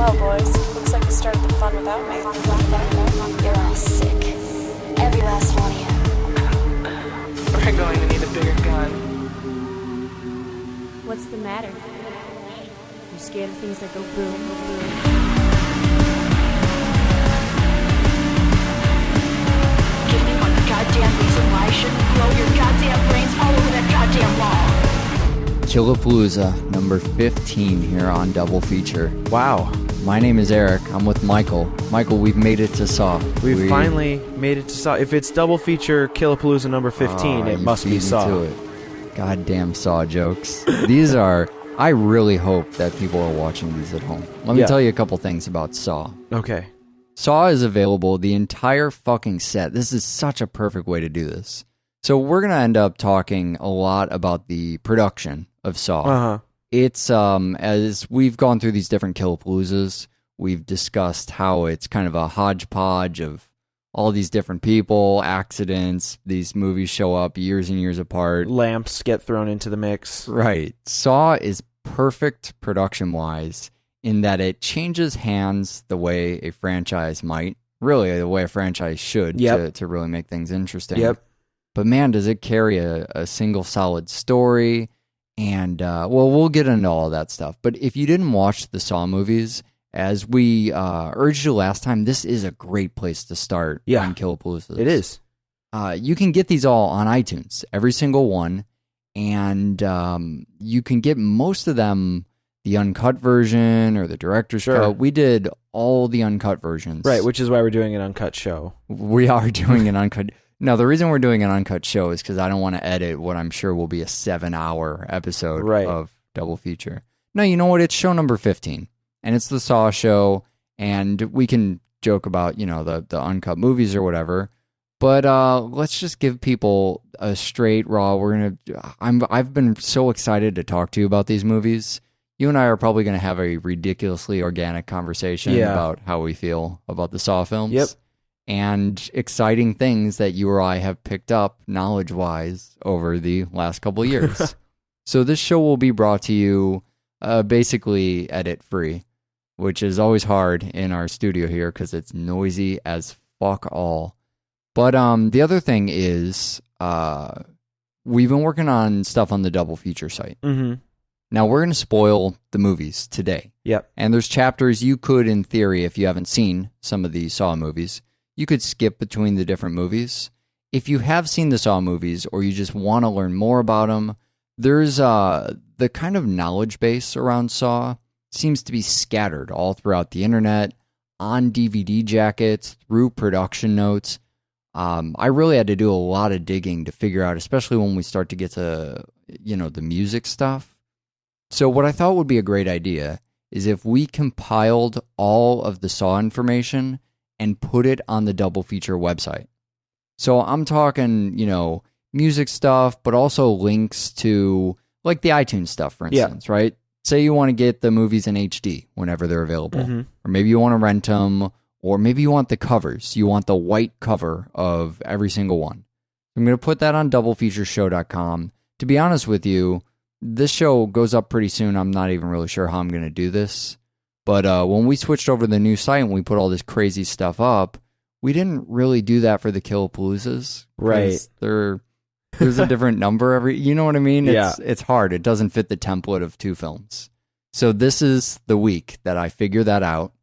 Well, boys, looks like you started the fun without me. You're all sick. Every last one of you. We're going to need a bigger gun. What's the matter? You scared of things that go boom, boom? Give me one goddamn reason why I shouldn't blow your goddamn brains all over that goddamn wall. Killapalooza, number 15 here on Double Feature. Wow. My name is Eric. I'm with Michael. Michael, we've made it to Saw. We finally made it to Saw. If it's Double Feature Killapalooza number 15, it must be Saw. To it. Goddamn Saw jokes. These are... I really hope that people are watching these at home. Let me tell you a couple things about Saw. Okay. Saw is available, the entire fucking set. This is such a perfect way to do this. So we're going to end up talking a lot about the production of Saw. Uh-huh. It's, as we've gone through these different Killapaloozas, we've discussed how it's kind of a hodgepodge of all these different people, accidents, these movies show up years and years apart. Lamps get thrown into the mix. Right. Saw is perfect production-wise in that it changes hands the way a franchise might. Really, the way a franchise should to really make things interesting. Yep. But man, does it carry a single solid story. And, well, we'll get into all that stuff. But if you didn't watch the Saw movies, as we urged you last time, this is a great place to start on Killapalooza. It is. You can get these all on iTunes, every single one. And you can get most of them, the uncut version or the director's cut. We did all the uncut versions. Right, which is why we're doing an uncut show. We are doing an uncut... Now, the reason we're doing an uncut show is because I don't want to edit what I'm sure will be a 7-hour episode of Double Feature. No, you know what? It's show number 15. And it's the Saw show. And we can joke about, the uncut movies or whatever. But let's just give people a straight, raw... I've been so excited to talk to you about these movies. You and I are probably going to have a ridiculously organic conversation about how we feel about the Saw films. Yep. And exciting things that you or I have picked up knowledge-wise over the last couple of years. So this show will be brought to you basically edit-free, which is always hard in our studio here because it's noisy as fuck all. But the other thing is we've been working on stuff on the Double Feature site. Mm-hmm. Now, we're going to spoil the movies today. Yep. And there's chapters you could, in theory, if you haven't seen some of the Saw movies, you could skip between the different movies. If you have seen the Saw movies or you just want to learn more about them, there's the kind of knowledge base around Saw seems to be scattered all throughout the internet, on DVD jackets, through production notes. I really had to do a lot of digging to figure out, especially when we start to get to, the music stuff. So what I thought would be a great idea is if we compiled all of the Saw information and put it on the Double Feature website. So I'm talking, music stuff, but also links to, like, the iTunes stuff, for instance, right? Say you want to get the movies in HD whenever they're available. Mm-hmm. Or maybe you want to rent them, or maybe you want the covers. You want the white cover of every single one. I'm going to put that on doublefeatureshow.com. To be honest with you, this show goes up pretty soon. I'm not even really sure how I'm going to do this. But when we switched over to the new site and we put all this crazy stuff up, we didn't really do that for the Killapaloozas. Right. There's a different number you know what I mean? Yeah. It's hard. It doesn't fit the template of 2 films. So this is the week that I figure that out,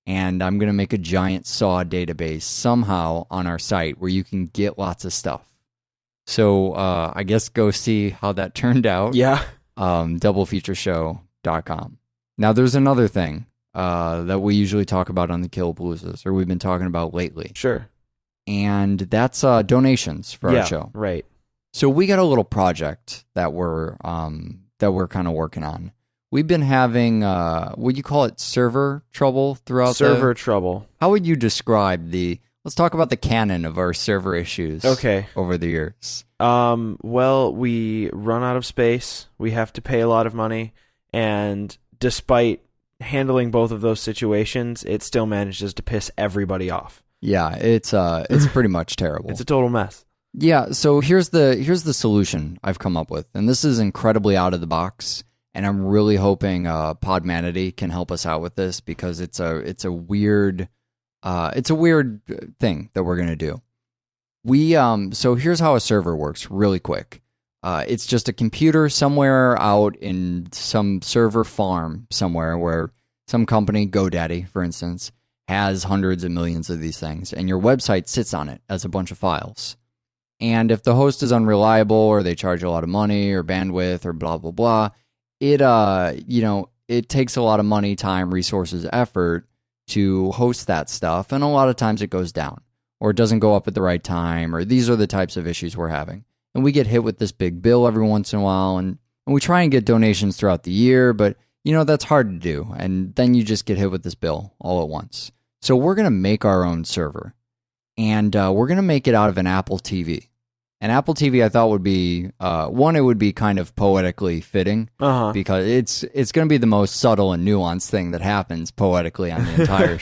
and I'm going to make a giant Saw database somehow on our site where you can get lots of stuff. So I guess go see how that turned out. Yeah. Doublefeatureshow.com. Now there's another thing that we usually talk about on the Killapaloozas, or we've been talking about lately. Sure. And that's donations for our show. Right. So we got a little project that we're kind of working on. We've been having would you call it server trouble throughout trouble. How would you describe let's talk about the canon of our server issues over the years. Well, we run out of space. We have to pay a lot of money, and despite handling both of those situations, it still manages to piss everybody off. Yeah, it's pretty much terrible. It's a total mess. Yeah, so here's the solution I've come up with, and this is incredibly out of the box, and I'm really hoping Podmanity can help us out with this because it's a weird thing that we're gonna do. So here's how a server works, really quick. It's just a computer somewhere out in some server farm somewhere where some company, GoDaddy, for instance, has hundreds of millions of these things, and your website sits on it as a bunch of files. And if the host is unreliable or they charge a lot of money or bandwidth or blah, blah, blah, it takes a lot of money, time, resources, effort to host that stuff. And a lot of times it goes down or it doesn't go up at the right time, or these are the types of issues we're having. And we get hit with this big bill every once in a while, and we try and get donations throughout the year, but that's hard to do. And then you just get hit with this bill all at once. So we're going to make our own server, and we're going to make it out of an Apple TV. An Apple TV, I thought, would be it would be kind of poetically fitting because it's going to be the most subtle and nuanced thing that happens poetically on the entire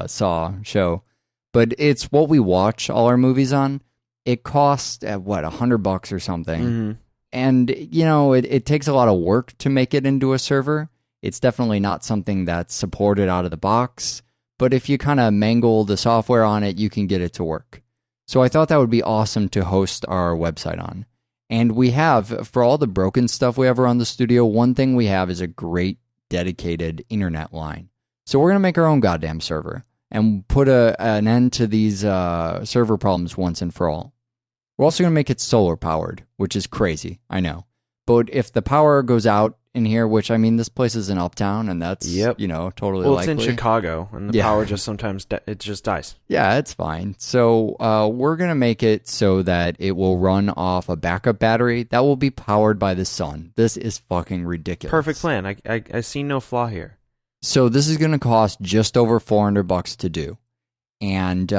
Saw show. But it's what we watch all our movies on. It costs $100 or something, and it takes a lot of work to make it into a server. It's definitely not something that's supported out of the box. But if you kind of mangle the software on it, you can get it to work. So I thought that would be awesome to host our website on. And we have, for all the broken stuff we have around the studio, one thing we have is a great dedicated internet line. So we're going to make our own goddamn server and put an end to these server problems once and for all. We're also going to make it solar powered, which is crazy, I know. But if the power goes out in here, which, I mean, this place is in Uptown, and that's, totally well, likely. It's in Chicago, and the power just sometimes, it just dies. Yeah, it's fine. So we're going to make it so that it will run off a backup battery that will be powered by the sun. This is fucking ridiculous. Perfect plan. I see no flaw here. So this is going to cost just over $400 to do. And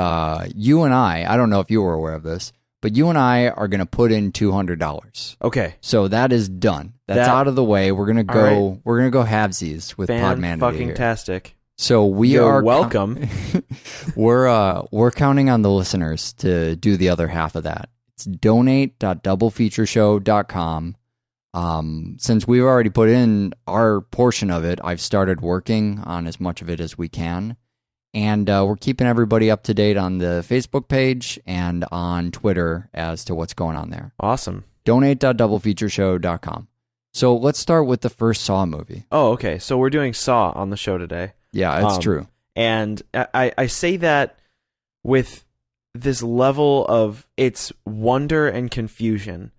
you and I don't know if you were aware of this, but you and I are going to put in $200. Okay. So that is done. That's out of the way. We're going to go. Right. We're going to go halvesies with Podmanity. Fan-fucking-tastic. So You're welcome. We're counting on the listeners to do the other half of that. It's donate.doublefeatureshow.com. Since we've already put in our portion of it, I've started working on as much of it as we can. And we're keeping everybody up to date on the Facebook page and on Twitter as to what's going on there. Awesome. Donate.doublefeatureshow.com. So let's start with the first Saw movie. Oh, okay. So we're doing Saw on the show today. Yeah, it's true. And I say that with this level of its wonder and confusion.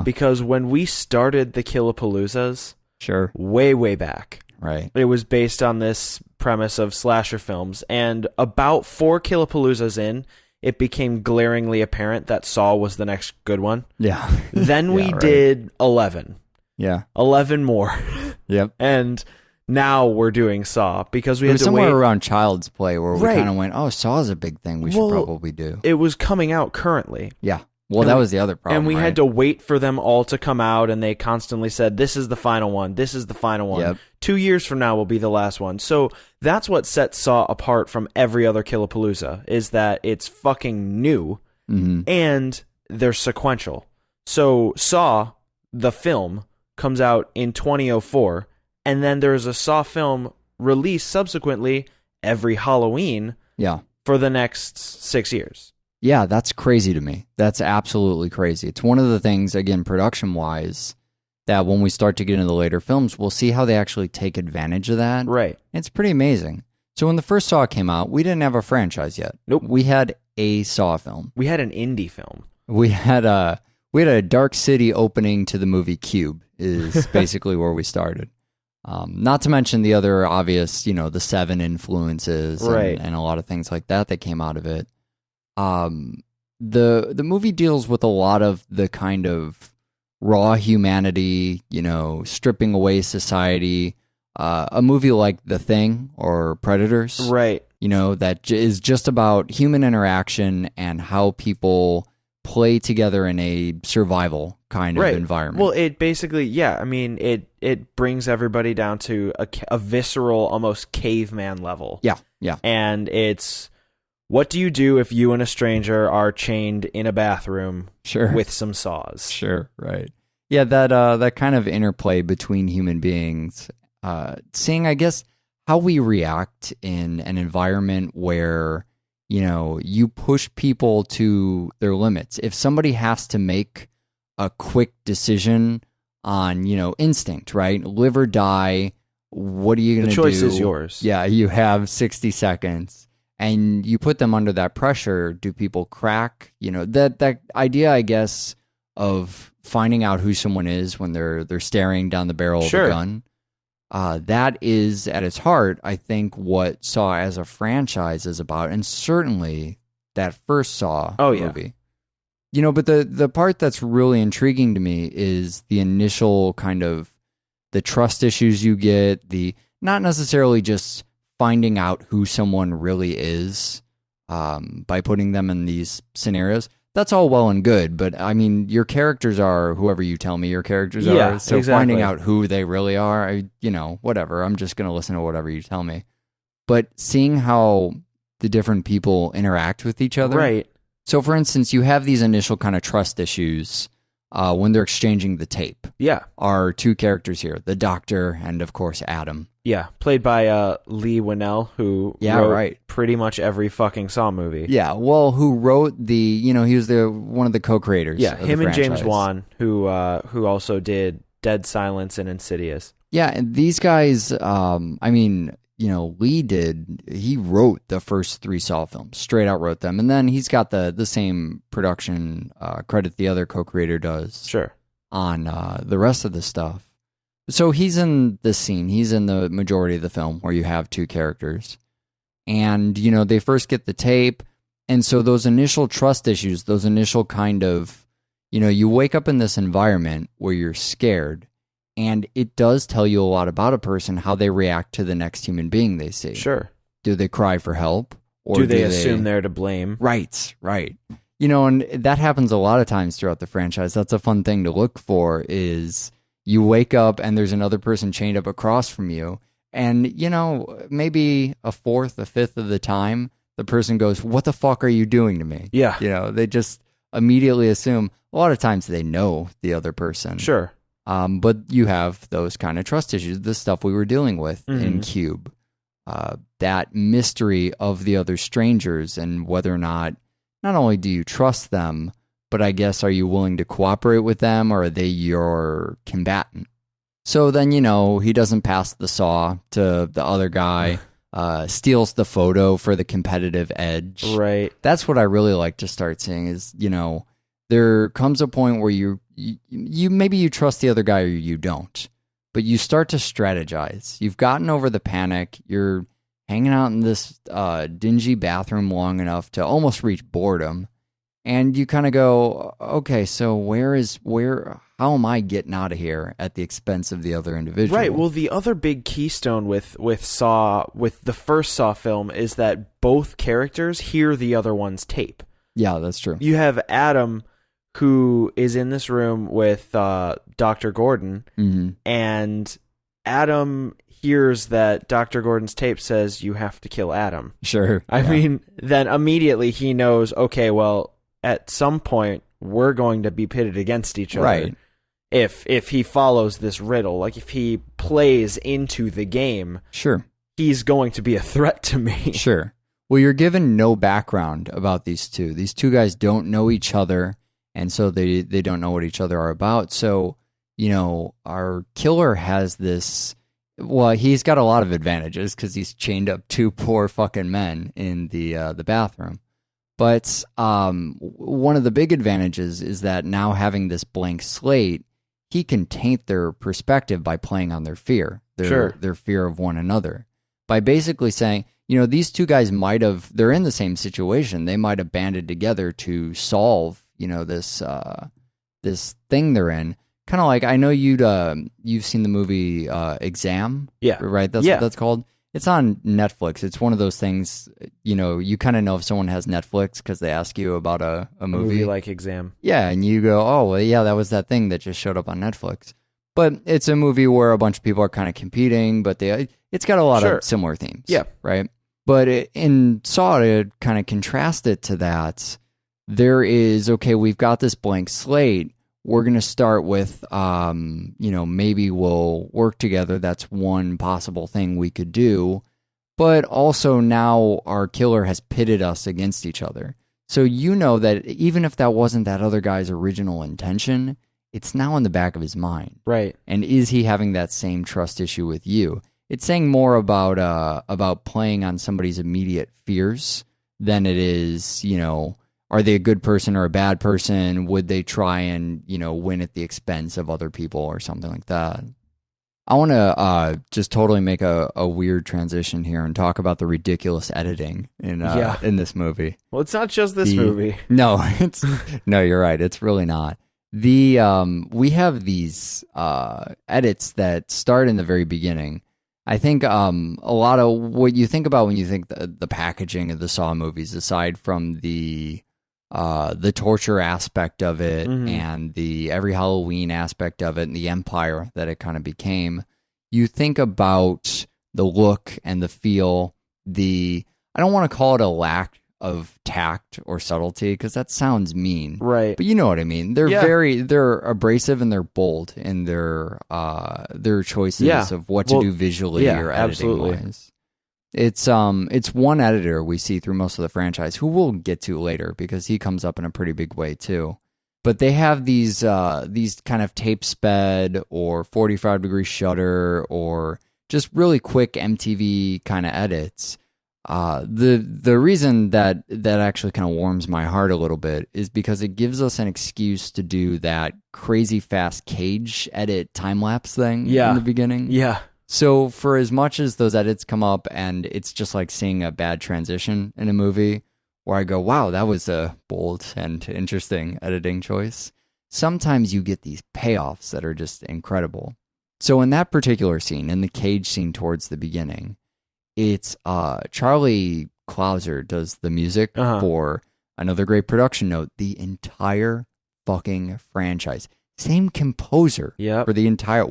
Because when we started the Killapaloozas, sure, way, way back, right, it was based on this premise of slasher films. And about 4 Killapaloozas in, it became glaringly apparent that Saw was the next good one. Yeah. Then we did 11. Yeah. 11 more. Yep. And now we're doing Saw because we had to somewhere wait around Child's Play where we kind of went, oh, Saw is a big thing we should probably do. It was coming out currently. Yeah. Well, that was the other problem. And we had to wait for them all to come out, and they constantly said, this is the final one, this is the final one. Yep. 2 years from now will be the last one. So that's what sets Saw apart from every other Killapalooza, is that it's fucking new, and they're sequential. So Saw, the film, comes out in 2004, and then there's a Saw film released subsequently every Halloween for the next 6 years. Yeah, that's crazy to me. That's absolutely crazy. It's one of the things, again, production-wise, that when we start to get into the later films, we'll see how they actually take advantage of that. Right. It's pretty amazing. So when the first Saw came out, we didn't have a franchise yet. Nope. We had a Saw film. We had an indie film. We had a Dark City opening to the movie Cube is basically where we started. Not to mention the other obvious, the Seven influences and a lot of things like that came out of it. The movie deals with a lot of the kind of raw humanity, stripping away society. A movie like The Thing or Predators, right? That is just about human interaction and how people play together in a survival kind of environment. Well, it basically, it brings everybody down to a visceral, almost caveman level. Yeah. And it's, what do you do if you and a stranger are chained in a bathroom with some saws? Sure, right. Yeah, that kind of interplay between human beings, seeing, I guess, how we react in an environment where, you push people to their limits. If somebody has to make a quick decision on, instinct, right? Live or die, what are you going to do? The choice is yours. Yeah, you have 60 seconds. And you put them under that pressure, do people crack? That idea, I guess, of finding out who someone is when they're staring down the barrel of a gun. That is, at its heart, I think, what Saw as a franchise is about, and certainly that first Saw movie. But the part that's really intriguing to me is the initial kind of the trust issues you get, the not necessarily just finding out who someone really is by putting them in these scenarios. That's all well and good, but I mean, your characters are whoever you tell me your characters are. So exactly. Finding out who they really are, whatever. I'm just going to listen to whatever you tell me. But seeing how the different people interact with each other. Right. So, for instance, you have these initial kind of trust issues when they're exchanging the tape. Yeah. Our two characters here, the doctor and, of course, Adam. Yeah, played by Lee Winnell, who wrote pretty much every fucking Saw movie. Yeah, well, who wrote he was one of the co-creators. Yeah, of him the and franchise. James Wan, who also did Dead Silence and Insidious. Yeah, and these guys, Lee he wrote the first 3 Saw films, straight out wrote them, and then he's got the same production credit the other co-creator does. Sure. On the rest of the stuff. So he's in this scene. He's in the majority of the film where you have 2 characters. And, they first get the tape. And so those initial trust issues, those initial kind of, you wake up in this environment where you're scared. And it does tell you a lot about a person, how they react to the next human being they see. Sure. Do they cry for help? Or do they assume they're to blame? Right. And that happens a lot of times throughout the franchise. That's a fun thing to look for is you wake up and there's another person chained up across from you. And, maybe a fourth, a fifth of the time, the person goes, what the fuck are you doing to me? Yeah. They just immediately assume. A lot of times they know the other person. Sure. But you have those kind of trust issues, the stuff we were dealing with in Cube. That mystery of the other strangers and whether or not only do you trust them, but I guess, are you willing to cooperate with them, or are they your combatant? So then, he doesn't pass the saw to the other guy, steals the photo for the competitive edge. Right. That's what I really like to start seeing is, there comes a point where you maybe you trust the other guy or you don't, but you start to strategize. You've gotten over the panic. You're hanging out in this dingy bathroom long enough to almost reach boredom. And you kind of go, okay, so how am I getting out of here at the expense of the other individual? Right. Well, the other big keystone with the first Saw film is that both characters hear the other one's tape. Yeah, that's true. You have Adam, who is in this room with Dr. Gordon, and Adam hears that Dr. Gordon's tape says you have to kill Adam. Sure. I mean, then immediately he knows, okay, well, at some point we're going to be pitted against each other. Right. If he follows this riddle, like if he plays into the game, sure, he's going to be a threat to me. Sure. Well, you're given no background about these two. These two guys don't know each other, and so they don't know what each other are about. So, our killer has this. Well, he's got a lot of advantages because he's chained up 2 poor fucking men in the bathroom. But one of the big advantages is that now having this blank slate, he can taint their perspective by playing on their fear, their fear of one another, by basically saying, these 2 guys they're in the same situation. They might have banded together to solve, this thing they're in. Kind of like, I know you've seen the movie Exam. Yeah. Right? That's what that's called. It's on Netflix. It's one of those things, you kind of know if someone has Netflix because they ask you about a movie. A movie like Exam. Yeah, and you go, oh, well, yeah, that was that thing that just showed up on Netflix. But it's a movie where a bunch of people are kind of competing, but it's got a lot of similar themes. Yeah. Right? But in Saw, to kind of contrast it to that, there is, okay, we've got this blank slate. we're going to start with, maybe we'll work together. That's one possible thing we could do. But also now our killer has pitted us against each other. So you know that even if that wasn't that other guy's original intention, it's now in the back of his mind. Right. And is he having that same trust issue with you? It's saying more about playing on somebody's immediate fears than it is, are they a good person or a bad person? Would they try and, win at the expense of other people or something like that? I want to just totally make a weird transition here and talk about the ridiculous editing in this movie. Well, it's not just this movie. No, no, you're right. It's really not. We have these edits that start in the very beginning. I think a lot of what you think about when you think the packaging of the Saw movies, aside from the torture aspect of it and the every Halloween aspect of it and the empire that it kind of became, you think about the look and the feel, I don't want to call it a lack of tact or subtlety because that sounds mean. Right. But you know what I mean. They're abrasive and they're bold in their choices of what to do visually or editing wise. It's one editor we see through most of the franchise who we'll get to later because he comes up in a pretty big way too. But they have these kind of tape sped or 45-degree shutter or just really quick MTV kind of edits. The reason that actually kind of warms my heart a little bit is because it gives us an excuse to do that crazy fast cage edit time-lapse thing in the beginning. Yeah. So for as much as those edits come up and it's just like seeing a bad transition in a movie where I go, wow, that was a bold and interesting editing choice, sometimes you get these payoffs that are just incredible. So in that particular scene, in the cage scene towards the beginning, it's Charlie Clouser does the music for another great production note, the entire fucking franchise. Same composer for the entire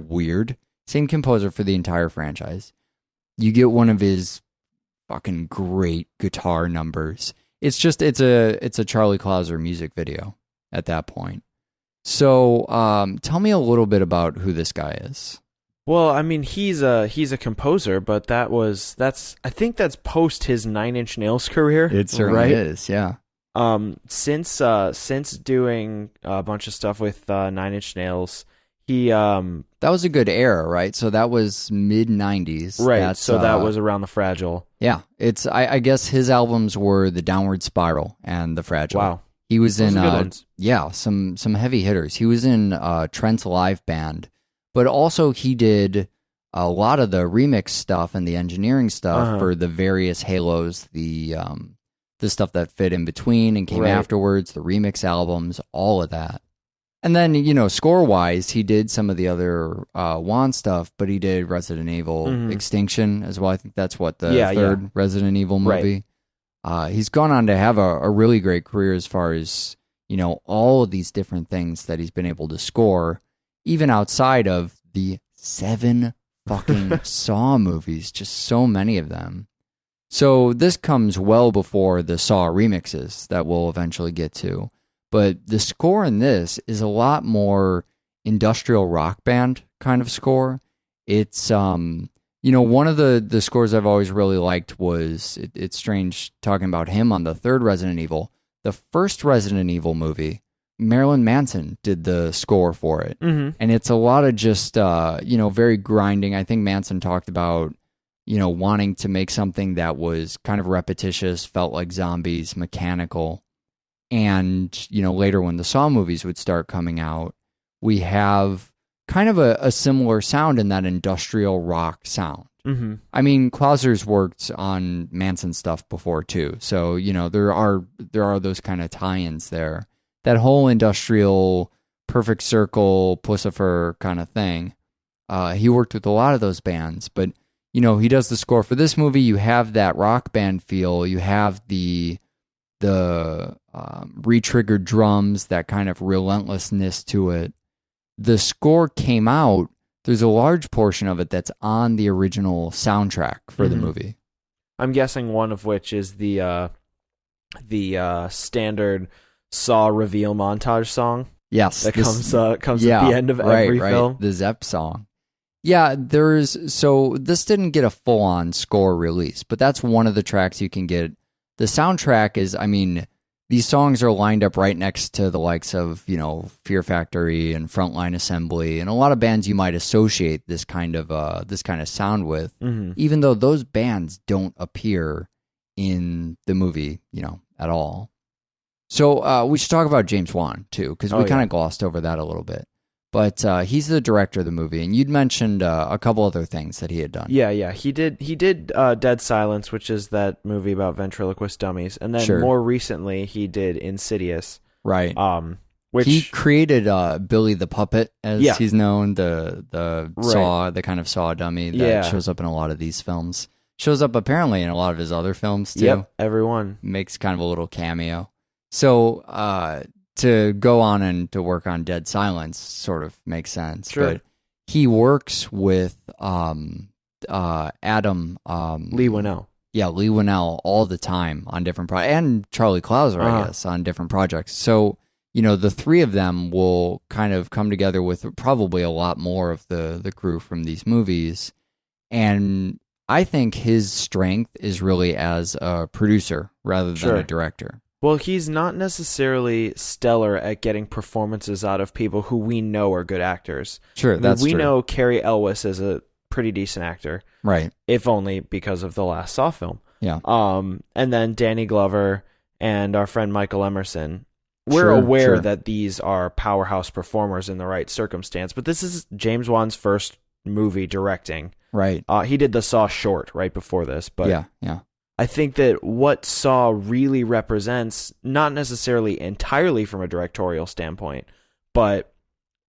same composer for the entire franchise. You get one of his fucking great guitar numbers. It's a Charlie Clouser music video at that point. So tell me a little bit about who this guy is. Well, I mean, he's a composer, but I think that's post his Nine Inch Nails career. It certainly is, yeah. Since doing a bunch of stuff with Nine Inch Nails, he that was a good era, right? So that was mid-90s. Right. That was around the Fragile. Yeah. It's I guess his albums were The Downward Spiral and The Fragile. Wow. He was those in some heavy hitters. He was in Trent's live band, but also he did a lot of the remix stuff and the engineering stuff for the various Halos, the stuff that fit in between and came afterwards, the remix albums, all of that. And then, score-wise, he did some of the other Juan stuff, but he did Resident Evil Extinction as well. I think that's what the third Resident Evil movie. Right. He's gone on to have a really great career as far as, all of these different things that he's been able to score, even outside of the 7 fucking Saw movies, just so many of them. So this comes well before the Saw remixes that we'll eventually get to. But the score in this is a lot more industrial rock band kind of score. It's, one of the scores I've always really liked was, it's strange talking about him on the third Resident Evil. The first Resident Evil movie, Marilyn Manson did the score for it. Mm-hmm. And it's a lot of just, very grinding. I think Manson talked about, wanting to make something that was kind of repetitious, felt like zombies, mechanical. And, later when the Saw movies would start coming out, we have kind of a similar sound in that industrial rock sound. Mm-hmm. I mean, Clouser's worked on Manson stuff before too. So, there are those kind of tie-ins there. That whole industrial, Perfect Circle, Pussifer kind of thing. He worked with a lot of those bands, but, he does the score for this movie. You have that rock band feel. You have the re-triggered drums, that kind of relentlessness to it. The score came out, there's a large portion of it that's on the original soundtrack for the movie. I'm guessing one of which is the standard Saw reveal montage song. Yes, that comes at the end of every film. The Zepp song. Yeah, so this didn't get a full-on score release, but that's one of the tracks you can get. The soundtrack is, I mean, these songs are lined up right next to the likes of, Fear Factory and Frontline Assembly and a lot of bands you might associate this kind of sound with, even though those bands don't appear in the movie, at all. So we should talk about James Wan too, because we kind of glossed over that a little bit. But he's the director of the movie, and you'd mentioned a couple other things that he had done. Yeah. He did Dead Silence, which is that movie about ventriloquist dummies, and then more recently he did Insidious. Right. Which he created Billy the Puppet, as he's known, the Saw, the kind of Saw dummy that shows up in a lot of these films. Shows up apparently in a lot of his other films too. Yep, everyone makes kind of a little cameo. So to go on and to work on Dead Silence sort of makes sense. Sure. But he works with Adam Lee Winnell. Yeah, Lee Winnell all the time on different projects, and Charlie Clouser, I guess, on different projects. So, the three of them will kind of come together with probably a lot more of the crew from these movies. And I think his strength is really as a producer rather than a director. Well, he's not necessarily stellar at getting performances out of people who we know are good actors. Sure, that's we true. know Cary Elwes is a pretty decent actor. Right. If only because of the last Saw film. Yeah. And then Danny Glover and our friend Michael Emerson. We're aware that these are powerhouse performers in the right circumstance, but this is James Wan's first movie directing. Right. He did the Saw short right before this, but yeah. I think that what Saw really represents, not necessarily entirely from a directorial standpoint, but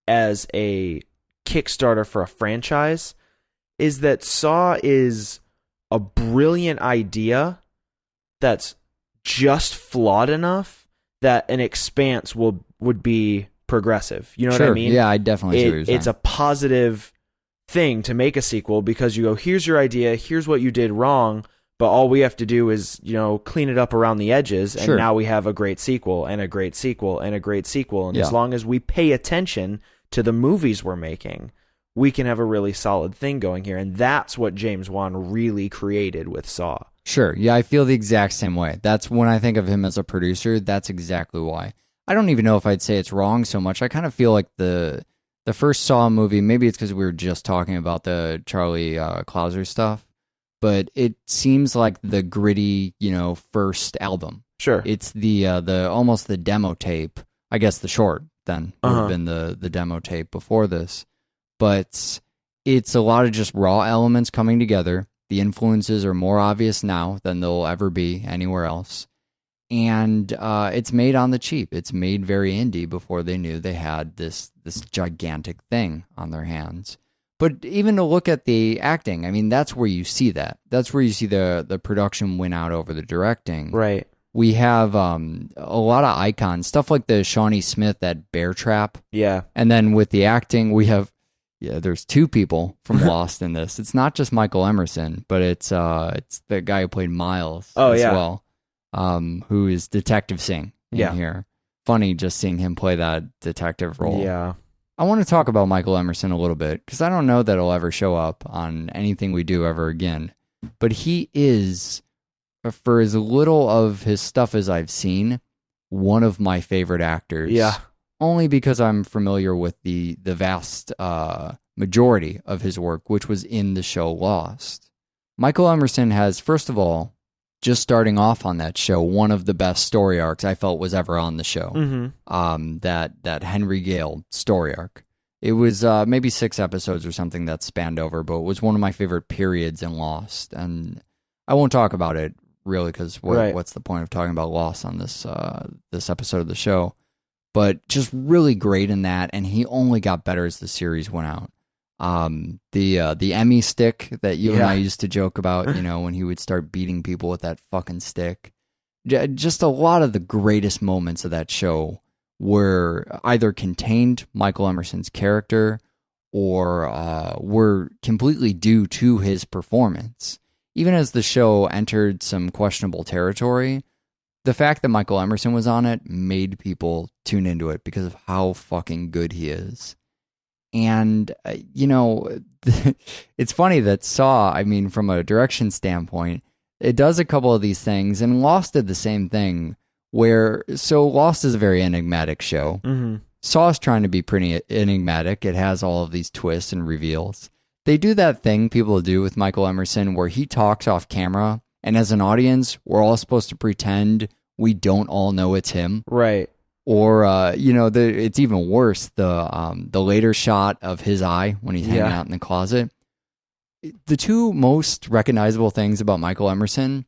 as a Kickstarter for a franchise, is that Saw is a brilliant idea that's just flawed enough that an Expanse would be progressive. You know what I mean? Yeah, I definitely see what you're saying. It's a positive thing to make a sequel because you go, here's your idea, here's what you did wrong, but all we have to do is, clean it up around the edges, and now we have a great sequel, and a great sequel, and a great sequel. And as long as we pay attention to the movies we're making, we can have a really solid thing going here. And that's what James Wan really created with Saw. Sure. Yeah, I feel the exact same way. That's when I think of him as a producer, that's exactly why. I don't even know if I'd say it's wrong so much. I kind of feel like the first Saw movie, maybe it's because we were just talking about the Charlie Clouser stuff, but it seems like the gritty, first album. Sure. It's the almost the demo tape. I guess the short then would have been the demo tape before this. But it's a lot of just raw elements coming together. The influences are more obvious now than they'll ever be anywhere else. And it's made on the cheap. It's made very indie before they knew they had this gigantic thing on their hands. But even to look at the acting, I mean, that's where you see that. That's where you see the production win out over the directing. Right. We have a lot of icons, stuff like the Shawnee Smith at Bear Trap. Yeah. And then with the acting, we have, there's two people from Lost in this. It's not just Michael Emerson, but it's the guy who played Miles as well, who is Detective Singh in here. Funny just seeing him play that detective role. Yeah. I want to talk about Michael Emerson a little bit, because I don't know that he'll ever show up on anything we do ever again. But he is, for as little of his stuff as I've seen, one of my favorite actors. Yeah. Only because I'm familiar with the vast majority of his work, which was in the show Lost. Michael Emerson has, first of all, just starting off on that show, one of the best story arcs I felt was ever on the show. Mm-hmm. That Henry Gale story arc. It was maybe 6 episodes or something that spanned over, but it was one of my favorite periods in Lost. And I won't talk about it really, because what's the point of talking about Lost on this episode of the show? But just really great in that, and he only got better as the series went out. The Emmy stick that you and I used to joke about, when he would start beating people with that fucking stick. Just a lot of the greatest moments of that show were either contained Michael Emerson's character or were completely due to his performance. Even as the show entered some questionable territory, the fact that Michael Emerson was on it made people tune into it because of how fucking good he is. And, it's funny that Saw, I mean, from a direction standpoint, it does a couple of these things, and Lost did the same thing so Lost is a very enigmatic show. Mm-hmm. Saw is trying to be pretty enigmatic. It has all of these twists and reveals. They do that thing people do with Michael Emerson where he talks off camera, and as an audience, we're all supposed to pretend we don't all know it's him. Right. Or, it's even worse, the later shot of his eye when he's hanging out in the closet. The two most recognizable things about Michael Emerson,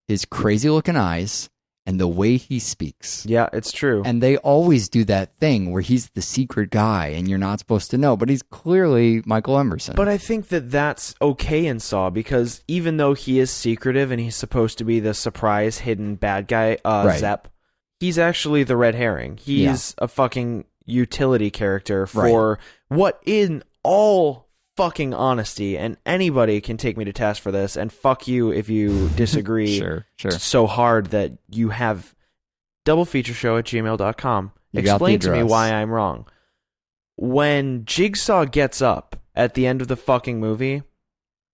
his crazy-looking eyes and the way he speaks. Yeah, it's true. And they always do that thing where he's the secret guy and you're not supposed to know, but he's clearly Michael Emerson. But I think that that's okay in Saw because even though he is secretive and he's supposed to be the surprise hidden bad guy, right. Zepp, he's actually the red herring. He's a fucking utility character for what, in all fucking honesty, and anybody can take me to task for this, and fuck you if you disagree sure. so hard that you have doublefeatureshow@gmail.com. Explain to me why I'm wrong. When Jigsaw gets up at the end of the fucking movie,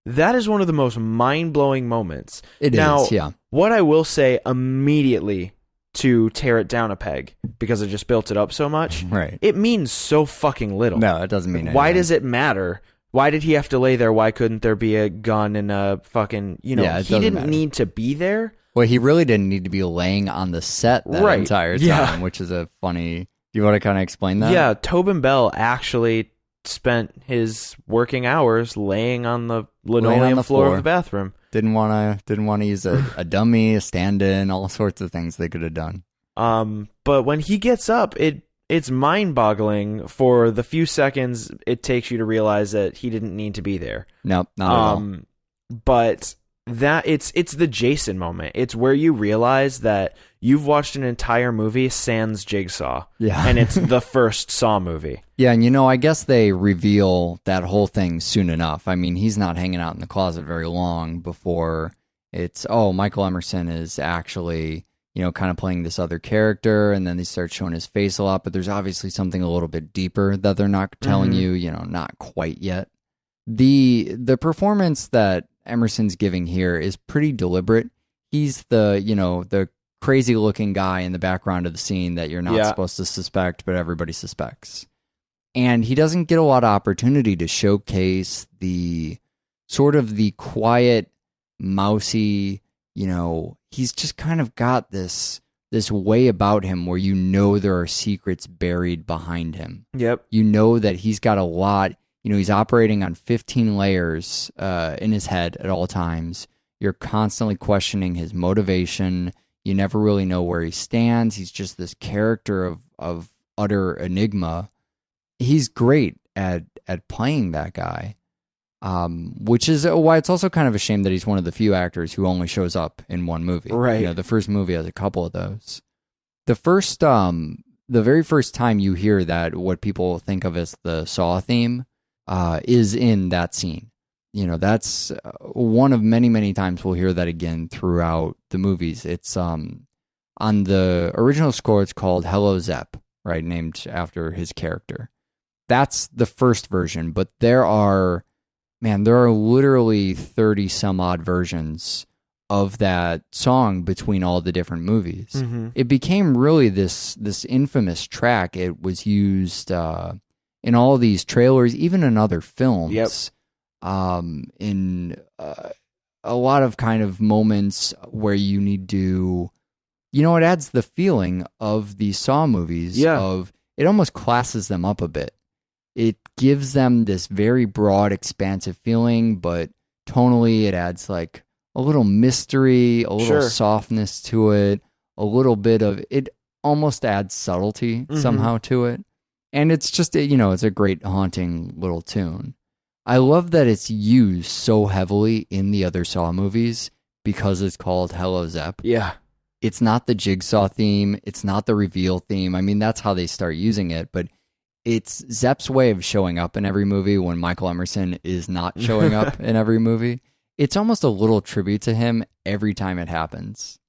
that is one of the most mind-blowing moments. It is, yeah. What I will say immediately to tear it down a peg, because I just built it up so much, right? It means so fucking little. No, it doesn't mean anything. Why does it matter? Why did he have to lay there? Why couldn't there be a gun and a fucking, he didn't need to be there. Well, he really didn't need to be laying on the set that entire time, which is a funny... Do you want to kind of explain that? Yeah, Tobin Bell actually spent his working hours laying on the linoleum floor of the bathroom. Didn't want to use a dummy, a stand-in, all sorts of things they could have done. But when he gets up, it's mind-boggling for the few seconds it takes you to realize that he didn't need to be there. Nope, not at all. But that it's the Jason moment. It's where you realize that you've watched an entire movie sans Jigsaw. Yeah. And it's the first Saw movie. Yeah, and I guess they reveal that whole thing soon enough. I mean, he's not hanging out in the closet very long before it's, Michael Emerson is actually... kind of playing this other character, and then they start showing his face a lot, but there's obviously something a little bit deeper that they're not telling you, not quite yet. The performance that Emerson's giving here is pretty deliberate. He's the crazy looking guy in the background of the scene that you're not supposed to suspect, but everybody suspects. And he doesn't get a lot of opportunity to showcase the sort of the quiet, mousy, he's just kind of got this way about him where there are secrets buried behind him. Yep. That he's got a lot, he's operating on 15 layers in his head at all times. You're constantly questioning his motivation. You never really know where he stands. He's just this character of utter enigma. He's great at playing that guy. Which is why it's also kind of a shame that he's one of the few actors who only shows up in one movie. Right. The first movie has a couple of those. The very first time you hear that, what people think of as the Saw theme, is in that scene. That's one of many, many times we'll hear that again throughout the movies. It's on the original score. It's called Hello Zepp, right, named after his character. That's the first version, but there are literally 30 some odd versions of that song between all the different movies. Mm-hmm. It became really this infamous track. It was used in all these trailers, even in other films. Yep. In a lot of kind of moments where you need to, it adds the feeling of the Saw movies. Yeah. It almost classes them up a bit. It gives them this very broad, expansive feeling, but tonally it adds like a little mystery, a little softness to it, a little bit of, it almost adds subtlety somehow to it. And it's just, it's a great haunting little tune. I love that it's used so heavily in the other Saw movies because it's called Hello Zepp. Yeah. It's not the Jigsaw theme. It's not the reveal theme. I mean, that's how they start using it, but it's Zepp's way of showing up in every movie when Michael Emerson is not showing up in every movie. It's almost a little tribute to him every time it happens.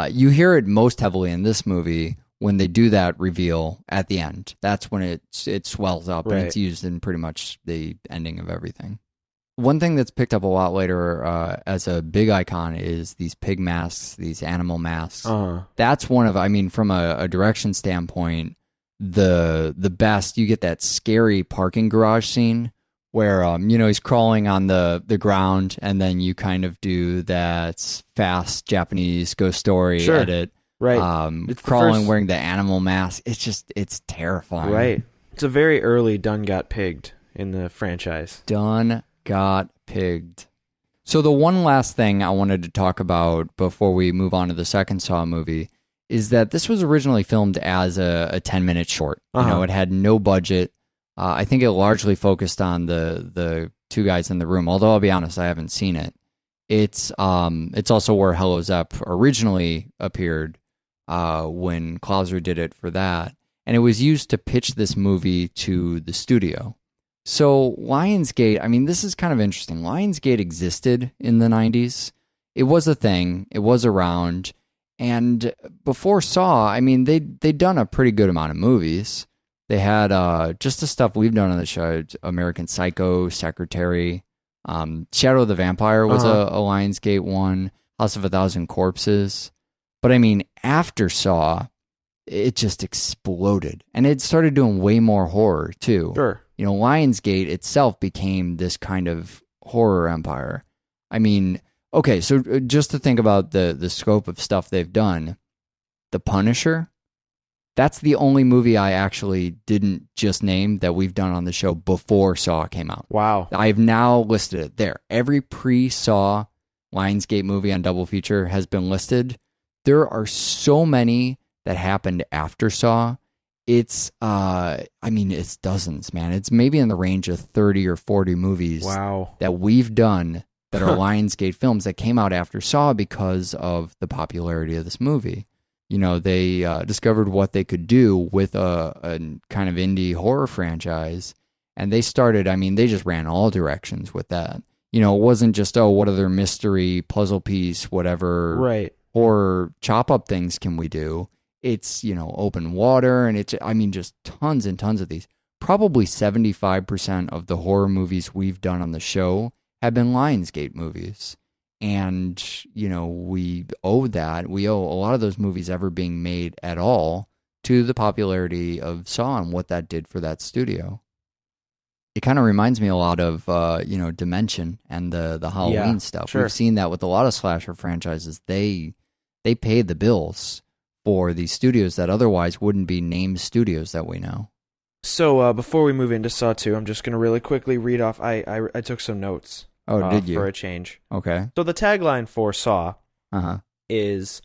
You hear it most heavily in this movie when they do that reveal at the end. That's when it swells up, and it's used in pretty much the ending of everything. One thing that's picked up a lot later as a big icon is these pig masks, these animal masks. That's one of, I mean, from a direction standpoint, the best. You get that scary parking garage scene where he's crawling on the ground, and then you kind of do that fast Japanese ghost story edit. Right. Crawling wearing the animal mask. It's terrifying. Right. It's a very early Done Got Pigged in the franchise. Done got pigged. So the one last thing I wanted to talk about before we move on to the second Saw movie is that this was originally filmed as a 10-minute short. It had no budget. I think it largely focused on the two guys in the room, although I'll be honest, I haven't seen it. It's also where Hello Zepp originally appeared when Klauser did it for that. And it was used to pitch this movie to the studio. So Lionsgate, I mean, this is kind of interesting. Lionsgate existed in the 90s. It was a thing. It was around. And before Saw, I mean, they'd done a pretty good amount of movies. They had just the stuff we've done on the show, American Psycho, Secretary, Shadow of the Vampire was a Lionsgate one, House of a Thousand Corpses. But I mean, after Saw, it just exploded. And it started doing way more horror, too. Sure. Lionsgate itself became this kind of horror empire. I mean, okay, so just to think about the scope of stuff they've done, The Punisher, that's the only movie I actually didn't just name that we've done on the show before Saw came out. Wow. I've now listed it there. Every pre-Saw Lionsgate movie on Double Feature has been listed. There are so many that happened after Saw. It's it's dozens, man. It's maybe in the range of 30 or 40 movies that we've done that are Lionsgate films that came out after Saw because of the popularity of this movie. They discovered what they could do with a kind of indie horror franchise, and they started, they just ran all directions with that. It wasn't just, what other mystery, puzzle piece, whatever horror chop-up things can we do? It's, open water, and just tons and tons of these. Probably 75% of the horror movies we've done on the show have been Lionsgate movies. And, we owe that. We owe a lot of those movies ever being made at all to the popularity of Saw and what that did for that studio. It kind of reminds me a lot of, Dimension and the Halloween stuff. Sure. We've seen that with a lot of slasher franchises. They pay the bills for these studios that otherwise wouldn't be named studios that we know. So before we move into Saw 2, I'm just going to really quickly read off. I took some notes. Oh, did you? For a change. Okay. So the tagline for Saw is,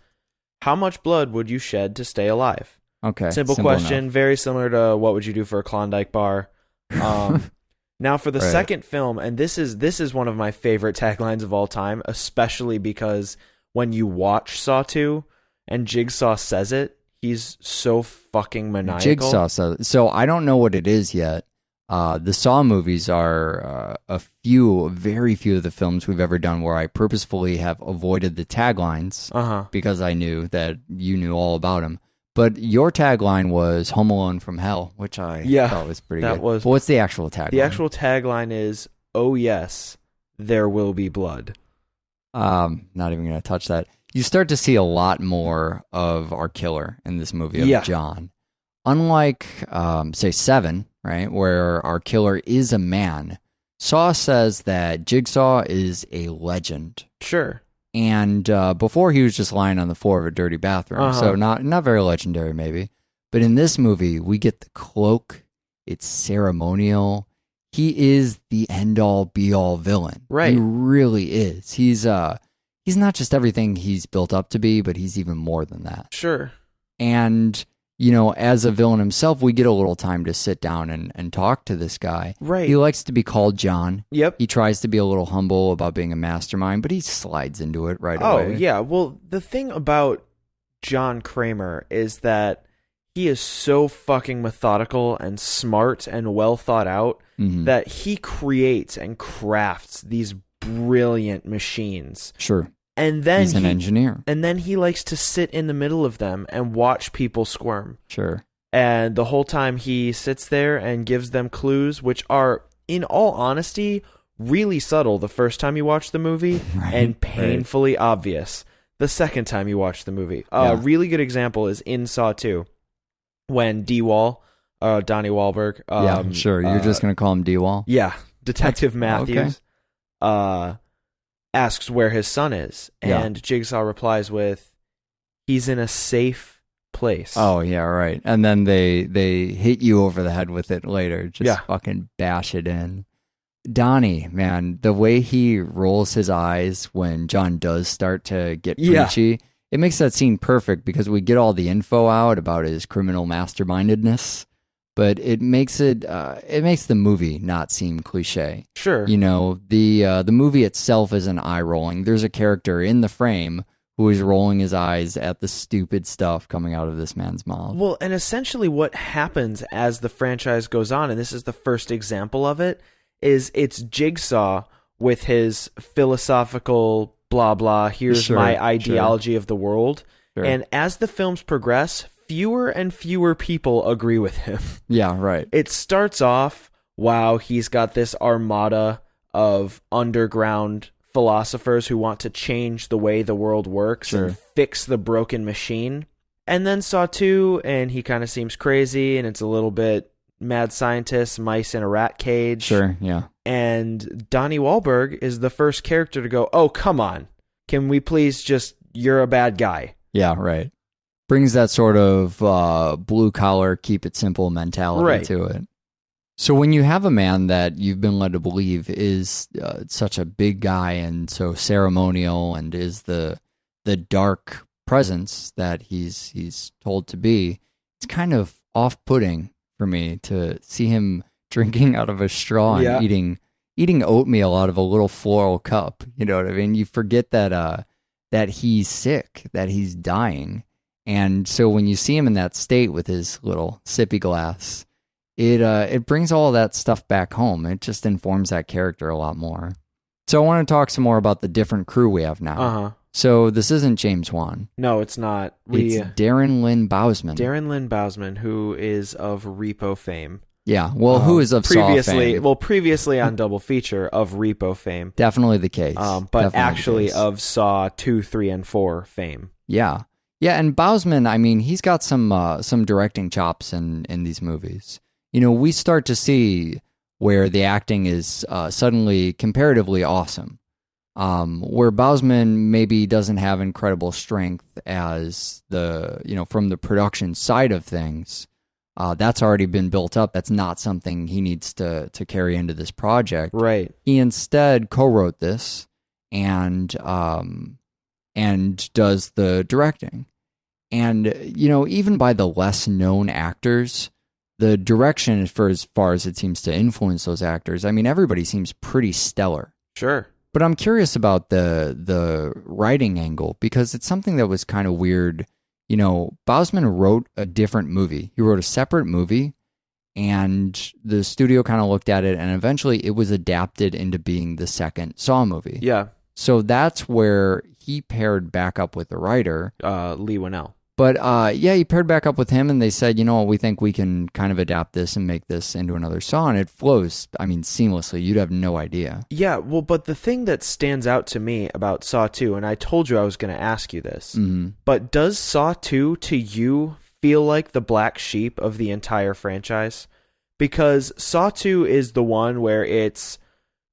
how much blood would you shed to stay alive? Okay. Simple question, enough. Very similar to what would you do for a Klondike bar. Now for the second film, and this is one of my favorite taglines of all time, especially because when you watch Saw 2 and Jigsaw says it, he's so fucking maniacal. Jigsaw says it. So I don't know what it is yet. The Saw movies are very few of the films we've ever done where I purposefully have avoided the taglines because I knew that you knew all about them. But your tagline was Home Alone from Hell, which I thought was pretty good. But what's the actual tagline? The actual tagline is, oh yes, there will be blood. Not even going to touch that. You start to see a lot more of our killer in this movie of John. Unlike, say, 7, right, where our killer is a man, Saw says that Jigsaw is a legend. Sure. And before he was just lying on the floor of a dirty bathroom, so not very legendary maybe. But in this movie, we get the cloak. It's ceremonial. He is the end-all, be-all villain. Right. He really is. He's not just everything he's built up to be, but he's even more than that. Sure. And, as a villain himself, we get a little time to sit down and talk to this guy. Right. He likes to be called John. Yep. He tries to be a little humble about being a mastermind, but he slides into it right away. Oh, yeah. Well, the thing about John Kramer is that he is so fucking methodical and smart and well thought out that he creates and crafts these brilliant machines. Sure. And then he's an engineer. And then he likes to sit in the middle of them and watch people squirm. Sure. And the whole time he sits there and gives them clues, which are, in all honesty, really subtle the first time you watch the movie and painfully obvious the second time you watch the movie. A really good example is in Saw 2 when D-Wall, Donnie Wahlberg. Sure. You're just going to call him D-Wall? Yeah. Detective Matthews asks where his son is. And Jigsaw replies with, he's in a safe place. Oh, yeah, right. And then they hit you over the head with it later. Just fucking bash it in. Donnie, man, the way he rolls his eyes when John does start to get preachy, it makes that scene perfect because we get all the info out about his criminal mastermindedness, but it makes the movie not seem cliche. Sure. You know, the movie itself isn't eye-rolling. There's a character in the frame who is rolling his eyes at the stupid stuff coming out of this man's mouth. Well, and essentially what happens as the franchise goes on, and this is the first example of it, is it's Jigsaw with his philosophical blah blah, here's my ideology of the world. Sure. And as the films progress, fewer and fewer people agree with him. Yeah, right. It starts off, wow, he's got this armada of underground philosophers who want to change the way the world works and fix the broken machine. And then Saw 2, and he kind of seems crazy, and it's a little bit mad scientists, mice in a rat cage. Sure, yeah. And Donnie Wahlberg is the first character to go, oh, come on. Can we please just, you're a bad guy. Yeah, right. Brings that sort of blue-collar, keep-it-simple mentality to it. So when you have a man that you've been led to believe is such a big guy and so ceremonial and is the dark presence that he's told to be, it's kind of off-putting for me to see him drinking out of a straw and eating oatmeal out of a little floral cup. You know what I mean? You forget that he's sick, that he's dying. And so when you see him in that state with his little sippy glass, it brings all of that stuff back home. It just informs that character a lot more. So I want to talk some more about the different crew we have now. Uh-huh. So this isn't James Wan. No, it's not. It's Darren Lynn Bousman. Darren Lynn Bousman, who is of Repo fame. Yeah, well, who is of Saw fame? Well, previously on Double Feature of Repo fame. Definitely the case. But Definitely actually of Saw 2, 3, and 4 fame. Yeah. Yeah, and Bousman, I mean, he's got some directing chops in these movies. You know, we start to see where the acting is suddenly comparatively awesome. Where Bousman maybe doesn't have incredible strength as from the production side of things, that's already been built up. That's not something he needs to carry into this project. Right. He instead co-wrote this and does the directing. And, even by the less known actors, the direction for as far as it seems to influence those actors, I mean, everybody seems pretty stellar. Sure. But I'm curious about the writing angle because it's something that was kind of weird. Bousman wrote a different movie. He wrote a separate movie, and the studio kind of looked at it, and eventually it was adapted into being the second Saw movie. Yeah. So that's where he paired back up with the writer. Lee Winnell. But he paired back up with him, and they said, we think we can kind of adapt this and make this into another Saw, and it flows, seamlessly. You'd have no idea. Yeah, well, but the thing that stands out to me about Saw 2, and I told you I was going to ask you this, but does Saw 2 to you feel like the black sheep of the entire franchise? Because Saw 2 is the one where it's,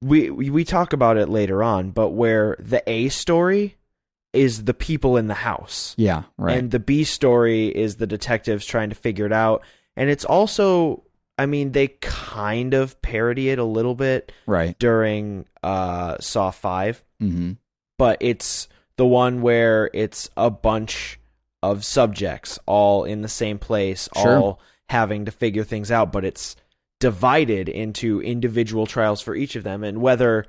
we talk about it later on, but where the A story is the people in the house. Yeah, right. And the B story is the detectives trying to figure it out. And it's also, they kind of parody it a little bit during Saw 5. Mm-hmm. But it's the one where it's a bunch of subjects all in the same place, all having to figure things out. But it's divided into individual trials for each of them. And whether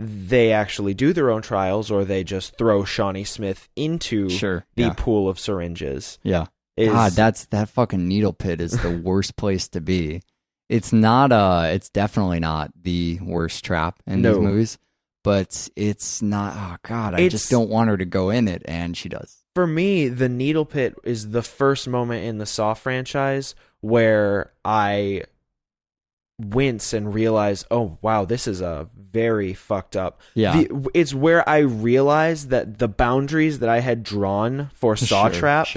they actually do their own trials or they just throw Shawnee Smith into the pool of syringes. Yeah. God, that fucking needle pit is the worst place to be. It's not it's definitely not the worst trap in these movies, but it's not. Oh God, I It's- just don't want her to go in it, and she does. For me, the needle pit is the first moment in the Saw franchise where I wince and realize, oh wow, this is a very fucked up. Yeah. It's where I realized that the boundaries that I had drawn for Saw traps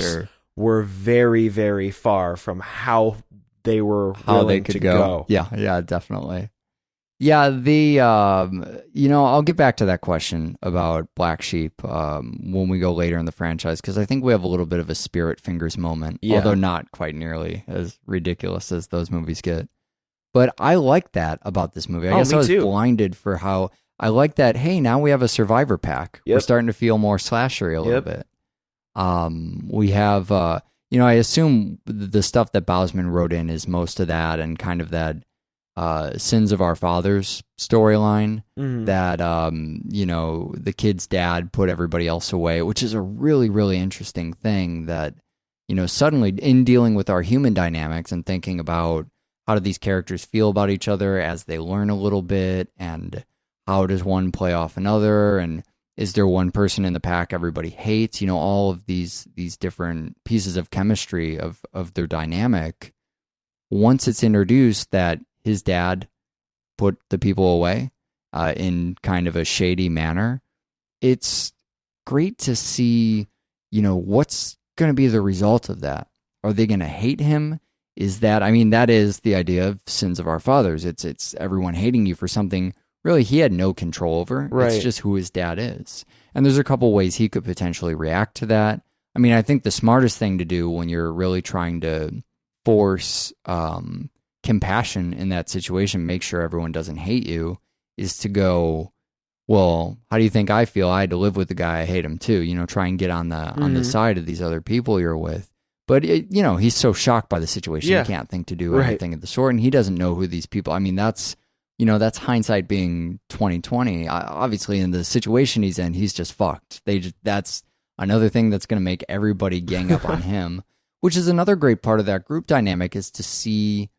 were very, very far from how they were How they willing could to go. Yeah, definitely. Yeah, I'll get back to that question about Black Sheep when we go later in the franchise, because I think we have a little bit of a Spirit Fingers moment, although not quite nearly as ridiculous as those movies get. But I like that about this movie. I guess I was blinded for how I like that. Hey, now we have a survivor pack. We're starting to feel more slashery a little bit. We have, I assume the stuff that Bousman wrote in is most of that, and kind of that Sins of Our Fathers storyline that, the kid's dad put everybody else away, which is a really, really interesting thing that, suddenly in dealing with our human dynamics and thinking about how do these characters feel about each other as they learn a little bit, and how does one play off another, and is there one person in the pack everybody hates? All of these different pieces of chemistry of their dynamic. Once it's introduced that his dad put the people away in kind of a shady manner, it's great to see, what's going to be the result of that. Are they going to hate him? That is the idea of Sins of Our Fathers. It's everyone hating you for something really he had no control over. Right. It's just who his dad is. And there's a couple ways he could potentially react to that. I think the smartest thing to do when you're really trying to force compassion in that situation, make sure everyone doesn't hate you, is to go, well, how do you think I feel? I had to live with the guy. I hate him too. Try and get on the side of these other people you're with. But, he's so shocked by the situation, he can't think to do anything of the sort, and he doesn't know who these people... that's hindsight being 2020. Obviously, in the situation he's in, he's just fucked. That's another thing that's going to make everybody gang up on him, which is another great part of that group dynamic, is to see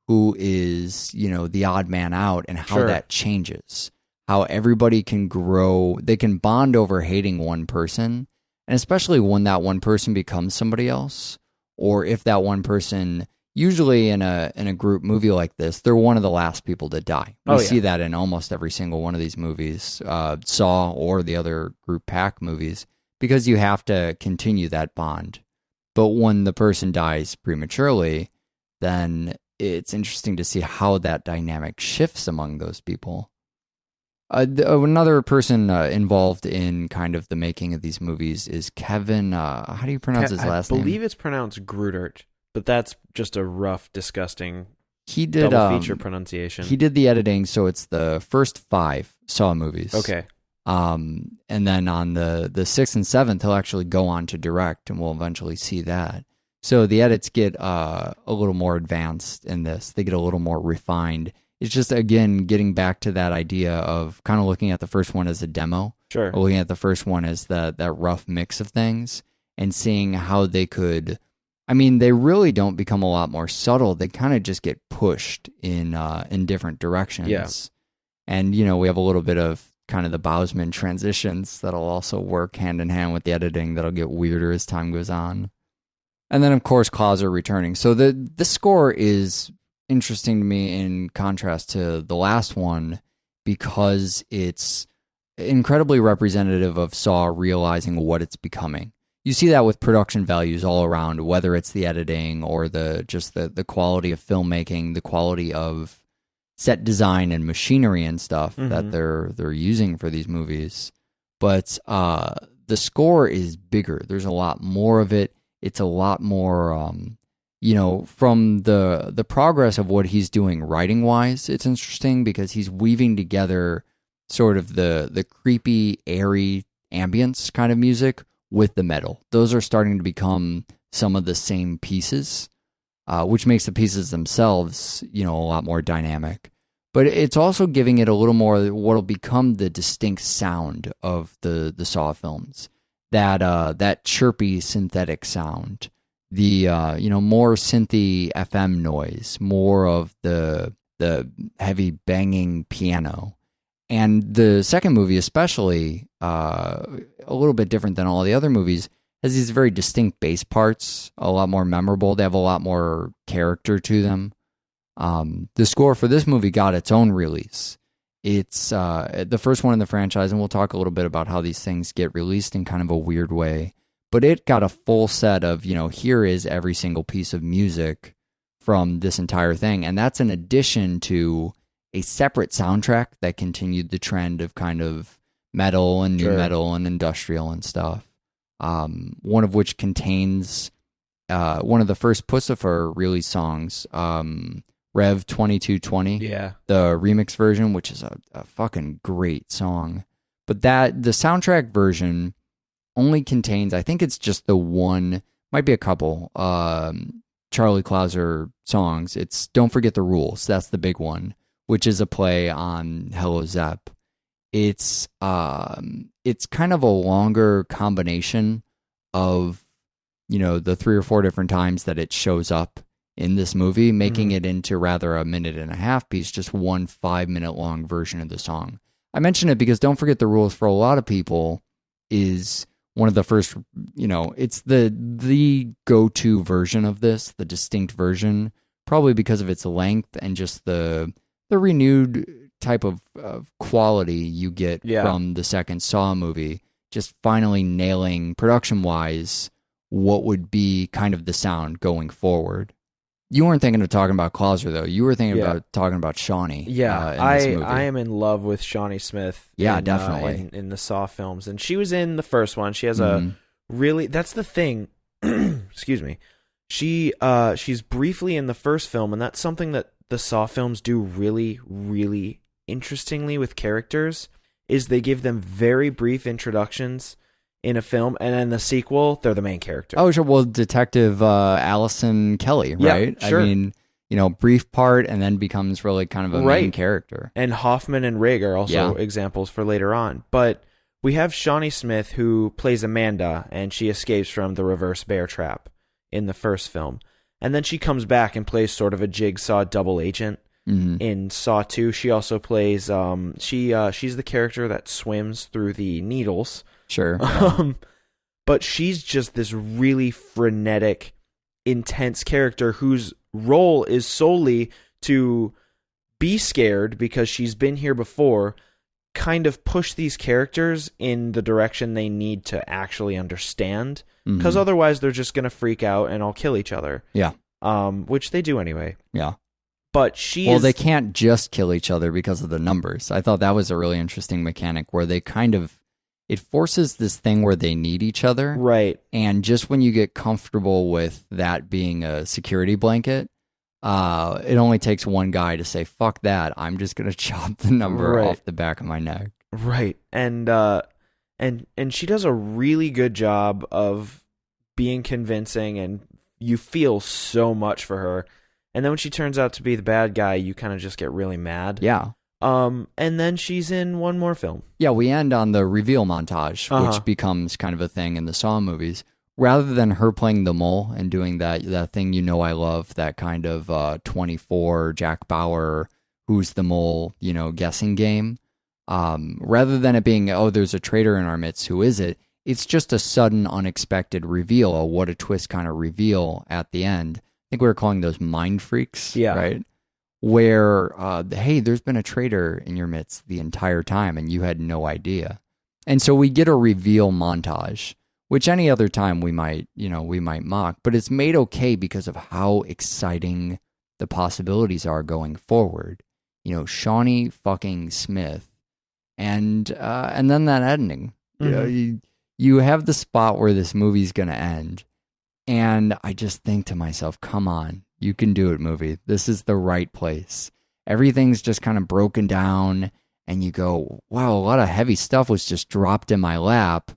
who is, the odd man out and how that changes. How everybody can grow. They can bond over hating one person, and especially when that one person becomes somebody else. Or if that one person, usually in a group movie like this, they're one of the last people to die. We see that in almost every single one of these movies, Saw or the other group pack movies, because you have to continue that bond. But when the person dies prematurely, then it's interesting to see how that dynamic shifts among those people. Another person involved in kind of the making of these movies is Kevin. How do you pronounce his last name? I believe it's pronounced Grudert, but that's just a rough, disgusting double feature pronunciation. He did the editing, so it's the first 5 Saw movies. Okay. And then on the 6th and 7th, he'll actually go on to direct, and we'll eventually see that. So the edits get a little more advanced in this. They get a little more refined. It's just, again, getting back to that idea of kind of looking at the first one as a demo. Sure. Or looking at the first one as that rough mix of things, and seeing how they could... they really don't become a lot more subtle. They kind of just get pushed in different directions. Yeah. And, we have a little bit of kind of the Bousman transitions that'll also work hand in hand with the editing that'll get weirder as time goes on. And then, of course, Clauser returning. So the score is interesting to me in contrast to the last one, because it's incredibly representative of Saw realizing what it's becoming. You see that with production values all around, whether it's the editing or the quality of filmmaking, the quality of set design and machinery and stuff that they're using for these movies. But the score is bigger. There's a lot more of it. It's a lot more, from the progress of what he's doing writing wise. It's interesting because he's weaving together sort of the creepy, airy ambience kind of music with the metal. Those are starting to become some of the same pieces, which makes the pieces themselves, a lot more dynamic. But it's also giving it a little more what'll become the distinct sound of the Saw films. That chirpy synthetic sound, the more synthy FM noise, more of the heavy banging piano, And the second movie, especially, a little bit different than all the other movies, has these very distinct bass parts, a lot more memorable. They have a lot more character to them. The score for this movie got its own release. It's the first one in the franchise, and we'll talk a little bit about how these things get released in kind of a weird way. But it got a full set of, here is every single piece of music from this entire thing. And that's in addition to a separate soundtrack that continued the trend of kind of metal and new metal and industrial and stuff. One of which contains one of the first Pussifer release songs, Rev 2220. Yeah. The remix version, which is a fucking great song. But the soundtrack version only contains, I think it's just the one, might be a couple, Charlie Clouser songs. It's Don't Forget the Rules. That's the big one, which is a play on Hello Zepp. It's kind of a longer combination of, the 3 or 4 different times that it shows up in this movie, making it into rather a 1.5-minute piece, just one 5-minute long version of the song. I mention it because Don't Forget the Rules for a lot of people is one of the first, it's the go-to version of this, the distinct version, probably because of its length and just the renewed type of quality you get from the second Saw movie, just finally nailing production-wise what would be kind of the sound going forward. You weren't thinking of talking about Clouser, though. You were thinking about talking about Shawnee. Yeah, in this movie. I am in love with Shawnee Smith. Yeah, definitely. In the Saw films. And she was in the first one. She has a really... That's the thing. Excuse me. She's briefly in the first film, and that's something that the Saw films do really, really interestingly with characters, is they give them very brief introductions in a film, and in the sequel, they're the main character. Oh, sure. Well, Detective Allison Kelly, right? Yeah, sure. I mean, brief part, and then becomes really kind of a main character. And Hoffman and Rigg are also examples for later on. But we have Shawnee Smith, who plays Amanda, and she escapes from the reverse bear trap in the first film. And then she comes back and plays sort of a Jigsaw double agent in Saw 2. She also plays, she's the character that swims through the needles. Sure. But she's just this really frenetic, intense character whose role is solely to be scared because she's been here before, kind of push these characters in the direction they need to actually understand, because otherwise they're just going to freak out and all kill each other. Yeah. Which they do anyway. Yeah. But they can't just kill each other because of the numbers. I thought that was a really interesting mechanic where they kind of, it forces this thing where they need each other. Right. And just when you get comfortable with that being a security blanket, it only takes one guy to say, fuck that, I'm just going to chop the number off the back of my neck. Right. And she does a really good job of being convincing, and you feel so much for her. And then when she turns out to be the bad guy, you kind of just get really mad. Yeah. And then she's in one more film. Yeah, we end on the reveal montage, which becomes kind of a thing in the Saw movies. Rather than her playing the mole and doing that thing I love, that kind of 24 Jack Bauer, who's the mole, guessing game. Rather than it being, there's a traitor in our midst, who is it? It's just a sudden, unexpected reveal, a what a twist kind of reveal at the end. I think we were calling those mind freaks, right? Where, hey, there's been a traitor in your midst the entire time and you had no idea. And so we get a reveal montage, which any other time we might mock, but it's made okay because of how exciting the possibilities are going forward. Shawnee fucking Smith. And then that ending. You have the spot where this movie's going to end. And I just think to myself, come on. You can do it, movie. This is the right place. Everything's just kind of broken down, and you go, wow, a lot of heavy stuff was just dropped in my lap.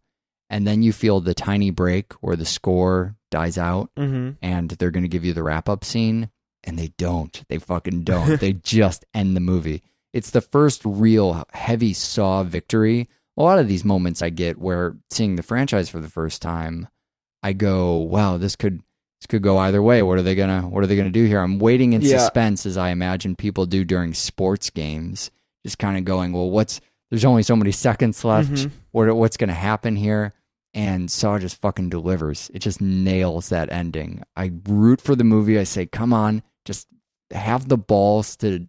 And then you feel the tiny break where the score dies out, and they're going to give you the wrap-up scene, and they don't. They fucking don't. They just end the movie. It's the first real heavy Saw victory. A lot of these moments I get where seeing the franchise for the first time, I go, wow, this could go either way. What are they gonna do here? I'm waiting in suspense, as I imagine people do during sports games, just kind of going, well, there's only so many seconds left. What's going to happen here? And Saw just fucking delivers. It just nails that ending. I root for the movie. I say, come on, just have the balls to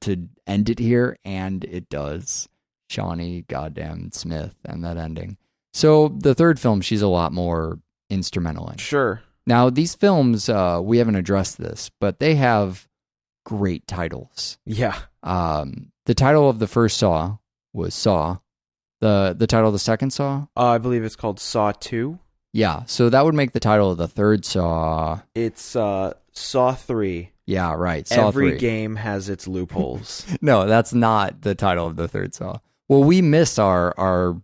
end it here, and it does. Shawnee goddamn Smith and that ending. So the third film, she's a lot more instrumental in. Sure. Now, these films, we haven't addressed this, but they have great titles. Yeah. The title of the first Saw was Saw. The title of the second Saw? I believe it's called Saw 2. Yeah, so that would make the title of the third Saw. It's Saw 3. Yeah, right. Saw Every 3. game has its loopholes. No, that's not the title of the third Saw. Well, we missed our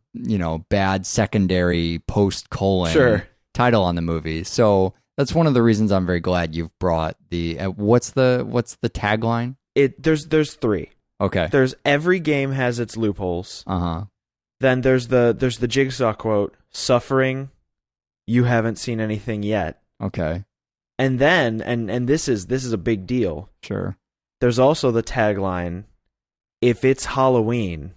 bad secondary post-colon title on the movie. So that's one of the reasons I'm very glad you've brought the what's the tagline? There's 3. Okay. There's every game has its loopholes. Uh-huh. Then there's the Jigsaw quote, suffering, you haven't seen anything yet. Okay. And then and this is a big deal. Sure. There's also the tagline, if it's Halloween,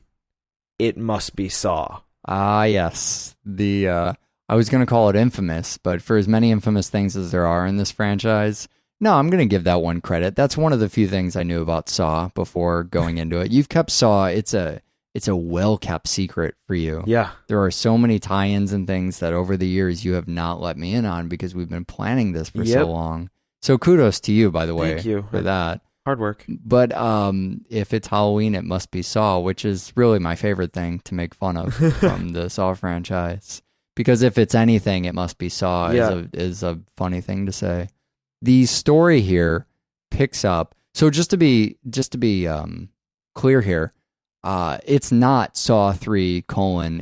it must be Saw. Ah, yes. I was going to call it infamous, but for as many infamous things as there are in this franchise, no, I'm going to give that one credit. That's one of the few things I knew about Saw before going into it. You've kept Saw. It's a well-kept secret for you. Yeah. There are so many tie-ins and things that over the years you have not let me in on because we've been planning this for so long. So kudos to you, by the way, Thank you for that. Hard work. But if it's Halloween, it must be Saw, which is really my favorite thing to make fun of from the Saw franchise. Because if it's anything, it must be Saw is a funny thing to say. The story here picks up. So just to be clear here, it's not Saw 3: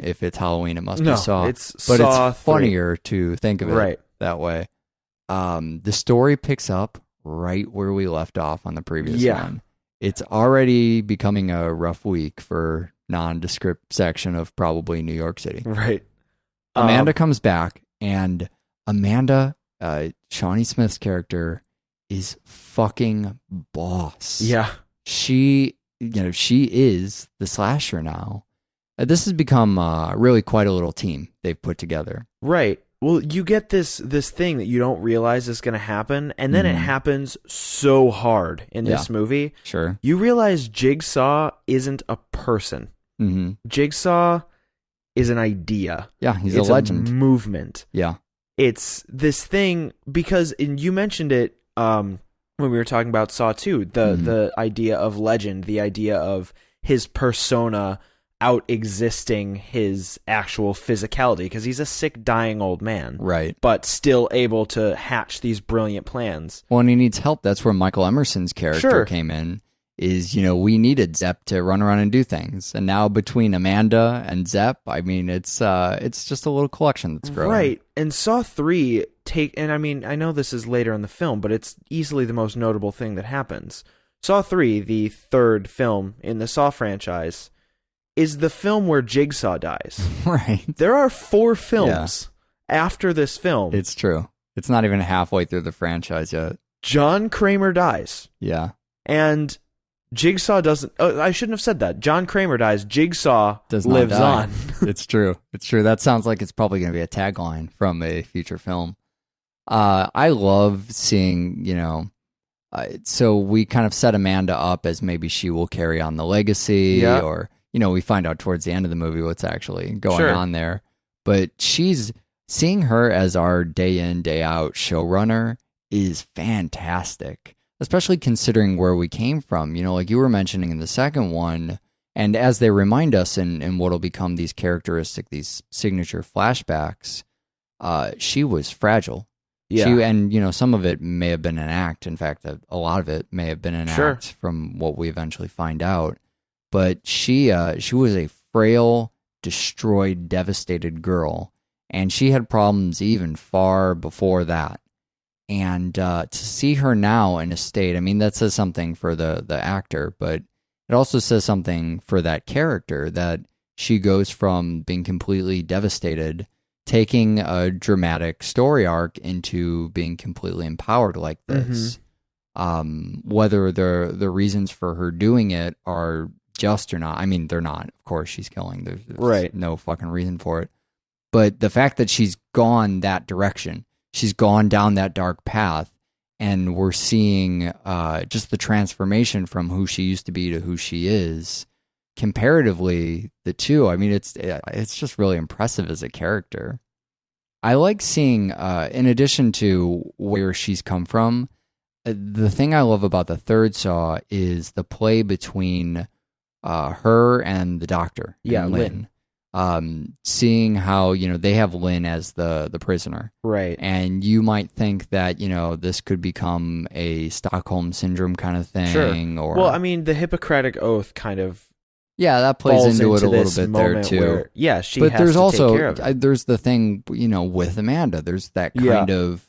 if it's Halloween, it must be Saw. It's but Saw it's funnier to think of it that way. The story picks up right where we left off on the previous one. It's already becoming a rough week for nondescript section of probably New York City. Right. Amanda comes back, and Amanda, Shawnee Smith's character, is fucking boss. Yeah. She is the slasher now. This has become really quite a little team they've put together. Right. Well, you get this thing that you don't realize is going to happen, and then it happens so hard in this movie. Sure. You realize Jigsaw isn't a person. Mm-hmm. Jigsaw is an idea. Yeah, he's a legend. A movement. Yeah. It's this thing, because you mentioned it when we were talking about Saw 2, the idea of legend, the idea of his persona out existing his actual physicality, because he's a sick, dying old man. Right. But still able to hatch these brilliant plans. Well, and he needs help. That's where Michael Emerson's character came in. Is, we needed Zepp to run around and do things. And now between Amanda and Zepp, I mean, it's just a little collection that's growing. Right. And Saw 3 and I mean, I know this is later in the film, but it's easily the most notable thing that happens. Saw 3, the third film in the Saw franchise, is the film where Jigsaw dies. Right. There are 4 films after this film. It's true. It's not even halfway through the franchise yet. John Kramer dies. Yeah. And Jigsaw doesn't... Oh, I shouldn't have said that. John Kramer dies. Jigsaw lives on. It's true. It's true. That sounds like it's probably going to be a tagline from a future film. I love seeing, so we kind of set Amanda up as maybe she will carry on the legacy or, we find out towards the end of the movie what's actually going on there. But seeing her as our day in, day out showrunner is fantastic. Especially considering where we came from, like you were mentioning in the second one, and as they remind us in what'll become these signature flashbacks, she was fragile. Yeah. Some of it may have been an act. In fact, a lot of it may have been an act from what we eventually find out. But she was a frail, destroyed, devastated girl, and she had problems even far before that. And to see her now in a state, I mean, that says something for the actor, but it also says something for that character, that she goes from being completely devastated, taking a dramatic story arc, into being completely empowered like this. Whether the reasons for her doing it are just or not. I mean, they're not. Of course, she's killing. There's Right. no fucking reason for it. But the fact that she's gone that direction, she's gone down that dark path, and we're seeing just the transformation from who she used to be to who she is. Comparatively, the two, I mean, it's just really impressive as a character. I like seeing, in addition to where she's come from, the thing I love about the third Saw is the play between her and the doctor, and Lynn. Seeing how, they have Lynn as the prisoner. Right. And you might think that, this could become a Stockholm Syndrome kind of thing. Sure. Or, well, I mean, the Hippocratic Oath kind of yeah, that plays falls into it a this little bit there, moment too. where, yeah, she But has there's to also, take care of it. there's the thing, with Amanda. There's that kind of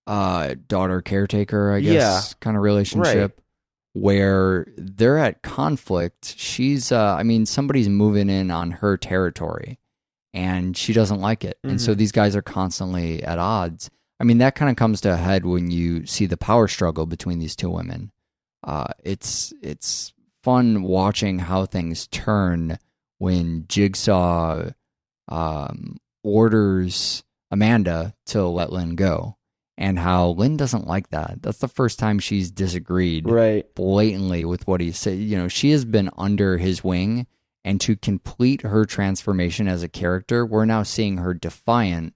daughter caretaker, I guess, kind of relationship where they're at conflict. She's, somebody's moving in on her territory and she doesn't like it. And so these guys are constantly at odds. I mean, that kind of comes to a head when you see the power struggle between these two women. It's fun watching how things turn when Jigsaw orders Amanda to let Lynn go, and how Lynn doesn't like that. That's the first time she's disagreed blatantly with what he said. She has been under his wing, and to complete her transformation as a character, we're now seeing her defiant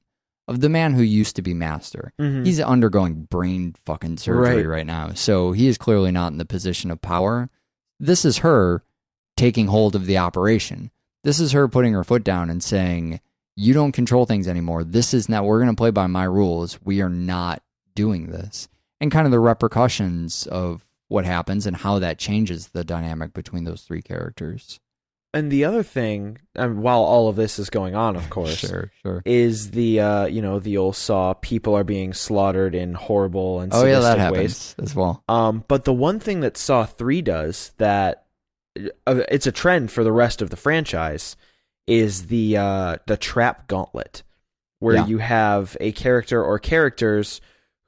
of the man who used to be master. He's undergoing brain fucking surgery right now, so he is clearly not in the position of power. This is her taking hold of the operation. This is her putting her foot down and saying, you don't control things anymore. This is not, we're going to play by my rules. We are not doing this. And kind of the repercussions of what happens and how that changes the dynamic between those three characters. And the other thing, while all of this is going on, of course, sure. is the the old Saw, people are being slaughtered in horrible and that sadistic happens ways as well. But the one thing that Saw 3 does that it's a trend for the rest of the franchise is the trap gauntlet, where you have a character or characters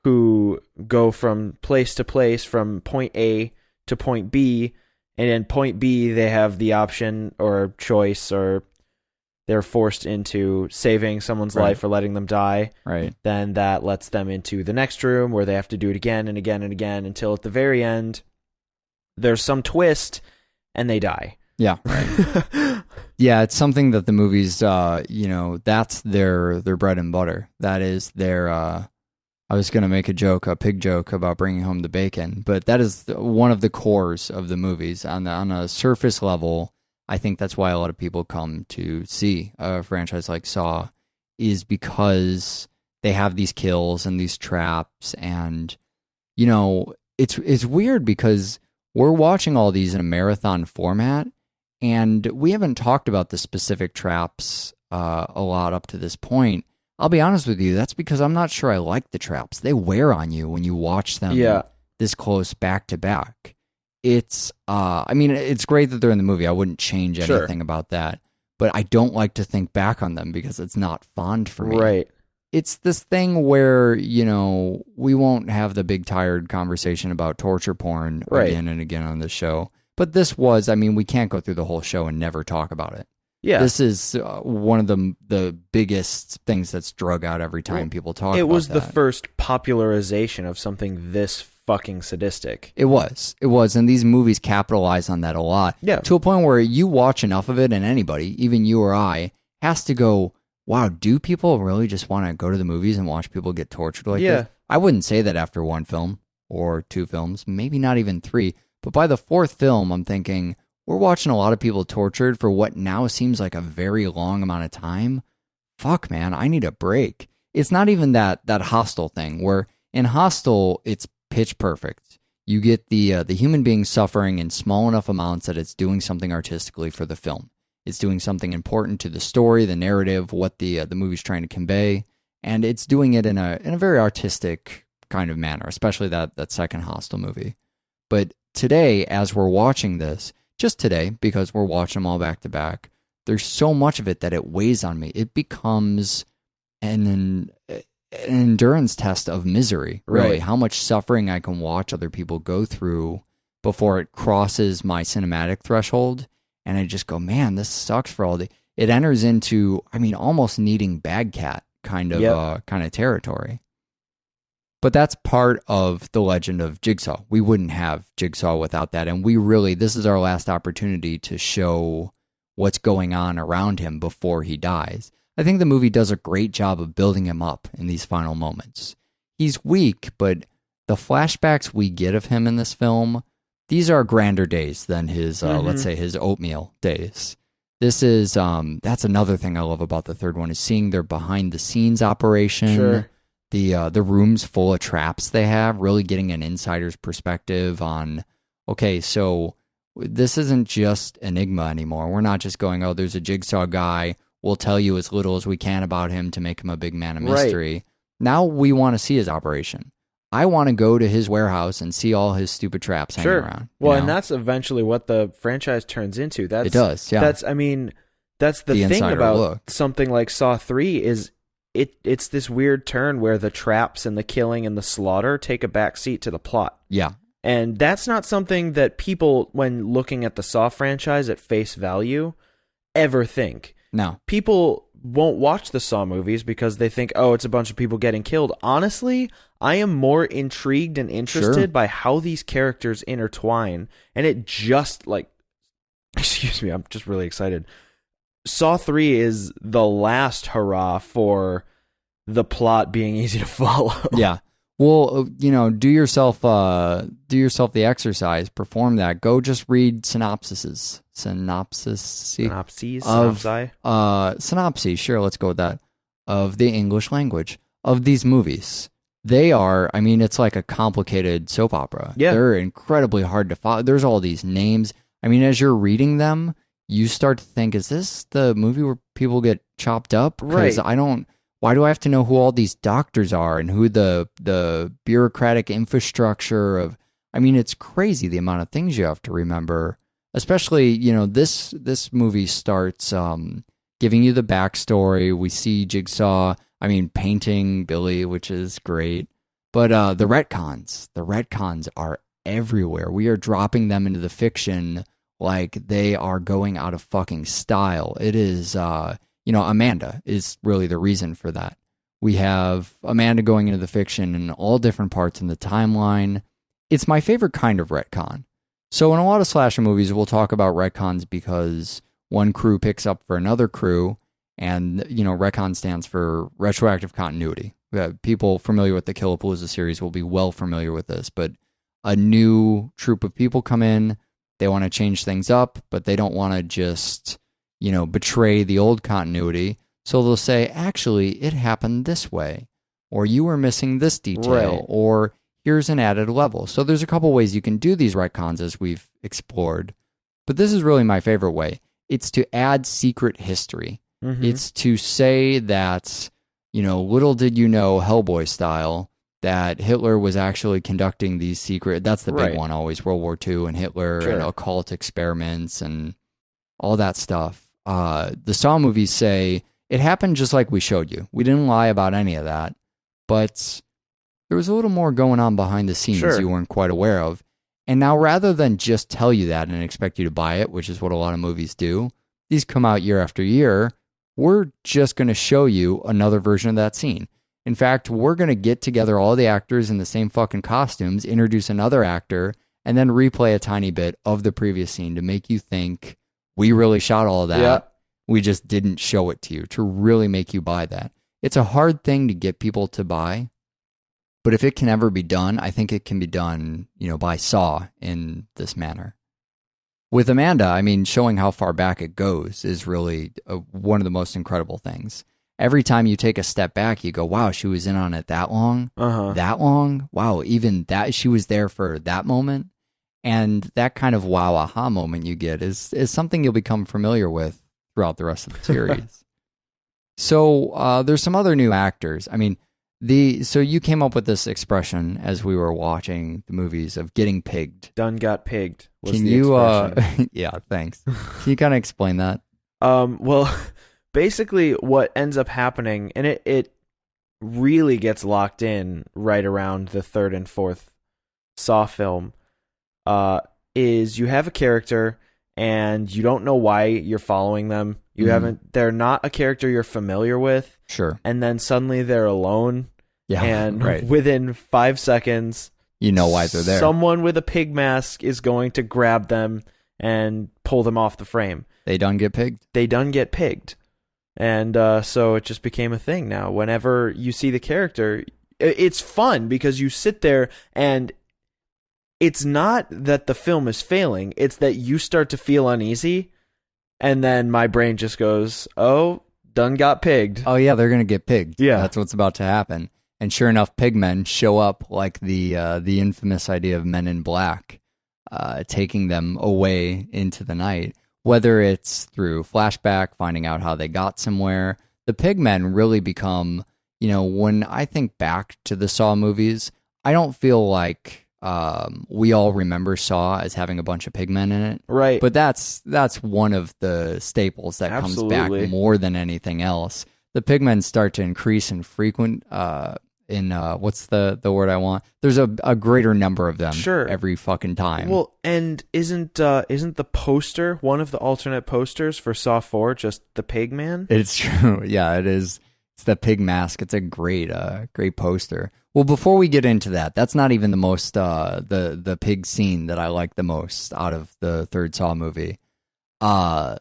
who go from place to place, from point A to point B. And in point B, they have the option or choice, or they're forced into saving someone's life or letting them die. Right. Then that lets them into the next room where they have to do it again and again and again until at the very end, there's some twist and they die. Yeah. Right. Yeah, it's something that the movies, that's their bread and butter. That is their... I was going to make a pig joke about bringing home the bacon, but that is one of the cores of the movies. On a surface level, I think that's why a lot of people come to see a franchise like Saw, is because they have these kills and these traps. And, it's weird because we're watching all these in a marathon format, and we haven't talked about the specific traps a lot up to this point. I'll be honest with you, that's because I'm not sure I like the traps. They wear on you when you watch them this close back to back. It's, it's great that they're in the movie. I wouldn't change anything about that. But I don't like to think back on them because it's not fond for me. Right. It's this thing where, we won't have the big tired conversation about torture porn again and again on this show. But this was, we can't go through the whole show and never talk about it. Yeah, this is one of the biggest things that's drug out every time people talk about it. It was the first popularization of something this fucking sadistic. It was, and these movies capitalize on that a lot. Yeah, to a point where you watch enough of it, and anybody, even you or I, has to go, wow, do people really just want to go to the movies and watch people get tortured like this? I wouldn't say that after one film or two films, maybe not even three, but by the fourth film, I'm thinking, we're watching a lot of people tortured for what now seems like a very long amount of time. Fuck, man, I need a break. It's not even that Hostel thing, where in Hostel, it's pitch perfect. You get the human being suffering in small enough amounts that it's doing something artistically for the film. It's doing something important to the story, the narrative, what the movie's trying to convey, and it's doing it in a very artistic kind of manner, especially that second Hostel movie. But today, as we're watching this, just today, because we're watching them all back to back, there's so much of it that it weighs on me. It becomes an endurance test of misery, really. How much suffering I can watch other people go through before it crosses my cinematic threshold. and I just go, man, this sucks for all the. It enters into, I mean, almost needing Bad Cat kind of territory. But that's part of the legend of Jigsaw. We wouldn't have Jigsaw without that. And this is our last opportunity to show what's going on around him before he dies. I think the movie does a great job of building him up in these final moments. He's weak, but the flashbacks we get of him in this film, these are grander days than his, let's say, his oatmeal days. This is, that's another thing I love about the third one, is seeing their behind the scenes operation. Sure. The rooms full of traps they have, really getting an insider's perspective on, okay, so this isn't just Enigma anymore. We're not just going, oh, there's a Jigsaw guy. We'll tell you as little as we can about him to make him a big man of mystery. Right. Now we want to see his operation. I want to go to his warehouse and see all his stupid traps hanging around. Well, and that's eventually what the franchise turns into. It does, yeah. That's the thing about something like Saw 3 is it's this weird turn where the traps and the killing and the slaughter take a backseat to the plot. Yeah. And that's not something that people, when looking at the Saw franchise at face value, ever think. No. People won't watch the Saw movies because they think, oh, it's a bunch of people getting killed. Honestly, I am more intrigued and interested by how these characters intertwine. And it just, excuse me, I'm just really excited. Saw 3 is the last hurrah for the plot being easy to follow. Yeah. Well, do yourself the exercise, perform that. Go just read synopses. Synopses, sure, let's go with that. Of the English language of these movies. They are, I mean, it's like a complicated soap opera. Yeah. They're incredibly hard to follow. There's all these names. I mean, as you're reading them, you start to think, is this the movie where people get chopped up? Right. Why do I have to know who all these doctors are and who the bureaucratic infrastructure of, I mean, it's crazy the amount of things you have to remember, especially, this movie starts giving you the backstory. We see Jigsaw, painting Billy, which is great. But the retcons are everywhere. We are dropping them into the fiction like they are going out of fucking style. It is, Amanda is really the reason for that. We have Amanda going into the fiction in all different parts in the timeline. It's my favorite kind of retcon. So in a lot of slasher movies, we'll talk about retcons because one crew picks up for another crew, and, retcon stands for retroactive continuity. People familiar with the Killapalooza series will be well familiar with this, but a new troop of people come in. They want to change things up, but they don't want to just, betray the old continuity. So they'll say, actually, it happened this way, or you were missing this detail, or here's an added level. So there's a couple ways you can do these retcons as we've explored, but this is really my favorite way. It's to add secret history. Mm-hmm. It's to say that, little did you know, Hellboy style, that Hitler was actually conducting these secret, that's the big one always, World War II and Hitler and occult experiments and all that stuff. The Saw movies say, it happened just like we showed you. We didn't lie about any of that, but there was a little more going on behind the scenes you weren't quite aware of. And now rather than just tell you that and expect you to buy it, which is what a lot of movies do, these come out year after year, we're just going to show you another version of that scene. In fact, we're going to get together all the actors in the same fucking costumes, introduce another actor, and then replay a tiny bit of the previous scene to make you think we really shot all of that. Yeah. We just didn't show it to you, to really make you buy that. It's a hard thing to get people to buy, but if it can ever be done, I think it can be done, by Saw in this manner. With Amanda, showing how far back it goes is really one of the most incredible things. Every time you take a step back, you go, wow, she was in on it that long? That long? Wow, even that, she was there for that moment? And that kind of wow, aha moment you get is something you'll become familiar with throughout the rest of the series. So there's some other new actors. So you came up with this expression as we were watching the movies of getting pigged. Done got pigged. Can you, yeah, thanks. Can you kind of explain that? Well... Basically, what ends up happening, and it really gets locked in right around the third and fourth Saw film, is you have a character, and you don't know why you're following them. You haven't. They're not a character you're familiar with. Sure. And then suddenly they're alone. Yeah. And right. within 5 seconds, You know why they're there. someone with a pig mask is going to grab them and pull them off the frame. They done get pigged. They done get pigged. And so it just became a thing now. Whenever you see the character, it's fun because you sit there and it's not that the film is failing. It's that you start to feel uneasy. And then my brain just goes, oh, done got pigged. Oh, yeah, they're going to get pigged. Yeah. That's what's about to happen. And sure enough, pigmen show up like the infamous idea of Men in Black, taking them away into the night. Whether it's through flashback, finding out how they got somewhere, the pigmen really become, when I think back to the Saw movies, I don't feel like we all remember Saw as having a bunch of pigmen in it. Right. But that's one of the staples that comes back more than anything else. The pigmen start to increase in frequent what's the word I want? There's a greater number of them every fucking time. Well, and isn't the poster, one of the alternate posters for Saw 4, just the pig man? It's true. Yeah, it is. It's the pig mask. It's a great poster. Well, before we get into that, that's not even the most the pig scene that I like the most out of the third Saw movie. The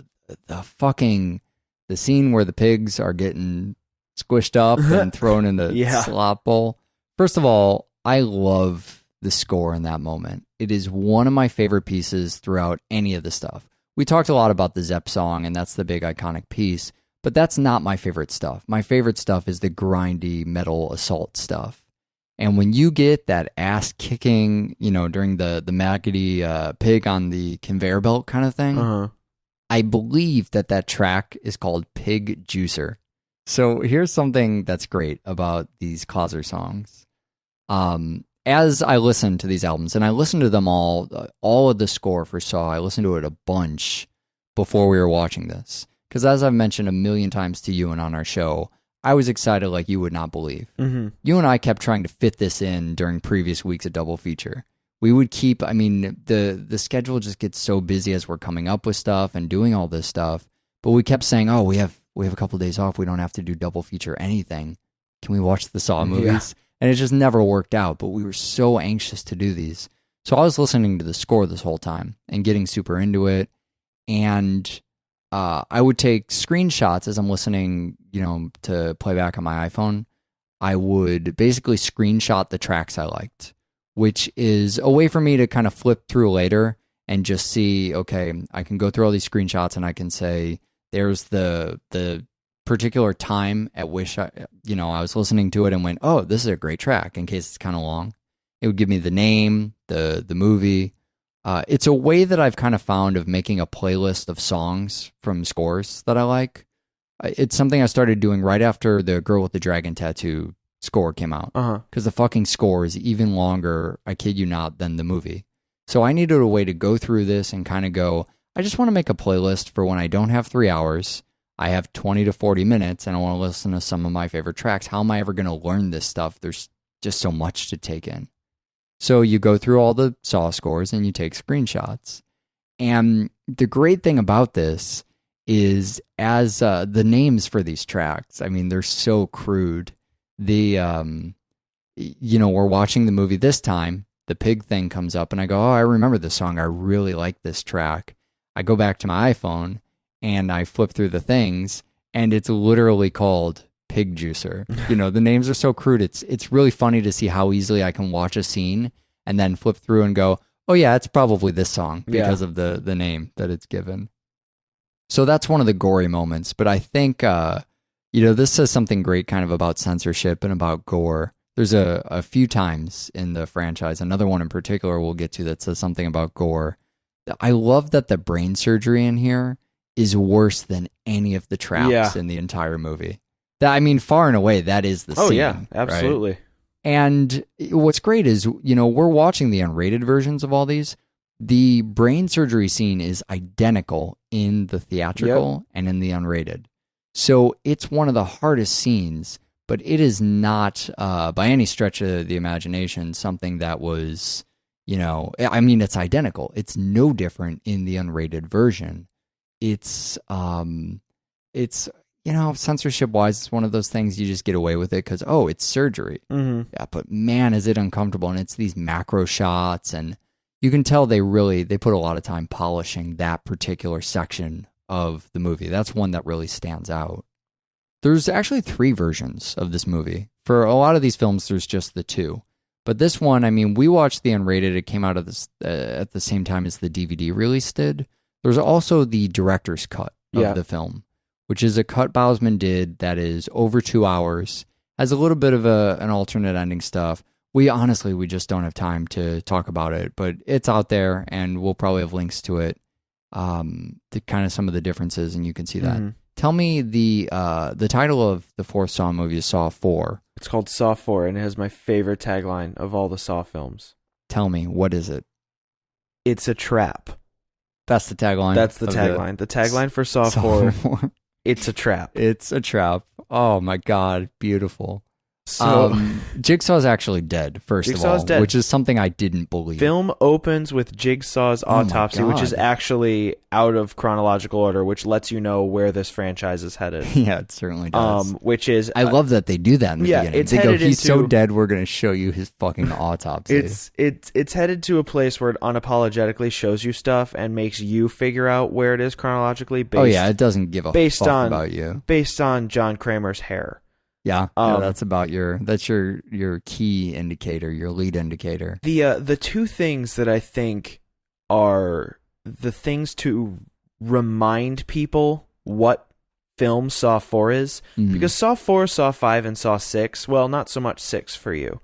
scene where the pigs are getting squished up and thrown in the slop bowl. First of all, I love the score in that moment. It is one of my favorite pieces throughout any of the stuff. We talked a lot about the Zepp song, and that's the big iconic piece, but that's not my favorite stuff. My favorite stuff is the grindy metal assault stuff. And when you get that ass kicking, during the maggoty pig on the conveyor belt kind of thing, I believe that track is called Pig Juicer. So here's something that's great about these Causer songs. As I listen to these albums, and I listened to them all of the score for Saw, I listened to it a bunch before we were watching this. Because as I've mentioned a million times to you and on our show, I was excited like you would not believe. Mm-hmm. You and I kept trying to fit this in during previous weeks of Double Feature. We would keep, the schedule just gets so busy as we're coming up with stuff and doing all this stuff. But we kept saying, oh, we have a couple of days off. We don't have to do Double Feature anything. Can we watch the Saw movies? Yeah. And it just never worked out, but we were so anxious to do these. So I was listening to the score this whole time and getting super into it. And I would take screenshots as I'm listening, to play back on my iPhone. I would basically screenshot the tracks I liked, which is a way for me to kind of flip through later and just see, okay, I can go through all these screenshots and I can say, there's the particular time at which I was listening to it and went, oh, this is a great track, in case it's kind of long. It would give me the name, the movie. It's a way that I've kind of found of making a playlist of songs from scores that I like. It's something I started doing right after the Girl with the Dragon Tattoo score came out. Because the fucking score is even longer, I kid you not, than the movie. So I needed a way to go through this and kind of go, I just want to make a playlist for when I don't have 3 hours. I have 20 to 40 minutes and I want to listen to some of my favorite tracks. How am I ever going to learn this stuff? There's just so much to take in. So you go through all the Saw scores and you take screenshots. And the great thing about this is as the names for these tracks, they're so crude. We're watching the movie this time, the pig thing comes up and I go, oh, I remember this song. I really like this track. I go back to my iPhone and I flip through the things and it's literally called Pig Juicer. The names are so crude. It's really funny to see how easily I can watch a scene and then flip through and go, oh yeah, it's probably this song because of the name that it's given. So that's one of the gory moments. But I think, this says something great kind of about censorship and about gore. There's a few times in the franchise, another one in particular we'll get to, that says something about gore. I love that the brain surgery in here is worse than any of the traps in the entire movie. Far and away, that is the scene. Oh, yeah, absolutely. Right? And what's great is, we're watching the unrated versions of all these. The brain surgery scene is identical in the theatrical and in the unrated. So it's one of the hardest scenes, but it is not, by any stretch of the imagination, something that was, You know, I mean, it's identical. It's no different in the unrated version. It's you know, censorship wise, it's one of those things you just get away with it because, oh, it's surgery. Mm-hmm. Yeah, but man, is it uncomfortable. And it's these macro shots, and you can tell they put a lot of time polishing that particular section of the movie. That's one that really stands out. There's actually 3 versions of this movie. For a lot of these films, there's just the 2. But this one, I mean, we watched the unrated. It came out of this at the same time as the DVD release did. There's also the director's cut of the film, which is a cut Bousman did that is over 2 hours, has a little bit of an alternate ending stuff. We just don't have time to talk about it, but it's out there, and we'll probably have links to it, to kind of some of the differences, and you can see that. Mm-hmm. Tell me the title of the 4th Saw movie is Saw 4. It's called Saw 4, and it has my favorite tagline of all the Saw films. Tell me, what is it? It's a trap. That's the tagline. That's the tagline. The tagline for Saw 4, it's a trap. It's a trap. Oh my God, beautiful. So, Jigsaw's actually dead, first of all, which is something I didn't believe. Film opens with Jigsaw's autopsy, which is actually out of chronological order, which lets you know where this franchise is headed. Yeah, it certainly does. Which is... I love that they do that in the beginning. They go, he's so dead, we're going to show you his fucking autopsy. It's headed to a place where it unapologetically shows you stuff and makes you figure out where it is chronologically. It doesn't give a fuck about you. Based on John Kramer's hair. Yeah, that's about your key indicator, your lead indicator. The 2 things that I think are the things to remind people what film Saw 4 is, because Saw 4, Saw 5, and Saw 6, well, not so much 6 for you,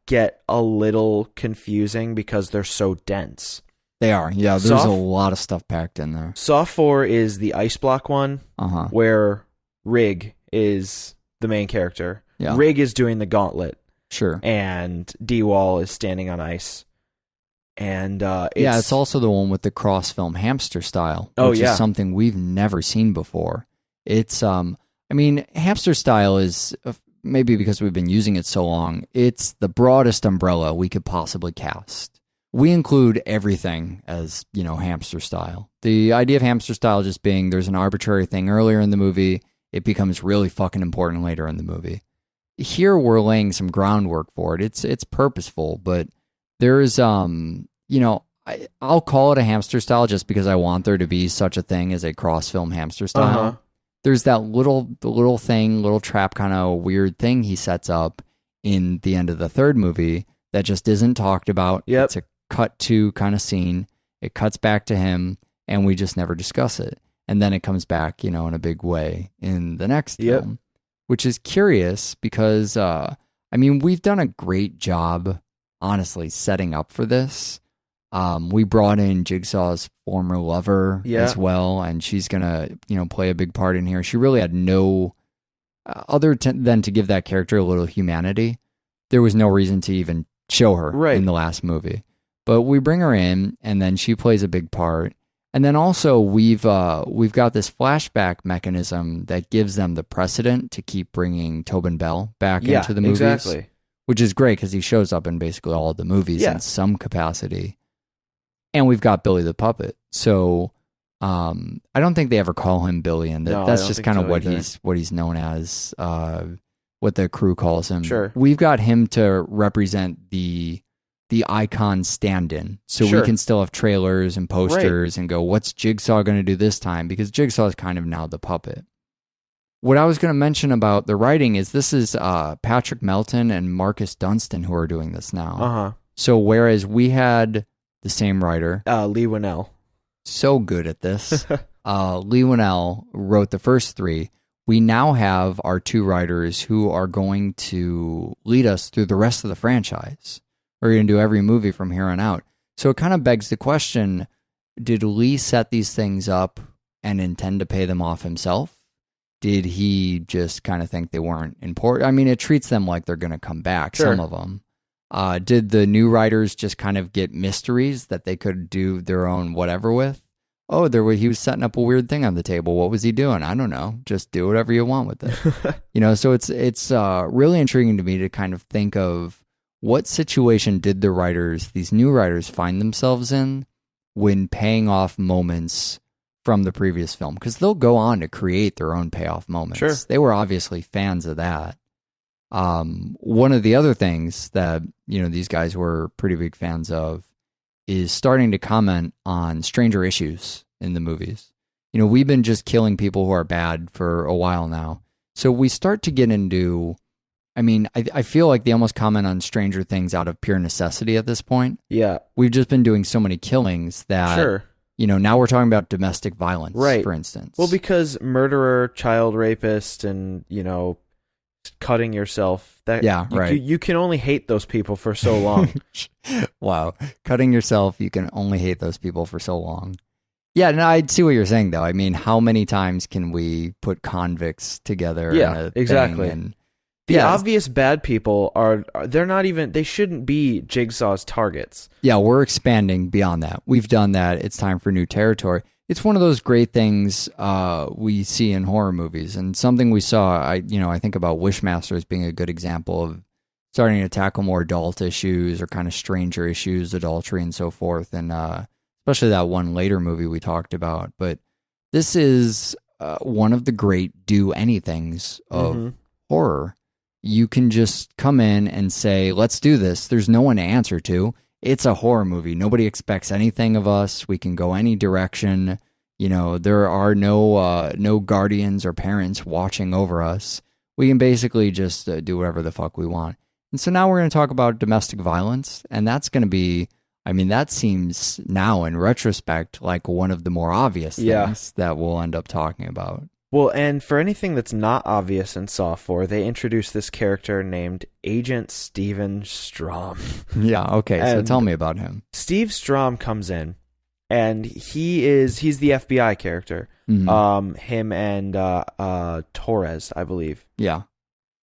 get a little confusing because they're so dense. They are, yeah. There's a lot of stuff packed in there. Saw 4 is the ice block one, where Rig is the main character. Yeah. Rig is doing the gauntlet. Sure. And D-Wall is standing on ice. And it's also the one with the cross-film hamster style, which is something we've never seen before. It's, hamster style is, maybe because we've been using it so long, it's the broadest umbrella we could possibly cast. We include everything as, hamster style. The idea of hamster style just being there's an arbitrary thing earlier in the movie, it becomes really fucking important later in the movie. Here we're laying some groundwork for it. It's purposeful, but there's I'll call it a hamster style just because I want there to be such a thing as a cross-film hamster style. There's that little trap kind of weird thing he sets up in the end of the 3rd movie that just isn't talked about. Yep. It's a cut to kind of scene. It cuts back to him, and we just never discuss it. And then it comes back, in a big way in the next film, which is curious because, we've done a great job, honestly, setting up for this. We brought in Jigsaw's former lover as well, and she's going to, play a big part in here. She really had no, than to give that character a little humanity. There was no reason to even show her in the last movie. But we bring her in, and then she plays a big part. And then also we've got this flashback mechanism that gives them the precedent to keep bringing Tobin Bell back into the movies, exactly. Which is great because he shows up in basically all of the movies in some capacity. And we've got Billy the Puppet, so I don't think they ever call him Billy, and that's just kind of what he's known as, what the crew calls him. Sure, we've got him to represent the icon stand-in, so we can still have trailers and posters and go, what's Jigsaw going to do this time? Because Jigsaw is kind of now the puppet. What I was going to mention about the writing is this is Patrick Melton and Marcus Dunstan who are doing this now. So whereas we had the same writer, Lee Winnell, so good at this, Lee Winnell wrote the first 3. We now have our 2 writers who are going to lead us through the rest of the franchise. We're going to do every movie from here on out. So it kind of begs the question, did Lee set these things up and intend to pay them off himself? Did he just kind of think they weren't important? It treats them like they're going to come back, some of them. Did the new writers just kind of get mysteries that they could do their own whatever with? Oh, he was setting up a weird thing on the table. What was he doing? I don't know. Just do whatever you want with it. So it's really intriguing to me to kind of think of what situation did these new writers find themselves in when paying off moments from the previous film? Because they'll go on to create their own payoff moments. Sure. They were obviously fans of that. One of the other things that, these guys were pretty big fans of is starting to comment on stranger issues in the movies. We've been just killing people who are bad for a while now. So we start to get into, I feel like they almost comment on stranger things out of pure necessity at this point. Yeah. We've just been doing so many killings that, Sure. Now we're talking about domestic violence, Right. for instance. Well, because murderer, child rapist, and, cutting yourself. Right. You can only hate those people for so long. Wow. Cutting yourself, you can only hate those people for so long. Yeah, no, I see what you're saying, though. How many times can we put convicts together? Yeah, in a exactly. thing and, The obvious bad people they shouldn't be Jigsaw's targets. Yeah, we're expanding beyond that. We've done that. It's time for new territory. It's one of those great things we see in horror movies, and something we saw. I think about Wishmaster as being a good example of starting to tackle more adult issues or kind of stranger issues, adultery and so forth, and especially that one later movie we talked about. But this is one of the great do anythings of horror. You can just come in and say, let's do this. There's no one to answer to. It's a horror movie. Nobody expects anything of us. We can go any direction. There are no guardians or parents watching over us. We can basically just do whatever the fuck we want. And so now we're going to talk about domestic violence. And that's going to be, that seems now in retrospect like one of the more obvious things that we'll end up talking about. Well, and for anything that's not obvious in Saw 4, they introduced this character named Agent Steven Strom. Yeah, okay, so tell me about him. Steve Strom comes in, and he's the FBI character. Mm-hmm. Him and Torres, I believe. Yeah.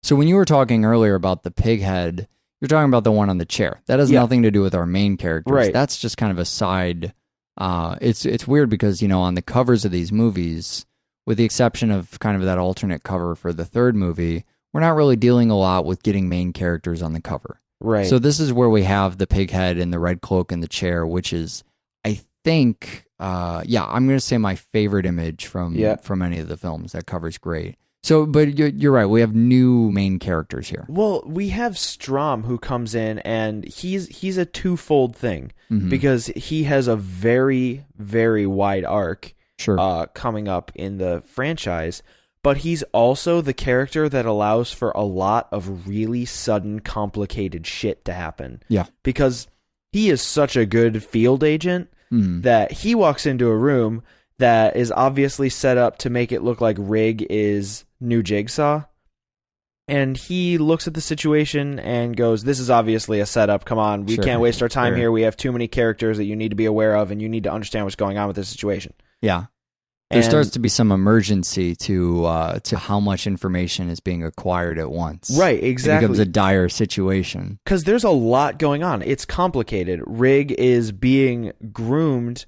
So when you were talking earlier about the pig head, you're talking about the one on the chair. That has nothing to do with our main characters. Right. That's just kind of a side. It's weird because, on the covers of these movies, with the exception of kind of that alternate cover for the third movie, we're not really dealing a lot with getting main characters on the cover. Right. So this is where we have the pig head and the red cloak in the chair, which is, I think, I'm going to say my favorite image from any of the films. That cover's great. So, but you're right. We have new main characters here. Well, we have Strom who comes in, and he's a twofold thing because he has a very, very wide arc. Sure. Coming up in the franchise, but he's also the character that allows for a lot of really sudden, complicated shit to happen. Yeah. Because he is such a good field agent that he walks into a room that is obviously set up to make it look like Rig is new Jigsaw. And he looks at the situation and goes, this is obviously a setup. Come on, we can't waste our time here. We have too many characters that you need to be aware of, and you need to understand what's going on with this situation. Yeah. There starts to be some emergency to how much information is being acquired at once. Right, exactly. It becomes a dire situation. Because there's a lot going on. It's complicated. Rig is being groomed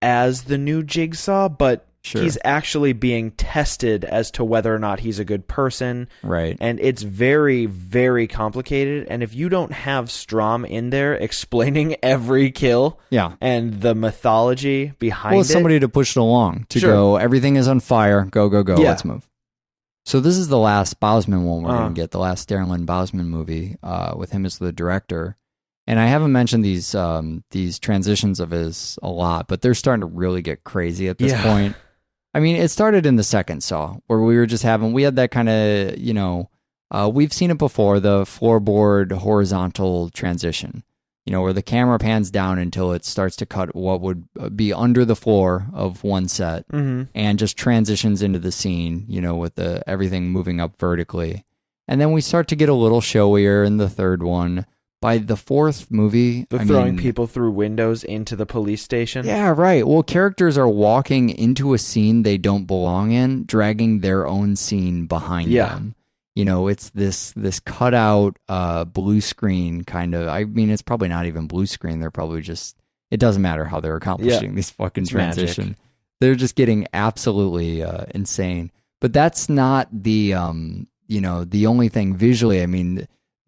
as the new Jigsaw, but he's actually being tested as to whether or not he's a good person. Right. And it's very, very complicated. And if you don't have Strom in there explaining every kill and the mythology behind it. Somebody to push it along, to go, everything is on fire, go, let's move. So this is the last Bosman one we're going to get, the last Darren Lynn Bosman movie with him as the director. And I haven't mentioned these transitions of his a lot, but they're starting to really get crazy at this point. It started in the second Saw, where we had that kind of, we've seen it before, the floorboard horizontal transition, where the camera pans down until it starts to cut what would be under the floor of one set and just transitions into the scene, with everything moving up vertically. And then we start to get a little showier in the third one. By the fourth movie, throwing people through windows into the police station. Yeah, right. Well, characters are walking into a scene they don't belong in, dragging their own scene behind them. It's this cutout blue screen kind of. It's probably not even blue screen. They're probably just. It doesn't matter how they're accomplishing these fucking transition. Magic. They're just getting absolutely insane. But that's not the the only thing visually.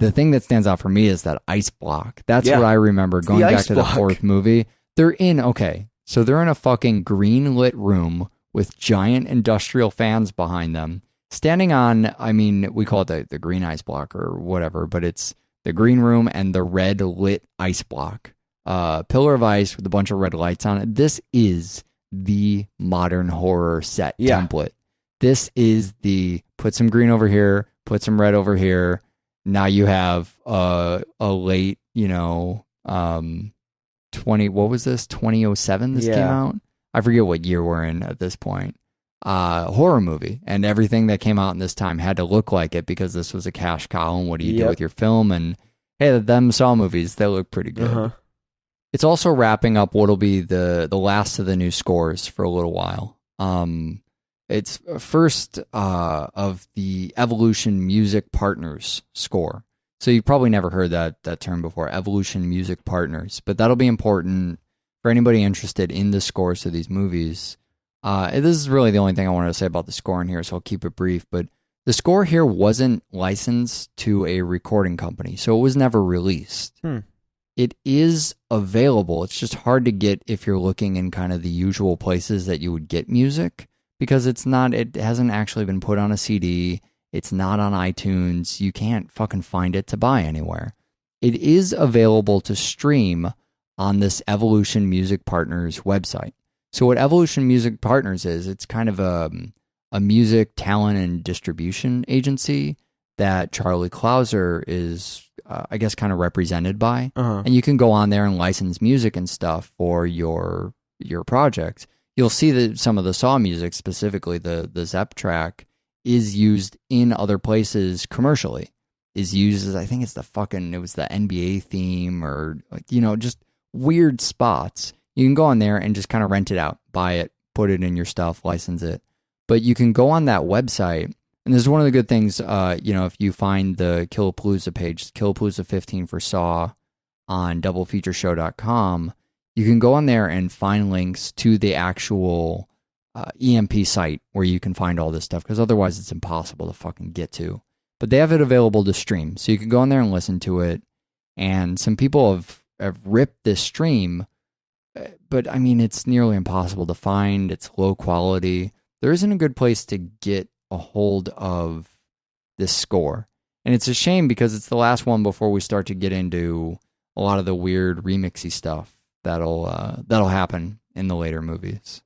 the thing that stands out for me is that ice block. That's Yeah. what I remember It's going the back ice to block. the fourth movie. They're in a fucking green lit room with giant industrial fans behind them, standing on, I mean, we call it the green ice block or whatever, but it's the green room and the red lit ice block. Pillar of ice with a bunch of red lights on it. This is the modern horror set template. This is the put some green over here, put some red over here. Now you have a late, what was this? 2007 this came out? I forget what year we're in at this point. Horror movie. And everything that came out in this time had to look like it because this was a cash cow. And what do you do with your film? And hey, them Saw movies, they look pretty good. Uh-huh. It's also wrapping up what'll be the last of the new scores for a little while. It's first of the Evolution Music Partners score. So you've probably never heard that term before, Evolution Music Partners. But that'll be important for anybody interested in the scores to these movies. This is really the only thing I wanted to say about the score in here, so I'll keep it brief. But the score here wasn't licensed to a recording company, so it was never released. It is available. It's just hard to get if you're looking in kind of the usual places that you would get music, because it hasn't actually been put on a CD. It's not on iTunes. You can't fucking find it to buy anywhere. It is available to stream on this Evolution Music Partners website. So what Evolution Music Partners is, it's kind of a music talent and distribution agency that Charlie Clouser is, I guess, kind of represented by. And you can go on there and license music and stuff for your project. You'll see that some of the Saw music, specifically the Zepp track, is used in other places commercially. Is used as, I think it was the NBA theme or, just weird spots. You can go on there and just kind of rent it out, buy it, put it in your stuff, license it. But you can go on that website, and this is one of the good things, if you find the Killapalooza page, Killapalooza 15 for Saw on doublefeatureshow.com, you can go on there and find links to the actual EMP site where you can find all this stuff, because otherwise it's impossible to fucking get to. But they have it available to stream, so you can go on there and listen to it. And some people have ripped this stream, but I mean, it's nearly impossible to find. It's low quality. There isn't a good place to get a hold of this score. And it's a shame because it's the last one before we start to get into a lot of the weird remixy stuff that'll happen in the later movies.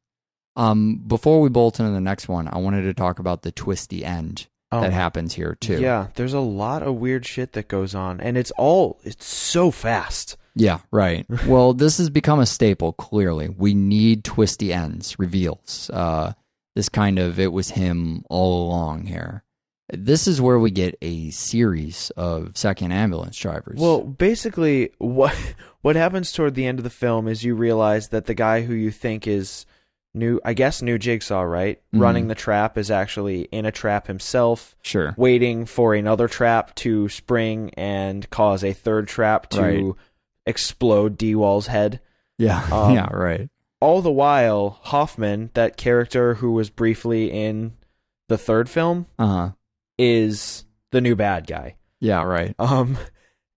Before we bolt into the next one, I wanted to talk about the twisty end that happens here too. Yeah, there's a lot of weird shit that goes on, and it's so fast. Yeah, right. Well, this has become a staple, clearly. We need twisty ends, reveals. This kind of, it was him all along here. This is where we get a series of second ambulance drivers. Well, basically, what happens toward the end of the film is you realize that the guy who you think is new Jigsaw, right? Mm-hmm. Running the trap is actually in a trap himself. Sure. Waiting for another trap to spring and cause a third trap to explode D-Wall's head. Yeah, yeah, right. All the while, Hoffman, that character who was briefly in the third film, is the new bad guy. Yeah, right.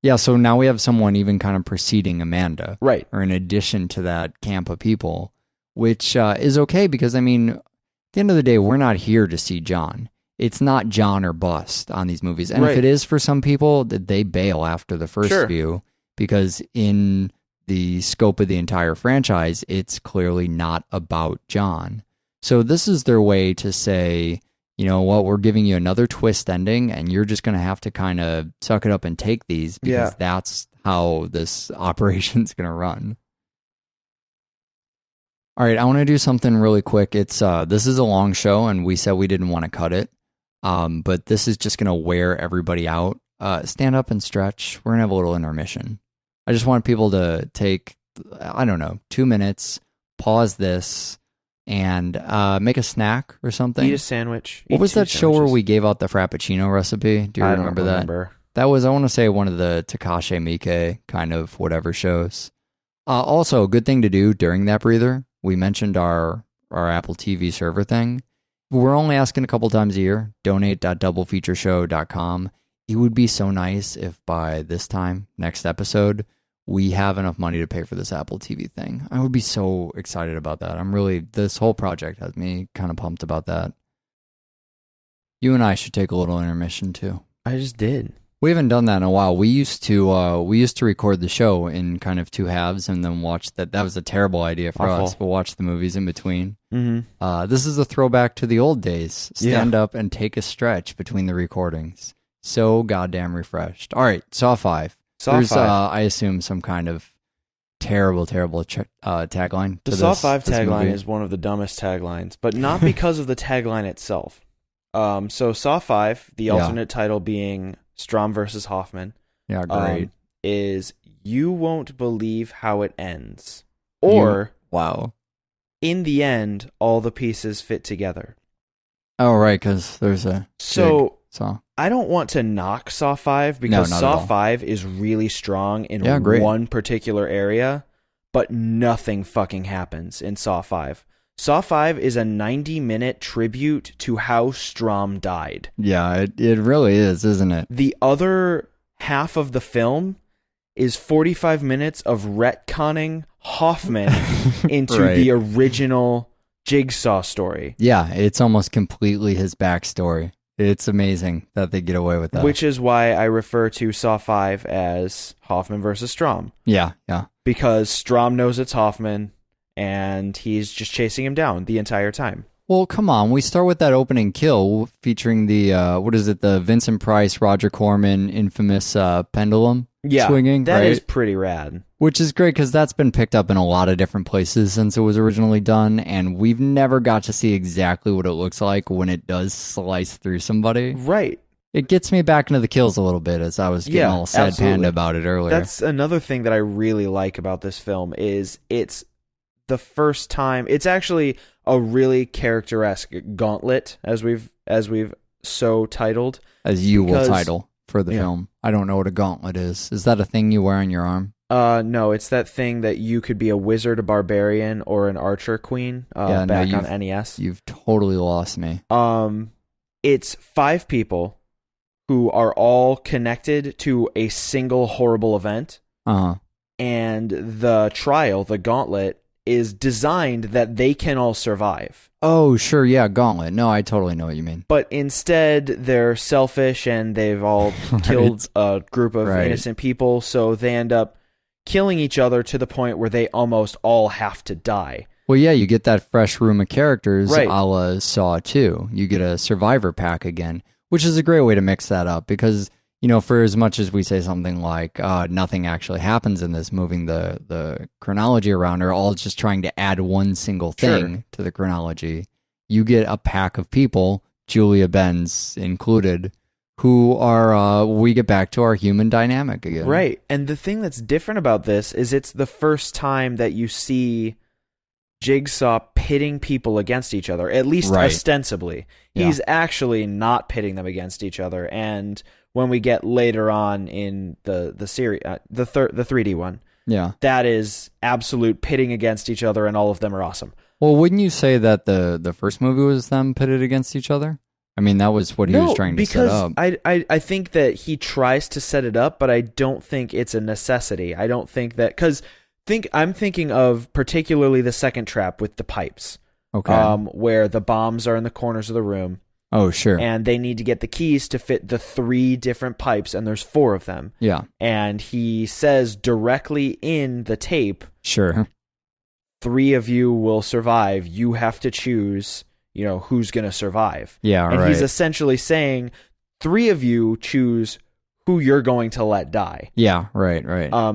Yeah, so now we have someone even kind of preceding Amanda. Right. Or in addition to that camp of people, which is okay because, I mean, at the end of the day, we're not here to see John. It's not John or bust on these movies. And if it is for some people, they bail after the first few because in the scope of the entire franchise, it's clearly not about John. So this is their way to say, you know what, we're giving you another twist ending and you're just going to have to kind of suck it up and take these because that's how this operation's going to run. All right, I want to do something really quick. It's this is a long show and we said we didn't want to cut it. But this is just going to wear everybody out. Stand up and stretch. We're going to have a little intermission. I just want people to take, 2 minutes, pause this, and make a snack or something. Eat a sandwich. What was that show where we gave out the Frappuccino recipe? Do you remember that? That was, I want to say, one of the Takashi Miike kind of whatever shows. Also, a good thing to do during that breather, we mentioned our Apple TV server thing. We're only asking a couple times a year. Donate.doublefeatureshow.com. it would be so nice if by this time, next episode, we have enough money to pay for this Apple TV thing. I would be so excited about that. This whole project has me kind of pumped about that. You and I should take a little intermission too. I just did. We haven't done that in a while. We used to record the show in kind of two halves and then watch that. That was a terrible idea for us. We'll watch the movies in between. Mm-hmm. This is a throwback to the old days. Stand up and take a stretch between the recordings. So goddamn refreshed. All right, Saw 5. There's, I assume, some kind of terrible tagline. The Saw 5 tagline is one of the dumbest taglines, but not because of the tagline itself. So Saw 5, the alternate title being Strom versus Hoffman. Yeah, great. Is You Won't Believe How It Ends. Or, wow. In the end, all the pieces fit together. Oh, right, because there's a So, Saw. I don't want to knock Saw 5 because Saw 5 is really strong in one particular area, but nothing fucking happens in Saw 5. Saw 5 is a 90-minute tribute to how Strom died. Yeah, it really is, isn't it? The other half of the film is 45 minutes of retconning Hoffman into the original Jigsaw story. Yeah, it's almost completely his backstory. It's amazing that they get away with that. Which is why I refer to Saw 5 as Hoffman versus Strom. Yeah. Because Strom knows it's Hoffman, and he's just chasing him down the entire time. Well, come on. We start with that opening kill featuring the, the Vincent Price, Roger Corman infamous pendulum swinging. That is pretty rad. Which is great because that's been picked up in a lot of different places since it was originally done, and we've never got to see exactly what it looks like when it does slice through somebody. Right. It gets me back into the kills a little bit, as I was getting all sad panda about it earlier. That's another thing that I really like about this film is it's the first time. It's actually a really character-esque gauntlet, as we've so titled. As you will title for the film. I don't know what a gauntlet is. Is that a thing you wear on your arm? No, it's that thing that you could be a wizard, a barbarian, or an archer queen on NES. You've totally lost me. It's 5 people who are all connected to a single horrible event. And the trial, the gauntlet, is designed that they can all survive. Oh, sure, yeah, gauntlet. No, I totally know what you mean. But instead, they're selfish and they've all killed a group of innocent people, so they end up killing each other to the point where they almost all have to die. Well, yeah, you get that fresh room of characters a la Saw 2. You get a survivor pack again, which is a great way to mix that up because, you know, for as much as we say something like nothing actually happens in this, moving the chronology around, or all just trying to add one single thing to the chronology, you get a pack of people, Julia Benz included, who are, we get back to our human dynamic again. Right. And the thing that's different about this is it's the first time that you see Jigsaw pitting people against each other, at least ostensibly. He's actually not pitting them against each other. And when we get later on in the series, the 3D one, that is absolute pitting against each other, and all of them are awesome. Well, wouldn't you say that the first movie was them pitted against each other? I mean, that was what he was trying to set up. I think that he tries to set it up, but I don't think it's a necessity. I don't think that, because I'm thinking of particularly the second trap with the pipes. Okay. Where the bombs are in the corners of the room. Oh, sure. And they need to get the keys to fit the 3 different pipes, and there's 4 of them. Yeah. And he says directly in the tape, sure, 3 of you will survive. You have to choose, you know, who's going to survive. Yeah, and he's essentially saying 3 of you choose who you're going to let die. Yeah, right.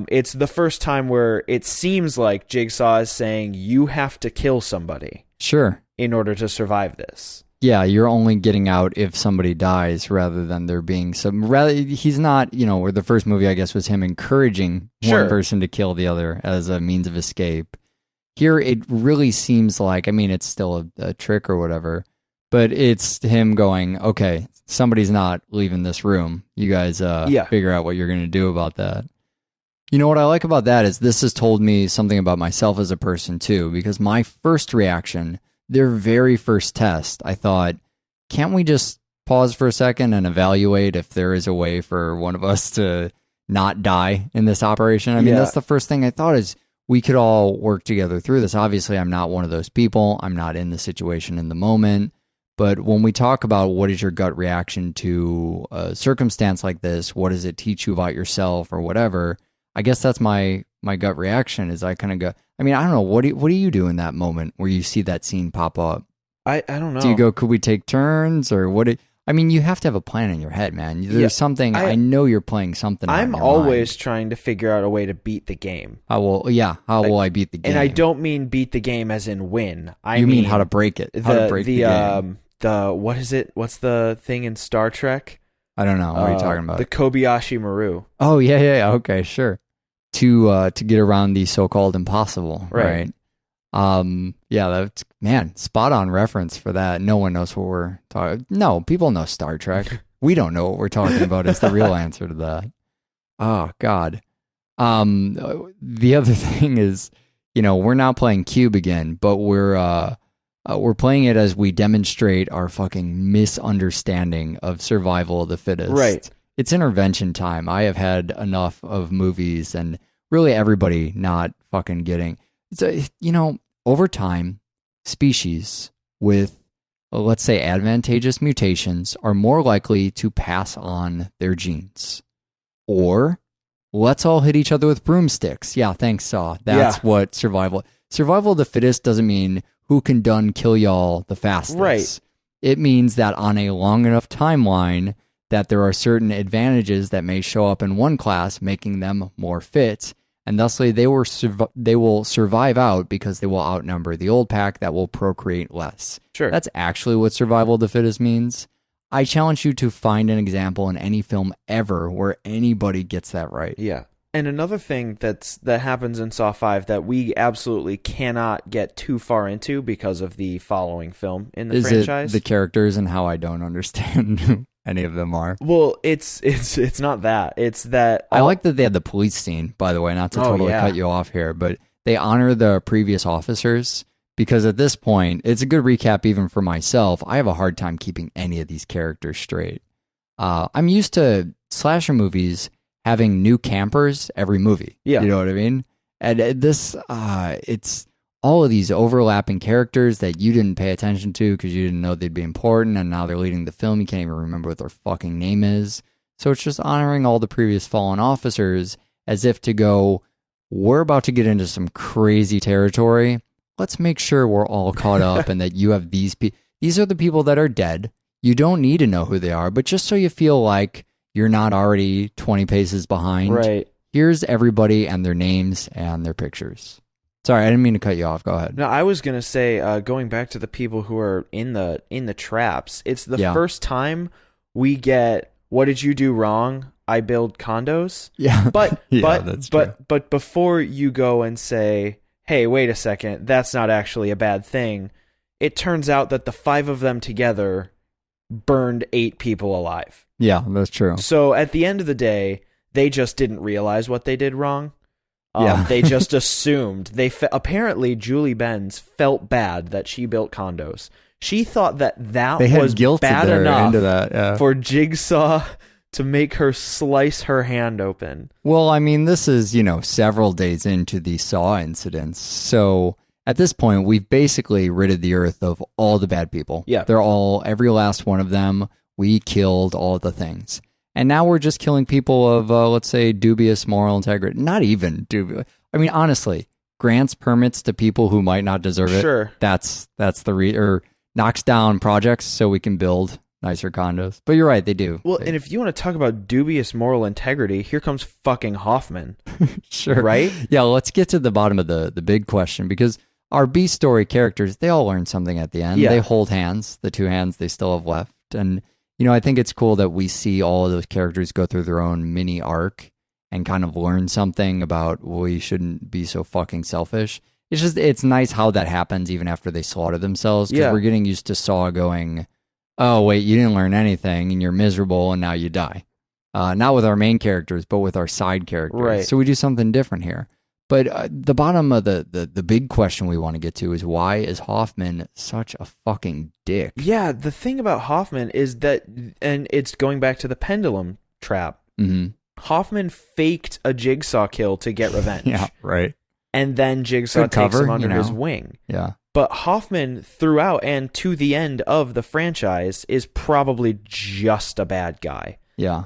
It's the first time where it seems like Jigsaw is saying you have to kill somebody. Sure. In order to survive this. Yeah, you're only getting out if somebody dies rather than there being some... He's not, you know, where the first movie, I guess, was him encouraging one person to kill the other as a means of escape. Here, it really seems like, I mean, it's still a trick or whatever, but it's him going, okay, somebody's not leaving this room. You guys figure out what you're going to do about that. You know, what I like about that is this has told me something about myself as a person, too, because my first reaction... Their very first test, I thought, can't we just pause for a second and evaluate if there is a way for one of us to not die in this operation? I mean, that's the first thing I thought is we could all work together through this. Obviously, I'm not one of those people. I'm not in the situation in the moment. But when we talk about what is your gut reaction to a circumstance like this, what does it teach you about yourself or whatever? I guess that's my gut reaction is I kind of go, I mean, I don't know. What do you do in that moment where you see that scene pop up? I don't know. Do you go, could we take turns or what? I mean, you have to have a plan in your head, man. There's something, I know you're playing something. I'm always trying to figure out a way to beat the game. How will I beat the game? And I don't mean beat the game as in win. I mean how to break it. How to break the game. What is it? What's the thing in Star Trek? I don't know. What are you talking about? The Kobayashi Maru. Oh, yeah. Okay, sure. To get around the so-called impossible, right? That's, man, spot on reference for that. No one knows what we're talking. No, people know Star Trek. We don't know what we're talking about. Is the real answer to that. Oh God. The other thing is, we're now playing Cube again, but we're playing it as we demonstrate our fucking misunderstanding of survival of the fittest. Right. It's intervention time. I have had enough of movies and really everybody not fucking getting. So, over time, species with, let's say, advantageous mutations are more likely to pass on their genes. Or, let's all hit each other with broomsticks. Yeah, thanks, Saw. That's what survival of the fittest doesn't mean who can done kill y'all the fastest. Right. It means that on a long enough timeline that there are certain advantages that may show up in one class, making them more fit. And thusly, they will survive out because they will outnumber the old pack that will procreate less. That That's actually what survival of the fittest means. I challenge you to find an example in any film ever where anybody gets that right. Yeah. And another thing that happens in Saw 5 that we absolutely cannot get too far into because of the following film in the franchise. Is it the characters and how I don't understand who any of them are? Well, it's not that. It's that... I like that they had the police scene, by the way, not to totally cut you off here, but they honor the previous officers because at this point, it's a good recap even for myself. I have a hard time keeping any of these characters straight. I'm used to slasher movies having new campers every movie. Yeah. You know what I mean? And this, it's all of these overlapping characters that you didn't pay attention to because you didn't know they'd be important, and now they're leading the film. You can't even remember what their fucking name is. So it's just honoring all the previous fallen officers as if to go, we're about to get into some crazy territory. Let's make sure we're all caught up and that you have these people. These are the people that are dead. You don't need to know who they are, but just so you feel like you're not already 20 paces behind. Right. Here's everybody and their names and their pictures. Sorry, I didn't mean to cut you off. Go ahead. No, I was going to say, going back to the people who are in the traps, it's the first time we get, what did you do wrong? I build condos. Yeah. But, that's true. but before you go and say, hey, wait a second, that's not actually a bad thing, it turns out that the 5 of them together burned 8 people alive. Yeah, that's true. So at the end of the day, they just didn't realize what they did wrong. They just assumed. Apparently, Julie Benz felt bad that she built condos. She thought that was bad enough for Jigsaw to make her slice her hand open. Well, I mean, this is, several days into the Saw incidents. So at this point, we've basically ridded the earth of all the bad people. Yeah. They're every last one of them. We killed all the things. And now we're just killing people of, let's say, dubious moral integrity. Not even dubious. I mean, honestly, grants permits to people who might not deserve it. Sure. That's or knocks down projects so we can build nicer condos. But you're right, they do. Well, and if you want to talk about dubious moral integrity, here comes fucking Hoffman. Sure. Right? Yeah, let's get to the bottom of the big question, because our B-story characters, they all learn something at the end. Yeah. They hold hands, the 2 hands they still have left. And I think it's cool that we see all of those characters go through their own mini arc and kind of learn something about, we shouldn't be so fucking selfish. It's nice how that happens even after they slaughter themselves, because we're getting used to Saw going, oh, wait, you didn't learn anything and you're miserable and now you die. Not with our main characters, but with our side characters. Right. So we do something different here. But the bottom of the big question we want to get to is, why is Hoffman such a fucking dick? Yeah, the thing about Hoffman is that, and it's going back to the pendulum trap, Hoffman faked a Jigsaw kill to get revenge. Yeah, right. And then Jigsaw Good takes cover, him under you know. his wing. Yeah. But Hoffman, throughout and to the end of the franchise, is probably just a bad guy. Yeah.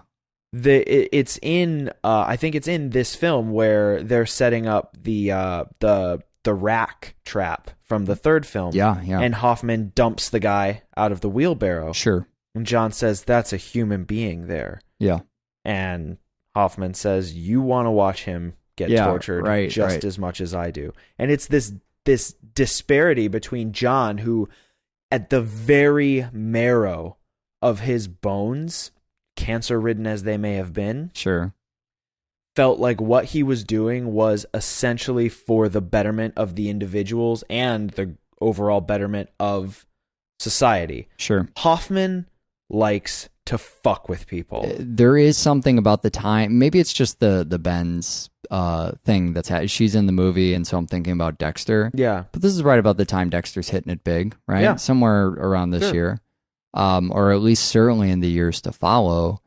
It's in I think it's in this film where they're setting up the rack trap from the third film. Yeah. And Hoffman dumps the guy out of the wheelbarrow. Sure. And John says, "That's a human being there." Yeah. And Hoffman says, "You want to watch him get tortured just as much as I do." And it's this disparity between John, who at the very marrow of his bones, cancer-ridden as they may have been, Sure, felt like what he was doing was essentially for the betterment of the individuals and the overall betterment of society. Sure. Hoffman likes to fuck with people. There is something about the time. Maybe it's just the Ben's thing that's she's in the movie, and so I'm thinking about Dexter. Yeah. But this is right about the time Dexter's hitting it big, right? Yeah. Somewhere around this year. Or at least certainly in the years to follow.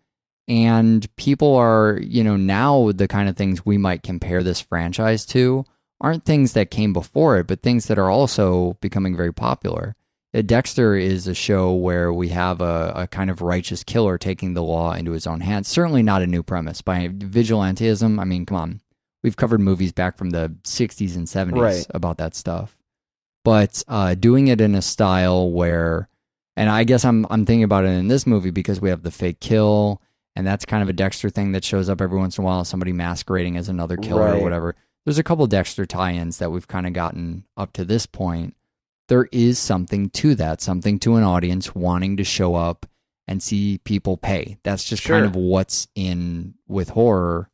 And people are, now the kind of things we might compare this franchise to aren't things that came before it, but things that are also becoming very popular. Dexter is a show where we have a kind of righteous killer taking the law into his own hands. Certainly not a new premise. By vigilantism, I mean, come on. We've covered movies back from the 60s and 70s about that stuff. But doing it in a style where, and I guess I'm thinking about it in this movie because we have the fake kill, and that's kind of a Dexter thing that shows up every once in a while, somebody masquerading as another killer or whatever. There's a couple Dexter tie-ins that we've kind of gotten up to this point. There is something to that, something to an audience wanting to show up and see people pay. That's just kind of what's in with horror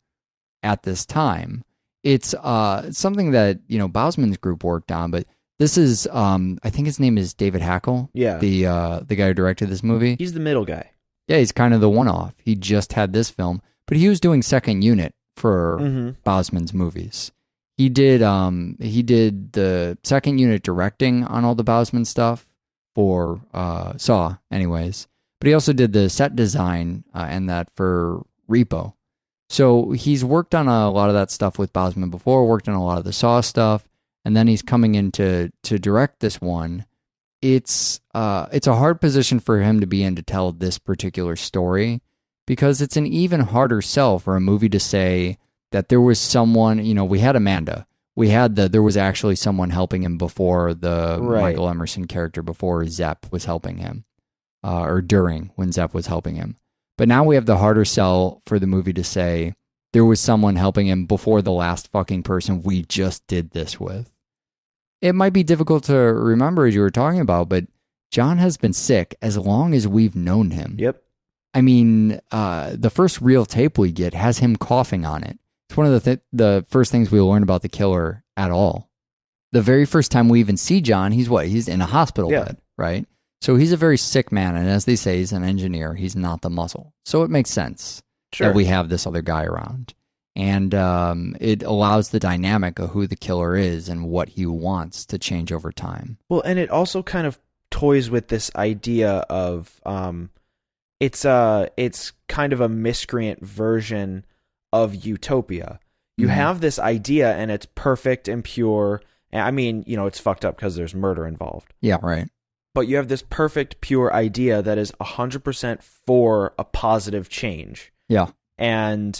at this time. It's something that, Bousman's group worked on, but this is, I think his name is David Hackle. Yeah. The guy who directed this movie. He's the middle guy. Yeah, he's kind of the one-off. He just had this film, but he was doing second unit for Bousman's movies. He did the second unit directing on all the Bousman stuff for Saw, anyways. But he also did the set design and that for Repo. So he's worked on a lot of that stuff with Bousman before, worked on a lot of the Saw stuff, and then he's coming in to direct this one. It's a hard position for him to be in to tell this particular story, because it's an even harder sell for a movie to say that there was someone, we had Amanda. We had there was actually someone helping him before the Michael Emerson character, before Zepp was helping him, or during when Zepp was helping him. But now we have the harder sell for the movie to say there was someone helping him before the last fucking person we just did this with. It might be difficult to remember, as you were talking about, but John has been sick as long as we've known him. Yep. I mean, the first real tape we get has him coughing on it. It's one of the first things we learn about the killer at all. The very first time we even see John, he's in a hospital bed, right? So he's a very sick man, and as they say, he's an engineer. He's not the muscle. So it makes sense that we have this other guy around. And it allows the dynamic of who the killer is and what he wants to change over time. Well, and it also kind of toys with this idea of it's kind of a miscreant version of utopia. You have this idea, and it's perfect and pure. I mean, it's fucked up because there's murder involved. Yeah, right. But you have this perfect, pure idea that is 100% for a positive change. Yeah. And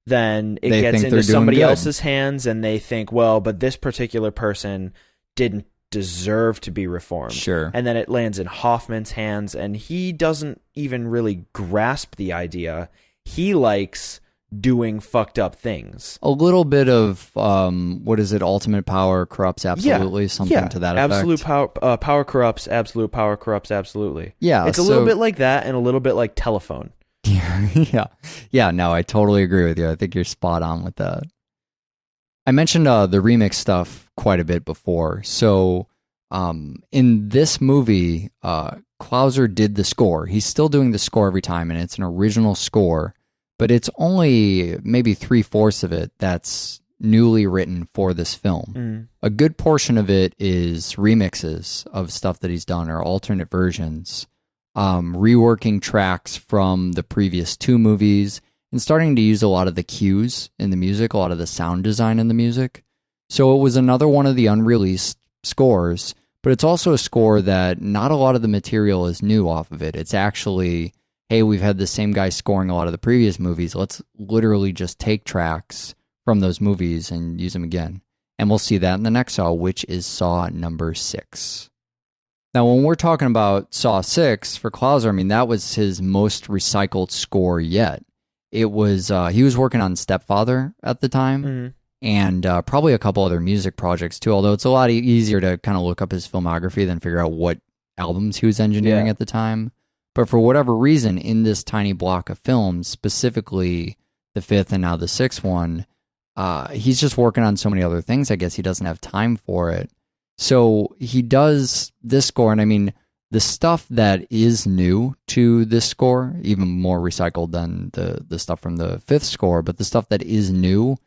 then it gets into somebody else's hands, and they think, well, but this particular person didn't deserve to be reformed. Sure. And then it lands in Hoffman's hands, and he doesn't even really grasp the idea. He likes doing fucked up things. A little bit of what is it? Ultimate power corrupts absolutely. Something to that effect. Absolute power corrupts. Absolute power corrupts absolutely. Yeah, it's a little bit like that, and a little bit like Telephone. Yeah. No, I totally agree with you. I think you're spot on with that. I mentioned the remix stuff quite a bit before. So in this movie, Klauser did the score. He's still doing the score every time, and it's an original score. But it's only maybe 3/4 of it that's newly written for this film. A good portion of it is remixes of stuff that he's done or alternate versions, reworking tracks from the previous two movies, and starting to use a lot of the cues in the music, a lot of the sound design in the music. So it was another one of the unreleased scores, but it's also a score that not a lot of the material is new off of it. It's actually, hey, we've had the same guy scoring a lot of the previous movies. Let's literally just take tracks from those movies and use them again. And we'll see that in the next Saw, which is Saw number 6. Now, when we're talking about Saw 6 for Clouser, I mean, that was his most recycled score yet. It was, he was working on Stepfather at the time, and probably a couple other music projects too, although it's a lot easier to kind of look up his filmography than figure out what albums he was engineering at the time. But for whatever reason, in this tiny block of films, specifically the 5th and now the 6th one, he's just working on so many other things. I guess he doesn't have time for it. So he does this score, and I mean, the stuff that is new to this score, even more recycled than the stuff from the 5th score, but the stuff that is new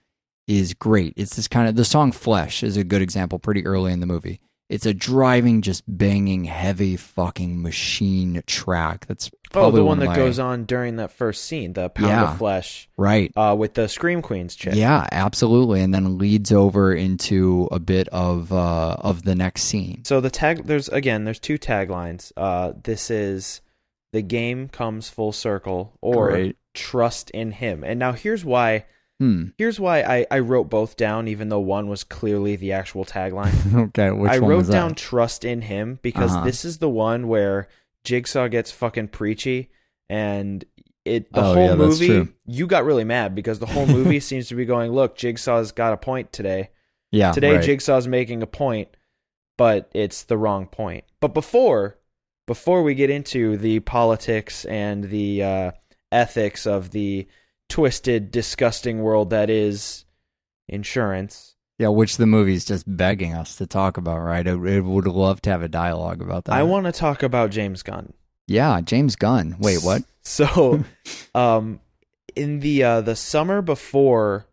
is great. It's this kind of, the song Flesh is a good example pretty early in the movie. It's a driving, just banging, heavy fucking machine track. That's probably the one that goes on during that first scene, the Pound of Flesh. Right. With the Scream Queens chick. Yeah, absolutely. And then leads over into a bit of the next scene. So there's two taglines. This is the game comes full circle, or trust in him. And now here's why I wrote both down, even though one was clearly the actual tagline. Okay, which I one wrote was that? down trust in him because this is the one where Jigsaw gets fucking preachy, and the whole movie, you got really mad because the whole movie seems to be going, look, Jigsaw's got a point today. Yeah, today Jigsaw's making a point, but it's the wrong point. But before we get into the politics and the ethics of the twisted, disgusting world that is insurance. Yeah, which the movie's just begging us to talk about, right? It would love to have a dialogue about that. I want to talk about James Gunn. Yeah, James Gunn. Wait, what? So, in the summer before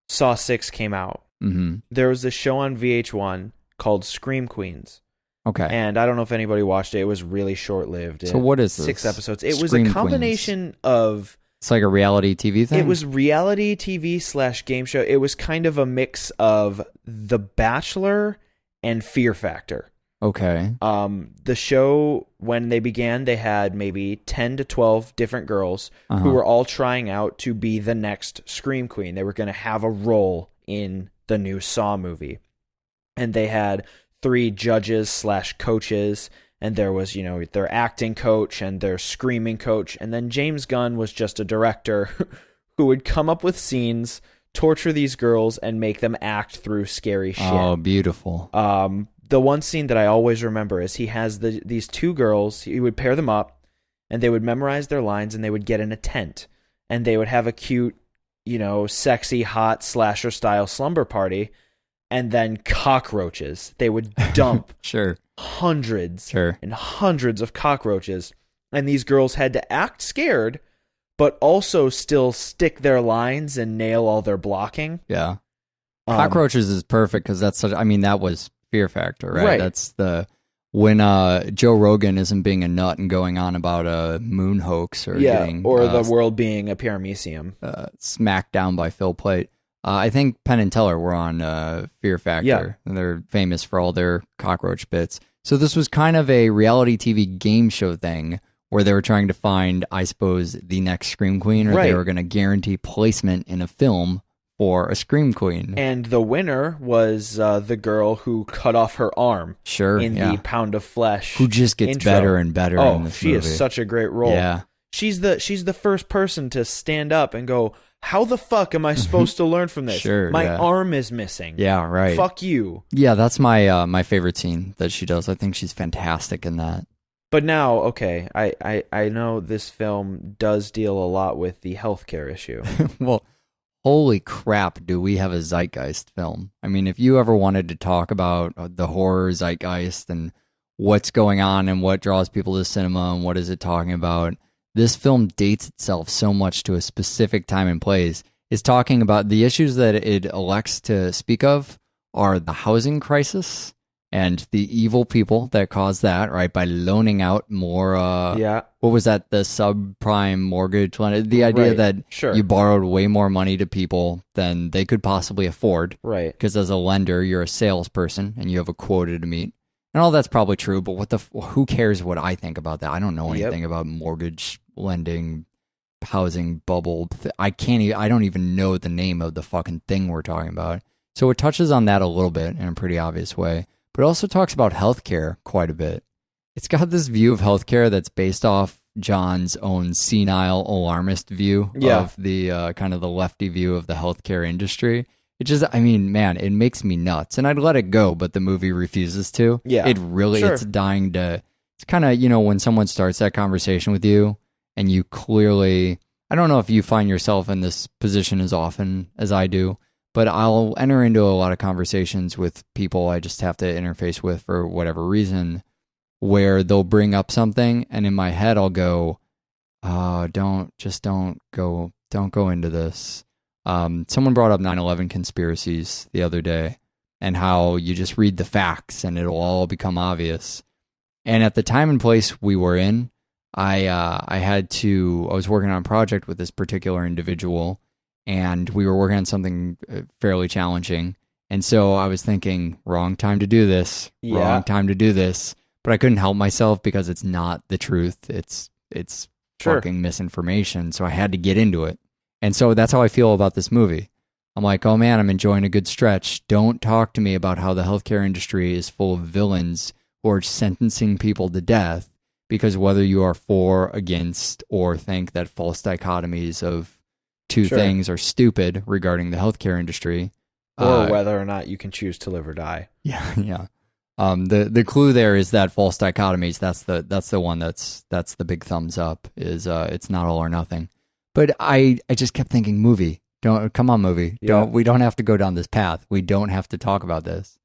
Saw 6 came out, there was a show on VH1 called Scream Queens. Okay. And I don't know if anybody watched it. It was really short-lived. So what is this? 6 episodes. It was Scream a combination of... It's like a reality TV thing? It was reality TV / game show. It was kind of a mix of The Bachelor and Fear Factor. Okay. The show, when they began, they had maybe 10 to 12 different girls who were all trying out to be the next Scream Queen. They were going to have a role in the new Saw movie. And they had 3 judges / coaches. And there was, their acting coach and their screaming coach. And then James Gunn was just a director who would come up with scenes, torture these girls, and make them act through scary shit. Oh, beautiful. The one scene that I always remember is he has these 2 girls. He would pair them up, and they would memorize their lines, and they would get in a tent. And they would have a cute, sexy, hot, slasher-style slumber party. And then cockroaches. They would dump hundreds and hundreds of cockroaches. And these girls had to act scared, but also still stick their lines and nail all their blocking. Yeah. Cockroaches is perfect because that's that was Fear Factor, right? That's when Joe Rogan isn't being a nut and going on about a moon hoax or the world being a paramecium. Smacked down by Phil Plait. I think Penn and Teller were on Fear Factor, and they're famous for all their cockroach bits. So this was kind of a reality TV game show thing where they were trying to find, I suppose, the next Scream Queen, or they were going to guarantee placement in a film for a Scream Queen. And the winner was the girl who cut off her arm in the Pound of Flesh who just gets intro. better and better in this movie. She is such a great role. Yeah. She's the first person to stand up and go, how the fuck am I supposed to learn from this? My arm is missing. Yeah, right. Fuck you. Yeah, that's my favorite scene that she does. I think she's fantastic in that. But now, okay, I know this film does deal a lot with the healthcare issue. Well, holy crap, do we have a zeitgeist film. I mean, if you ever wanted to talk about the horror zeitgeist and what's going on and what draws people to cinema and what is it talking about, this film dates itself so much to a specific time and place. is talking about the issues that it elects to speak of are the housing crisis and the evil people that cause that, right? By loaning out more, what was that? The subprime mortgage loan. The idea that you borrowed way more money to people than they could possibly afford. Right. Because as a lender, you're a salesperson and you have a quota to meet. And all that's probably true, but who cares what I think about that? I don't know anything about mortgage lending, housing bubble. I don't even know the name of the fucking thing we're talking about. So it touches on that a little bit in a pretty obvious way, but it also talks about healthcare quite a bit. It's got this view of healthcare that's based off John's own senile alarmist view of the kind of the lefty view of the healthcare industry. It just, I mean, man, it makes me nuts. And I'd let it go, but the movie refuses to. Yeah. It really, it's dying to, it's kind of, when someone starts that conversation with you and you clearly, I don't know if you find yourself in this position as often as I do, but I'll enter into a lot of conversations with people I just have to interface with for whatever reason, where they'll bring up something and in my head I'll go, don't go into this. Someone brought up 9/11 conspiracies the other day and how you just read the facts and it'll all become obvious. And at the time and place we were in, I was working on a project with this particular individual and we were working on something fairly challenging. And so I was thinking, wrong time to do this, but I couldn't help myself because it's not the truth. It's fucking misinformation. So I had to get into it. And so that's how I feel about this movie. I'm like, oh man, I'm enjoying a good stretch. Don't talk to me about how the healthcare industry is full of villains who are sentencing people to death, because whether you are for, against, or think that false dichotomies of two things are stupid regarding the healthcare industry, or whether or not you can choose to live or die. Yeah. The clue there is that false dichotomies. That's the one that's the big thumbs up. Is it's not all or nothing. But I just kept thinking, movie. Come on, movie. We don't have to go down this path. We don't have to talk about this.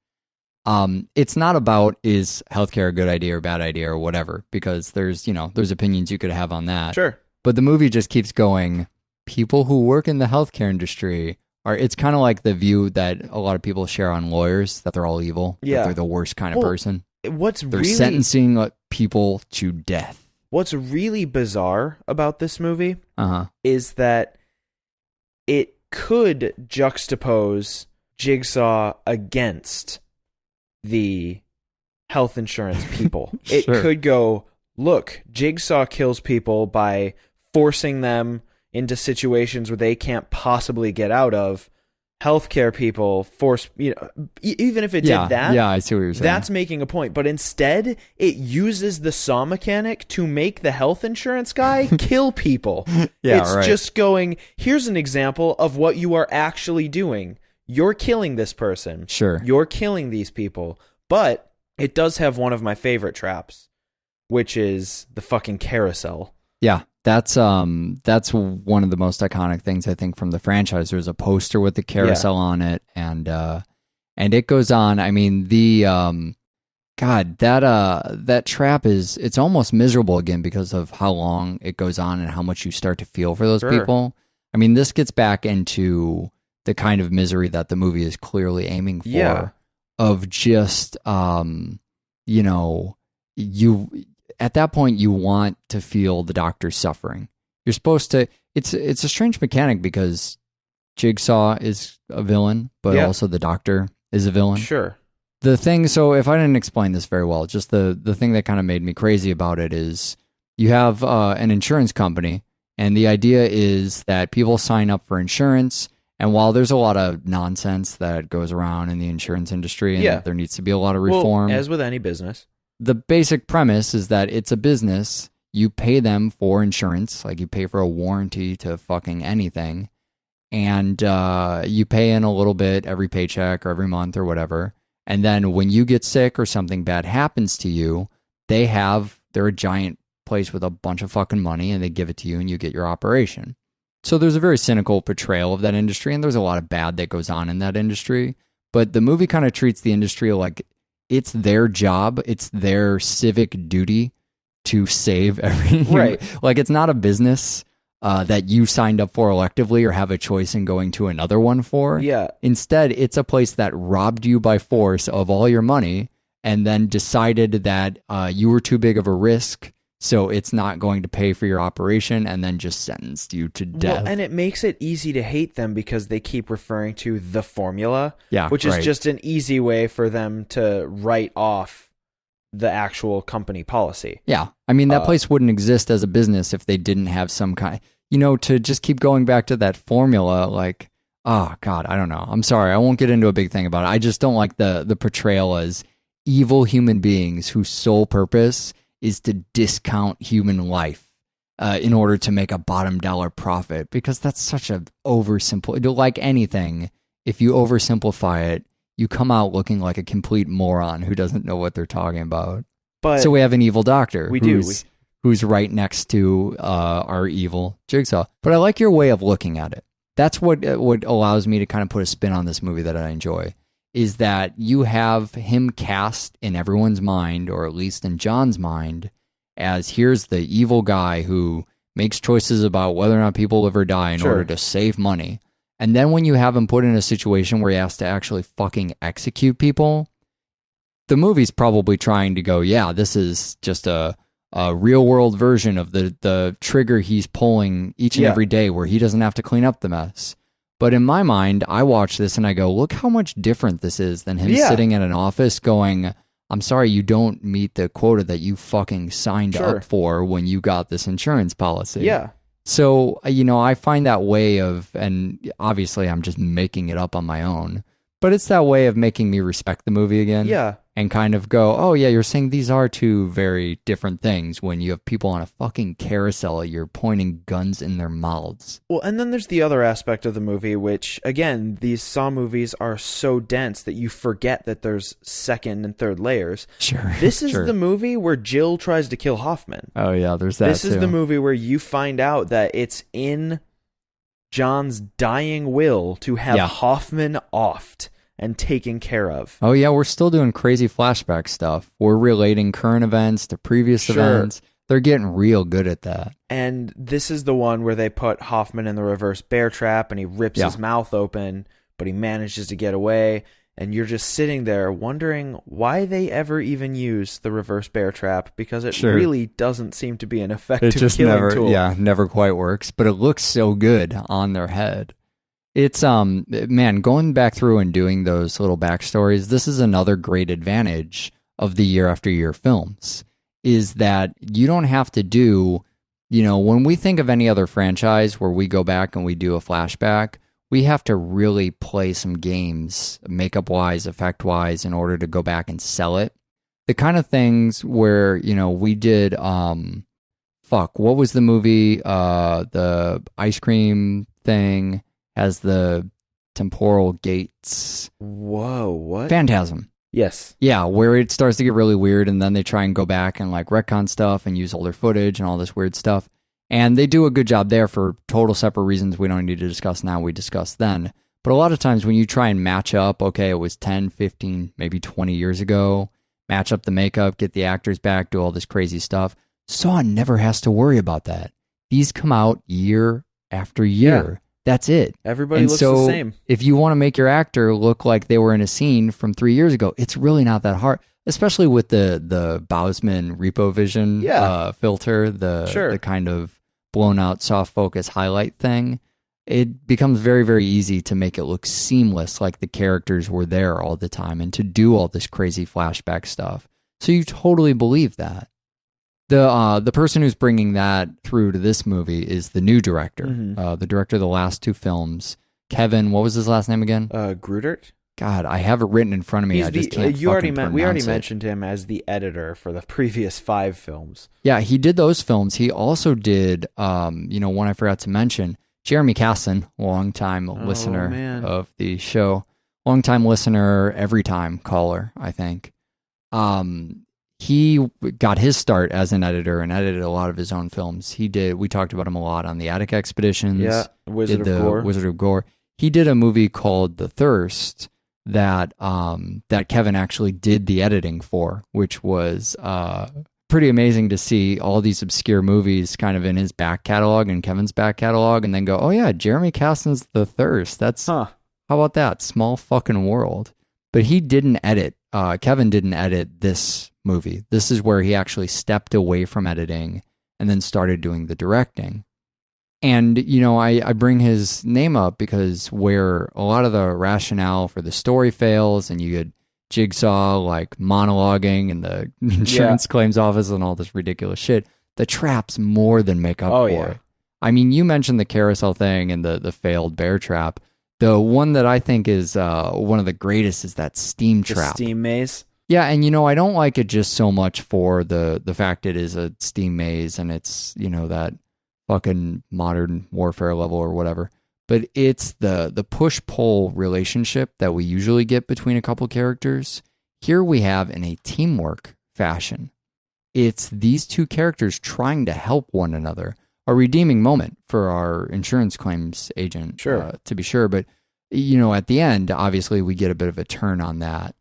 It's not about is healthcare a good idea or bad idea or whatever, because there's opinions you could have on that. Sure. But the movie just keeps going. People who work in the healthcare industry it's kind of like the view that a lot of people share on lawyers, that they're all evil. Yeah. That they're the worst kind of person. They're sentencing people to death. What's really bizarre about this movie is that it could juxtapose Jigsaw against the health insurance people. It could go, look, Jigsaw kills people by forcing them into situations where they can't possibly get out of. Healthcare people force, even if it did that. Yeah, I see what you're saying. That's making a point. But instead, it uses the saw mechanic to make the health insurance guy kill people. It's just going, here's an example of what you are actually doing. You're killing this person. Sure. You're killing these people. But it does have one of my favorite traps, which is the fucking carousel. Yeah. That's one of the most iconic things, I think, from the franchise. There's a poster with the carousel on it, and it goes on. I mean, that trap it's almost miserable again because of how long it goes on and how much you start to feel for those people. I mean, this gets back into the kind of misery that the movie is clearly aiming for, of just at that point, you want to feel the doctor's suffering. You're supposed to. It's a strange mechanic because Jigsaw is a villain, but also the doctor is a villain. Sure. The thing. So if I didn't explain this very well, just the thing that kind of made me crazy about it is you have an insurance company, and the idea is that people sign up for insurance. And while there's a lot of nonsense that goes around in the insurance industry, and there needs to be a lot of reform, as with any business. The basic premise is that it's a business. You pay them for insurance, like you pay for a warranty to fucking anything, and you pay in a little bit every paycheck or every month or whatever. And then when you get sick or something bad happens to you, they're a giant place with a bunch of fucking money, and they give it to you and you get your operation. So there's a very cynical portrayal of that industry, and there's a lot of bad that goes on in that industry. But the movie kind of treats the industry like it's their job, it's their civic duty to save everything. Right. Like, it's not a business. that you signed up for electively or have a choice in going to another one for. Yeah. Instead, it's a place that robbed you by force of all your money and then decided that you were too big of a risk, so it's not going to pay for your operation, and then just sentenced you to death. Well, and it makes it easy to hate them because they keep referring to the formula, which is right. just an easy way for them to write off the actual company policy. Yeah. I mean, that place wouldn't exist as a business if they didn't have some kind, to just keep going back to that formula, like, oh God, I don't know. I'm sorry. I won't get into a big thing about it. I just don't like the portrayal as evil human beings whose sole purpose is to discount human life in order to make a bottom dollar profit, because that's such a oversimple. Like anything, if you oversimplify it, you come out looking like a complete moron who doesn't know what they're talking about. But so we have an evil doctor. We who's right next to our evil Jigsaw. But I like your way of looking at it. That's what allows me to kind of put a spin on this movie that I enjoy, is that you have him cast in everyone's mind, or at least in John's mind, as here's the evil guy who makes choices about whether or not people live or die in order to save money. And then when you have him put in a situation where he has to actually fucking execute people, the movie's probably trying to go, yeah, this is just a real world version of the trigger he's pulling each and every day where he doesn't have to clean up the mess. But in my mind, I watch this and I go, look how much different this is than him sitting in an office going, I'm sorry, you don't meet the quota that you fucking signed up for when you got this insurance policy. Yeah. So, I find that way of, and obviously I'm just making it up on my own, but it's that way of making me respect the movie again. Yeah. And kind of go, oh yeah, you're saying these are two very different things when you have people on a fucking carousel, you're pointing guns in their mouths. Well, and then there's the other aspect of the movie, which, again, these Saw movies are so dense that you forget that there's second and third layers. Sure. This is the movie where Jill tries to kill Hoffman. Oh yeah, there's that This is the movie where you find out that it's in John's dying will to have Hoffman offed and taken care of. Oh yeah, we're still doing crazy flashback stuff. We're relating current events to previous events. They're getting real good at that. And this is the one where they put Hoffman in the reverse bear trap and he rips his mouth open, but he manages to get away. And you're just sitting there wondering why they ever even use the reverse bear trap, because it really doesn't seem to be an effective killing tool. Never quite works, but it looks so good on their head. It's, man, going back through and doing those little backstories, this is another great advantage of the year after year films, is that you don't have to do, when we think of any other franchise where we go back and we do a flashback, we have to really play some games, makeup-wise, effect-wise, in order to go back and sell it. The kind of things where, we did, what was the movie, the ice cream thing, has the temporal gates. Whoa, what? Phantasm. Yes. Yeah, where it starts to get really weird, and then they try and go back and retcon stuff and use older footage and all this weird stuff. And they do a good job there for total separate reasons we don't need to discuss now, we discussed then. But a lot of times when you try and match up, okay, it was 10, 15, maybe 20 years ago, match up the makeup, get the actors back, do all this crazy stuff, Saw never has to worry about that. These come out year after year. Yeah. That's it. Everybody looks the same. If you want to make your actor look like they were in a scene from 3 years ago, it's really not that hard, especially with the Bousman Repo Vision filter, the kind of blown out soft focus highlight thing. It becomes very, very easy to make it look seamless, like the characters were there all the time, and to do all this crazy flashback stuff. So you totally believe that. The person who's bringing that through to this movie is the new director, the director of the last two films, Kevin. What was his last name again? Grudert. God, I have it written in front of me. I just can't. We already mentioned him as the editor for the previous 5 films. Yeah, he did those films. He also did, one I forgot to mention, Jeremy Casson, longtime listener of the show, longtime listener, every time caller, I think. He got his start as an editor and edited a lot of his own films. We talked about him a lot on the Attic Expeditions. Yeah, Wizard of Gore. He did a movie called The Thirst that Kevin actually did the editing for, which was pretty amazing to see all these obscure movies kind of in his back catalog and Kevin's back catalog, and then go, oh yeah, Jeremy Caston's The Thirst. That's how about that? Small fucking world. But he didn't edit. Kevin didn't edit this movie. This is where he actually stepped away from editing and then started doing the directing. And, I bring his name up because where a lot of the rationale for the story fails, and you get Jigsaw like monologuing in the insurance claims office and all this ridiculous shit, the traps more than make up for it. I mean, you mentioned the carousel thing and the failed bear trap. The one that I think is one of the greatest is that steam trap. The steam maze? Yeah, and I don't like it just so much for the fact it is a steam maze and it's, that fucking modern warfare level or whatever. But it's the push-pull relationship that we usually get between a couple characters. Here we have in a teamwork fashion. It's these two characters trying to help one another. A redeeming moment for our insurance claims agent, to be sure. But, at the end, obviously, we get a bit of a turn on that.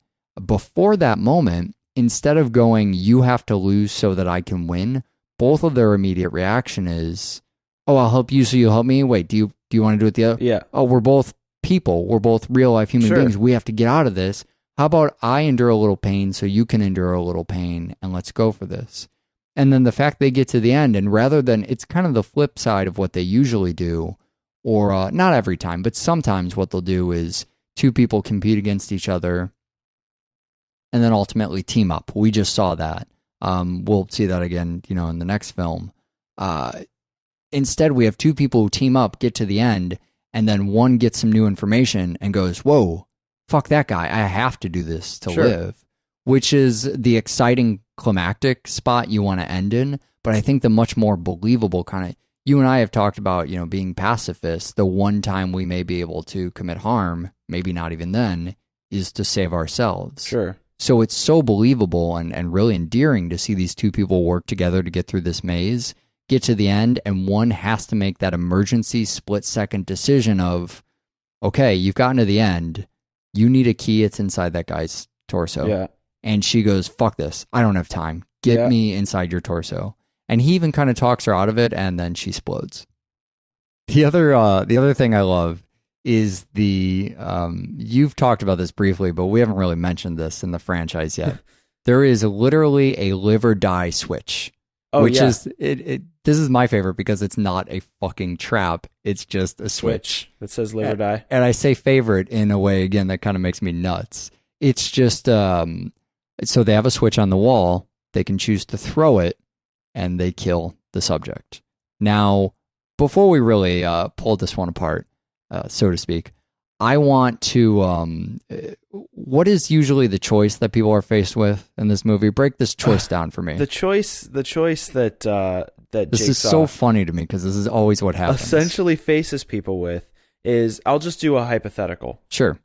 Before that moment, instead of going, you have to lose so that I can win, both of their immediate reaction is, oh, I'll help you so you'll help me. Wait, do you want to do it the other? Yeah. Oh, we're both people. We're both real life human beings. We have to get out of this. How about I endure a little pain so you can endure a little pain, and let's go for this. And then the fact they get to the end, and rather than, it's kind of the flip side of what they usually do, or not every time, but sometimes what they'll do is two people compete against each other and then ultimately team up. We just saw that. We'll see that again, in the next film. Instead, we have two people who team up, get to the end, and then one gets some new information and goes, whoa, fuck that guy. I have to do this to live, which is the exciting climactic spot you want to end in. But I think the much more believable kind of, you and I have talked about, being pacifists. The one time we may be able to commit harm, maybe not even then, is to save ourselves. Sure. So it's so believable and really endearing to see these two people work together to get through this maze, get to the end, and one has to make that emergency split-second decision of, okay, you've gotten to the end. You need a key. It's inside that guy's torso. Yeah. And she goes, fuck this. I don't have time. Get me inside your torso. And he even kind of talks her out of it, and then she explodes. The other thing I love is you've talked about this briefly, but we haven't really mentioned this in the franchise yet. There is literally a live or die switch. Is this is my favorite because it's not a fucking trap. It's just a switch that says live or die. And I say favorite in a way, again, that kind of makes me nuts. It's just, so they have a switch on the wall. They can choose to throw it and they kill the subject. Now, before we really pull this one apart, so to speak, I want to, what is usually the choice that people are faced with in this movie? Break this choice down for me. The choice that this is so funny to me because this is always what happens. Essentially faces people with is, I'll just do a hypothetical. Sure.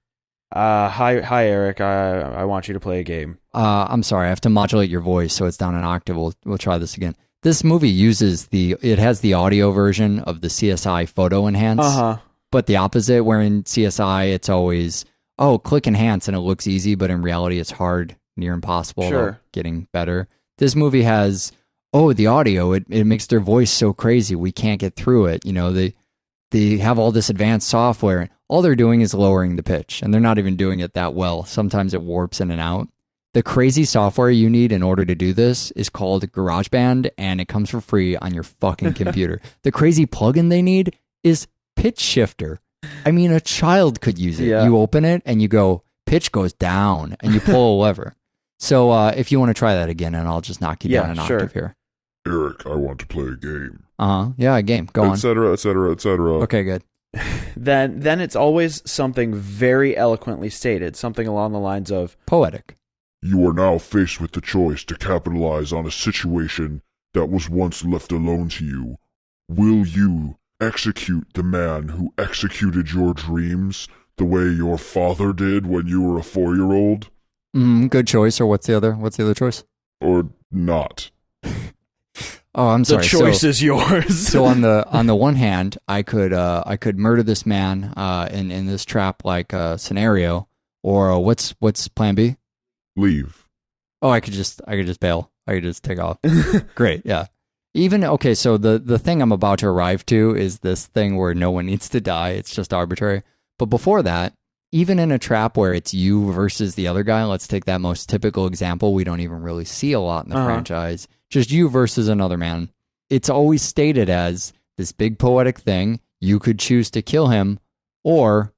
Hi Eric, I want you to play a game. I'm sorry, I have to modulate your voice so it's down an octave. We'll try this again. This movie it has the audio version of the CSI photo enhance. But the opposite, where in CSI it's always, click enhance and it looks easy, but in reality it's hard, near impossible. Sure. Getting better. This movie has, the audio, it makes their voice so crazy we can't get through it. They have all this advanced software. All they're doing is lowering the pitch, and they're not even doing it that well. Sometimes it warps in and out. The crazy software you need in order to do this is called GarageBand, and it comes for free on your fucking computer. The crazy plugin they need is Pitch Shifter. I mean, a child could use it. Yeah. You open it, and you go, pitch goes down, and you pull a lever. So if you want to try that again, and I'll just knock you down an octave here. Eric, I want to play a game. Yeah, a game. Go on. Et cetera, et cetera, et cetera. Okay, good. Then it's always something very eloquently stated, something along the lines of poetic. You are now faced with the choice to capitalize on a situation that was once left alone to you. Will you execute the man who executed your dreams the way your father did when you were a 4-year-old? Good choice. Or what's the other choice? Or not. Oh, I'm sorry. The choice is yours. So on the one hand, I could murder this man in this trap like scenario, or what's plan B? Leave. Oh, I could just bail. I could just take off. Great, yeah. Even, okay, so the thing I'm about to arrive to is this thing where no one needs to die. It's just arbitrary. But before that, even in a trap where it's you versus the other guy, let's take that most typical example we don't even really see a lot in the franchise, just you versus another man. It's always stated as this big poetic thing. You could choose to kill him, or,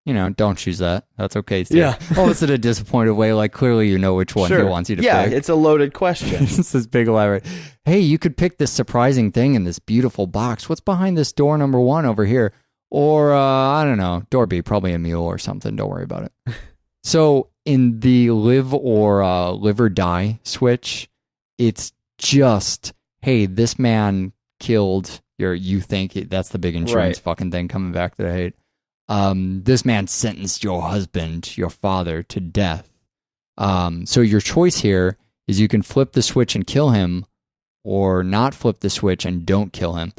don't choose that. That's okay, too. Yeah. Almost in a disappointed way, like clearly you know which one he wants you to pick. Yeah, it's a loaded question. It's this big elaborate, hey, you could pick this surprising thing in this beautiful box. What's behind this door number 1 over here? Or, I don't know, door B, probably a mule or something. Don't worry about it. So in the live or die switch, it's just, hey, this man killed you think that's the big insurance fucking thing coming back that I hate. This man sentenced your husband, your father, to death. So your choice here is you can flip the switch and kill him, or not flip the switch and don't kill him.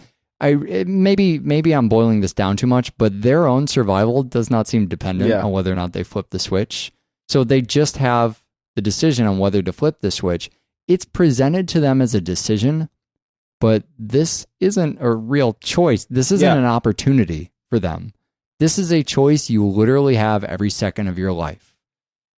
Maybe I'm boiling this down too much, but their own survival does not seem dependent on whether or not they flip the switch. So they just have the decision on whether to flip the switch. It's presented to them as a decision, but this isn't a real choice. This isn't an opportunity for them. This is a choice you literally have every second of your life.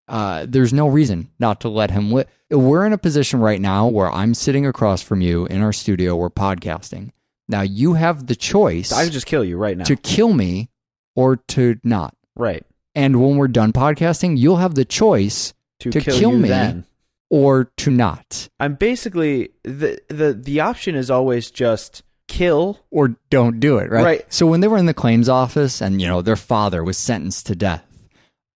There's no reason not to let him live. We're in a position right now where I'm sitting across from you in our studio. We're podcasting. Now you have the choice. I could just kill you right now. To kill me or to not. Right. And when we're done podcasting, you'll have the choice to kill me then, or to not. I'm basically the option is always just kill or don't do it, right? Right. So when they were in the claims office and their father was sentenced to death,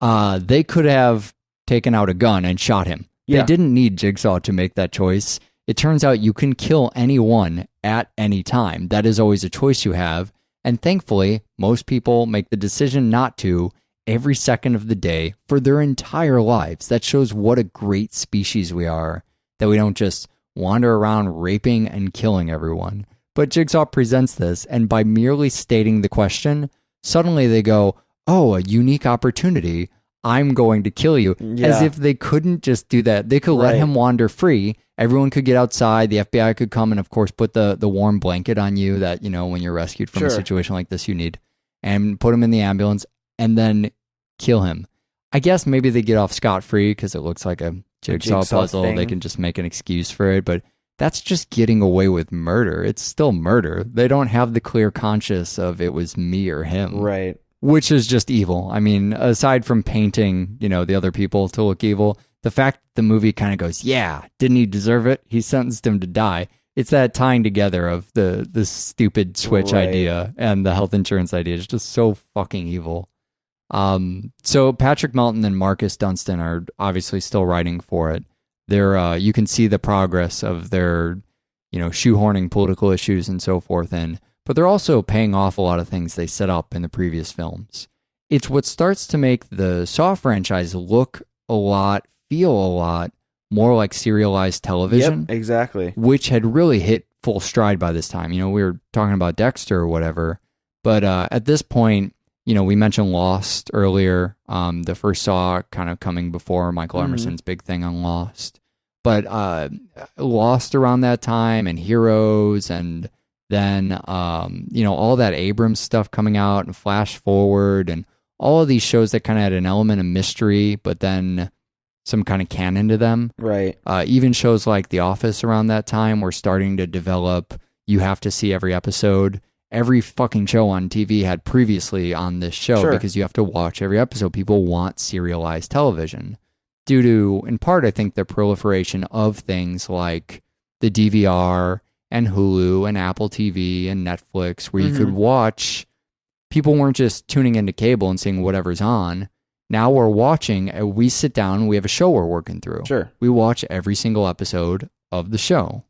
they could have taken out a gun and shot him. Yeah. They didn't need Jigsaw to make that choice. It turns out you can kill anyone at any time. That is always a choice you have. And thankfully, most people make the decision not to every second of the day for their entire lives. That shows what a great species we are, that we don't just wander around raping and killing everyone. But Jigsaw presents this, and by merely stating the question, suddenly they go, oh, a unique opportunity. I'm going to kill you. Yeah. As if they couldn't just do that. They could let him wander free. Everyone could get outside. The FBI could come and, of course, put the warm blanket on you that, when you're rescued from a situation like this, you need. And put him in the ambulance and then kill him. I guess maybe they get off scot-free because it looks like a jigsaw puzzle. Thing. They can just make an excuse for it. But that's just getting away with murder. It's still murder. They don't have the clear conscience of it was me or him. Right. Which is just evil. I mean, aside from painting, the other people to look evil, the fact the movie kind of goes, yeah, didn't he deserve it? He sentenced him to die. It's that tying together of the stupid switch idea and the health insurance idea. It's just so fucking evil. So Patrick Melton and Marcus Dunstan are obviously still writing for it. They're you can see the progress of their, shoehorning political issues and so forth in. But they're also paying off a lot of things they set up in the previous films. It's what starts to make the Saw franchise look a lot, feel a lot more like serialized television. Yep, exactly. Which had really hit full stride by this time. We were talking about Dexter or whatever. But at this point, we mentioned Lost earlier. The first Saw kind of coming before Michael Emerson's big thing on Lost. But Lost around that time and Heroes and then, all that Abrams stuff coming out and Flash Forward and all of these shows that kind of had an element of mystery, but then some kind of canon to them. Right. Even shows like The Office around that time were starting to develop. You have to see every episode. Every fucking show on TV had previously on this show because you have to watch every episode. People want serialized television due to, in part, I think, the proliferation of things like the DVR and Hulu and Apple TV and Netflix, where you could watch. People weren't just tuning into cable and seeing whatever's on. Now we're watching, we sit down, we have a show we're working through. Sure. We watch every single episode of the show.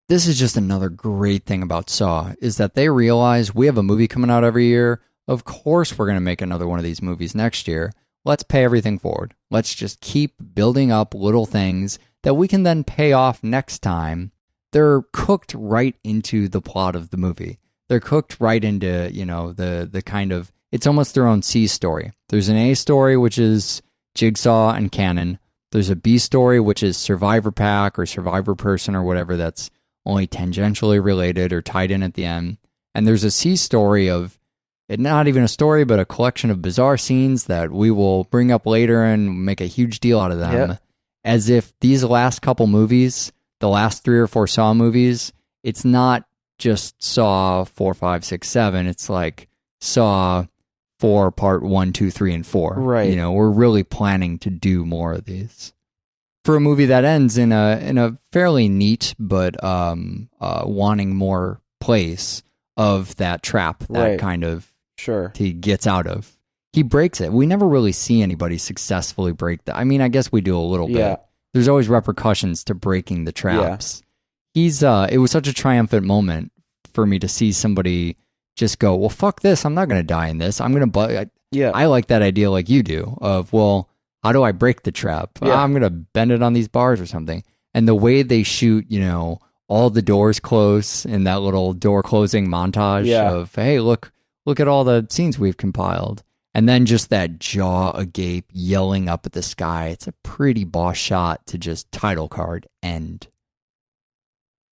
This is just another great thing about Saw, is that they realize we have a movie coming out every year. Of course we're going to make another one of these movies next year. Let's pay everything forward. Let's just keep building up little things that we can then pay off next time. They're cooked right into the plot of the movie. They're cooked right into, the kind of, it's almost their own C story. There's an A story, which is Jigsaw and canon. There's a B story, which is Survivor Pack or Survivor Person or whatever that's only tangentially related or tied in at the end. And there's a C story of it, not even a story, but a collection of bizarre scenes that we will bring up later and make a huge deal out of them. Yep. As if these last couple movies, the last 3 or 4 Saw movies, it's not just Saw 4, 5, 6, 7. It's like Saw 4 part 1, 2, 3, and 4. Right. You know, we're really planning to do more of these. For a movie that ends in a fairly neat but wanting more place of that trap that Right. kind of Sure. he gets out of. He breaks it. We never really see anybody successfully break that. I mean, I guess we do a little Yeah. bit. There's always repercussions to breaking the traps. It was such a triumphant moment for me to see somebody just go, well, fuck this. I'm not going to die in this. I'm going to, Yeah. I like that idea like you do of, well, how do I break the trap? Yeah. I'm going to bend it on these bars or something. And the way they shoot, you know, all the doors close in that little door closing montage of, hey, look at all the scenes we've compiled. And then just that jaw agape yelling up at the sky. It's a pretty boss shot to just title card end.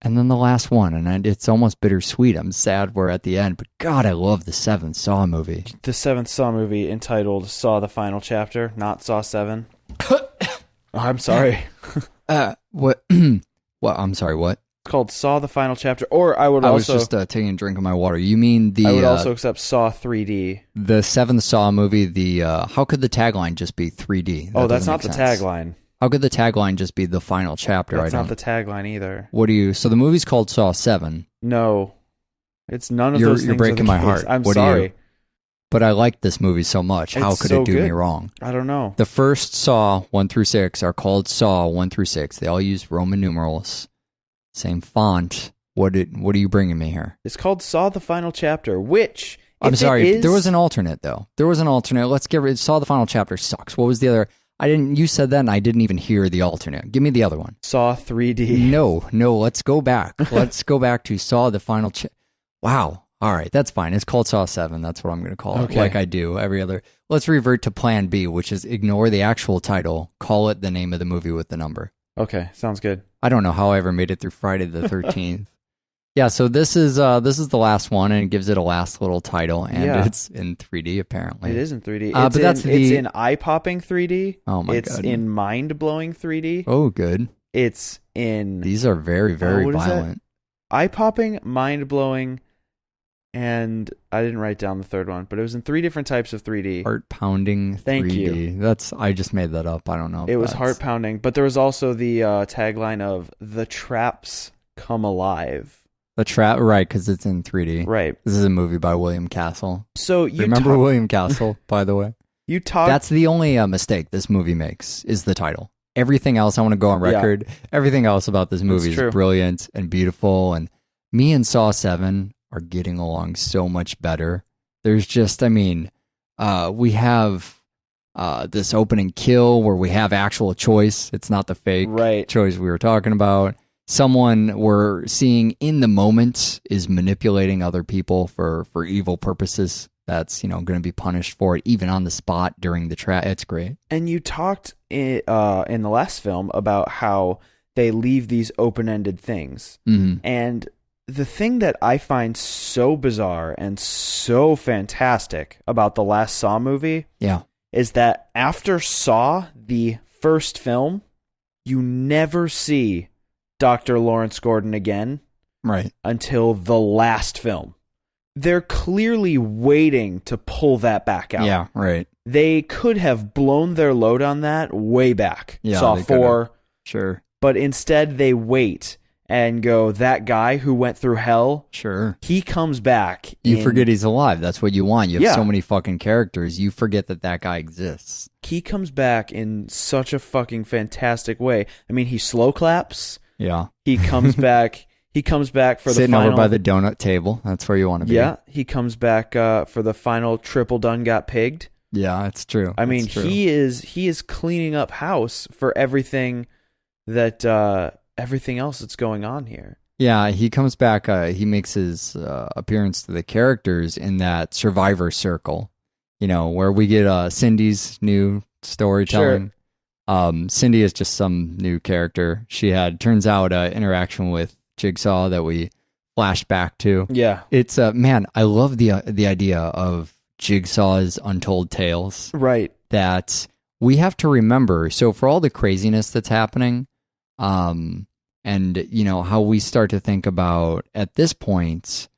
And then the last one, and it's almost bittersweet. I'm sad we're at the end, but God, I love the 7th Saw movie. The 7th Saw movie entitled Saw the Final Chapter, not Saw 7. I'm sorry. What? What? I'm sorry, what? It's called Saw the Final Chapter, or I was just taking a drink of my water. You mean I would also accept Saw 3D. the 7th Saw movie, how could the tagline just be 3D? That's doesn't not make the sense. tagline. How could the tagline just be the final chapter? That's not the tagline either. So the movie's called Saw 7. No. It's none of You're those things. breaking my heart. I'm What do sorry. But I like this movie so much. How It's could so it do me good. wrong? I don't know. The first Saw 1 through 6 are called Saw 1 through 6. They all use Roman numerals. Same font. What are you bringing me here? It's called Saw the Final Chapter, which I'm if sorry. it is, There was an alternate though. There was an alternate. Let's get rid. Saw the Final Chapter sucks. What was the other? You said that and I didn't even hear the alternate. Give me the other one. Saw 3D. No. Let's go back. Let's go back to Saw the Final Wow. All right. That's fine. It's called Saw 7. That's what I'm going to call it. Okay. Like I do every other. Let's revert to plan B, which is ignore the actual title. Call it the name of the movie with the number. Okay, sounds good. I don't know how I ever made it through Friday the 13th. Yeah, so this is the last one, and it gives it a last little title, and it's in 3D apparently. It is in 3D. But that's it's in eye-popping 3D. Oh my It's God. in mind-blowing 3D. Oh, good. It's in These are very, very what is that? violent. eye-popping, mind-blowing, and I didn't write down the third one, but it was in 3 different types of 3D. Heart pounding 3D. Thank you. I just made that up. I don't know. It was heart-pounding, but there was also the tagline of "The traps come alive." The trap, right? Because it's in 3D. Right. This is a movie by William Castle. So you Remember William Castle, by the way. You talk. That's the only mistake this movie makes is the title. Everything else, I want to go on record. Everything else about this movie true. is brilliant and beautiful. And me and Saw 7 are getting along so much better. There's just, we have this opening kill where we have actual choice. It's not the fake choice we were talking about. Someone we're seeing in the moment is manipulating other people for evil purposes. That's, going to be punished for it, even on the spot during the trap. It's great. And you talked in the last film about how they leave these open-ended things. Mm-hmm. And the thing that I find so bizarre and so fantastic about the last Saw movie is that after Saw, the first film, you never see Dr. Lawrence Gordon again. Right. Until the last film. They're clearly waiting to pull that back out. Yeah, right. They could have blown their load on that way back. Yeah, Saw they 4. could've. Sure. But instead they wait and go, that guy who went through hell, sure, he comes back. You forget he's alive. That's what you want. You have Yeah. so many fucking characters. You forget that guy exists. He comes back in such a fucking fantastic way. I mean, he slow claps. Yeah. He comes back. He comes back for Sitting the final. over by the donut table. That's where you want to be. Yeah, he comes back for the final triple done got pigged. Yeah, it's true. I mean, It's true. he is cleaning up house for everything that everything else that's going on here. Yeah, he comes back. He makes his appearance to the characters in that Survivor circle, where we get Cindy's new storytelling. Cindy is just some new character. She had, turns out, interaction with Jigsaw that we flashed back to. Yeah. It's man, I love the idea of Jigsaw's untold tales. Right. That we have to remember. So for all the craziness that's happening, and you know how we start to think about at this point,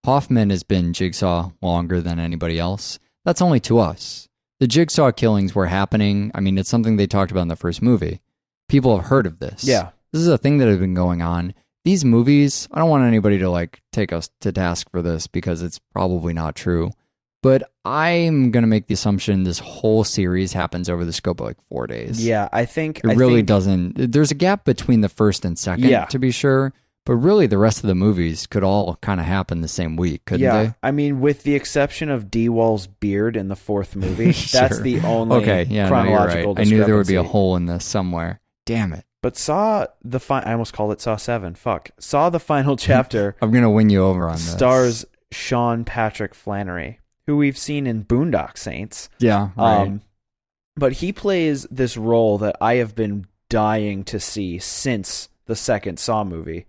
Hoffman has been Jigsaw longer than anybody else. That's only to us. The Jigsaw killings were happening. I mean, it's something they talked about in the first movie. People have heard of this. Yeah. This is a thing that has been going on. These movies, I don't want anybody to like take us to task for this because it's probably not true. But I'm going to make the assumption this whole series happens over the scope of like 4 days. Yeah, I think... It really doesn't... There's a gap between the first and second, to be sure. But really, the rest of the movies could all kind of happen the same week, couldn't they? I mean, with the exception of D-Wall's beard in the fourth movie, that's the only chronological discrepancy. I knew there would be a hole in this somewhere. Damn it. But I almost called it Saw 7. Fuck. Saw the final chapter. I'm going to win you over on this. Stars Sean Patrick Flannery, who we've seen in Boondock Saints. Yeah, right. But he plays this role that I have been dying to see since the second Saw movie,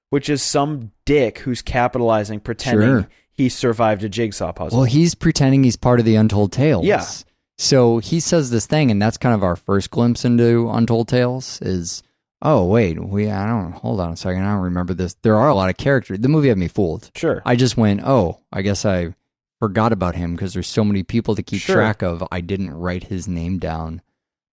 which is some dick who's capitalizing, pretending he survived a jigsaw puzzle. Well, he's pretending he's part of the Untold Tales. Yeah. So he says this thing, and that's kind of our first glimpse into Untold Tales is, oh, wait, hold on a second, I don't remember this. There are a lot of characters. The movie had me fooled. Sure. I just went, oh, I guess I forgot about him because there's so many people to keep track of. I didn't write his name down.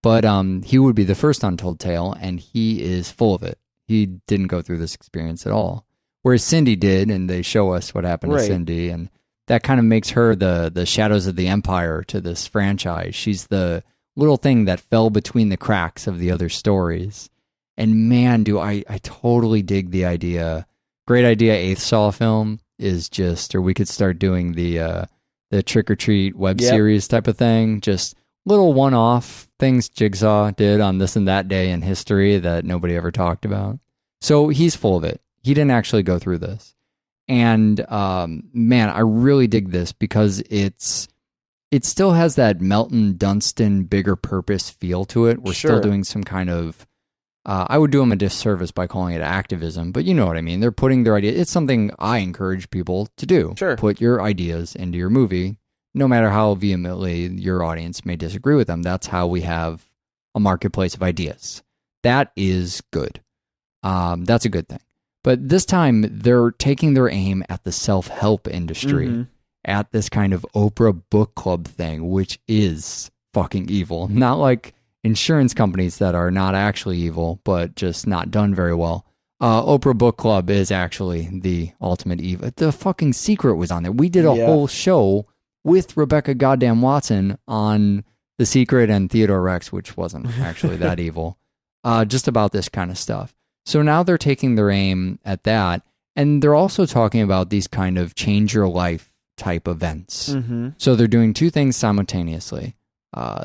But he would be the first Untold Tale, and he is full of it. He didn't go through this experience at all. Whereas Cindy did, and they show us what happened to Cindy, and that kind of makes her the Shadows of the Empire to this franchise. She's the little thing that fell between the cracks of the other stories. And man, do I totally dig the idea. Great idea, 8th Saw film is just, or we could start doing the Trick or Treat web series type of thing. Just little one-off things Jigsaw did on this and that day in history that nobody ever talked about. So he's full of it. He didn't actually go through this. And man, I really dig this because it still has that Melton Dunstan bigger purpose feel to it. We're still doing some kind of, I would do them a disservice by calling it activism, but you know what I mean. They're putting their idea. It's something I encourage people to do. Sure. Put your ideas into your movie, no matter how vehemently your audience may disagree with them. That's how we have a marketplace of ideas. That is good. That's a good thing. But this time, they're taking their aim at the self-help industry, at this kind of Oprah book club thing, which is fucking evil. Not like insurance companies that are not actually evil, but just not done very well. Oprah Book Club is actually the ultimate evil. The fucking Secret was on there. We did a whole show with Rebecca goddamn Watson on The Secret and Theodore Rex, which wasn't actually that evil, just about this kind of stuff. So now they're taking their aim at that, and they're also talking about these kind of change your life type events. So they're doing two things simultaneously.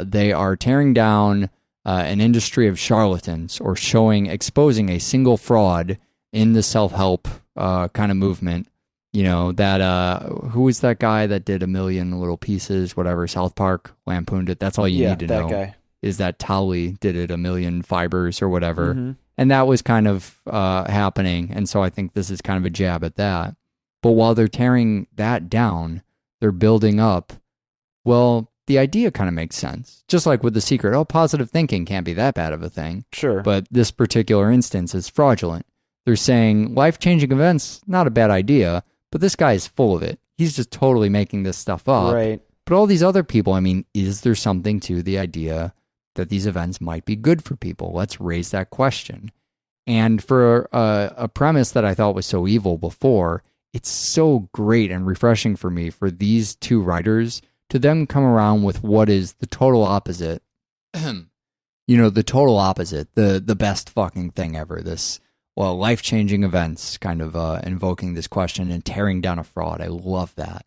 They are tearing down an industry of charlatans, or exposing a single fraud in the self-help kind of movement. You know, that, who was that guy that did 1 million little pieces, whatever, South Park lampooned it. That's all you need to know. Guy. Is that Tolly did it 1 million fibers or whatever. And that was kind of happening. And so I think this is kind of a jab at that. But while they're tearing that down, they're building up, well, the idea kind of makes sense. Just like with The Secret. Oh, positive thinking can't be that bad of a thing. Sure. But this particular instance is fraudulent. They're saying life-changing events, not a bad idea, but this guy is full of it. He's just totally making this stuff up. Right. But all these other people, I mean, is there something to the idea that these events might be good for people? Let's raise that question. And for a premise that I thought was so evil before, it's so great and refreshing for me, for these two writers to then come around with what is the total opposite. The total opposite, the best fucking thing ever. This, well, life-changing events kind of invoking this question and tearing down a fraud. I love that.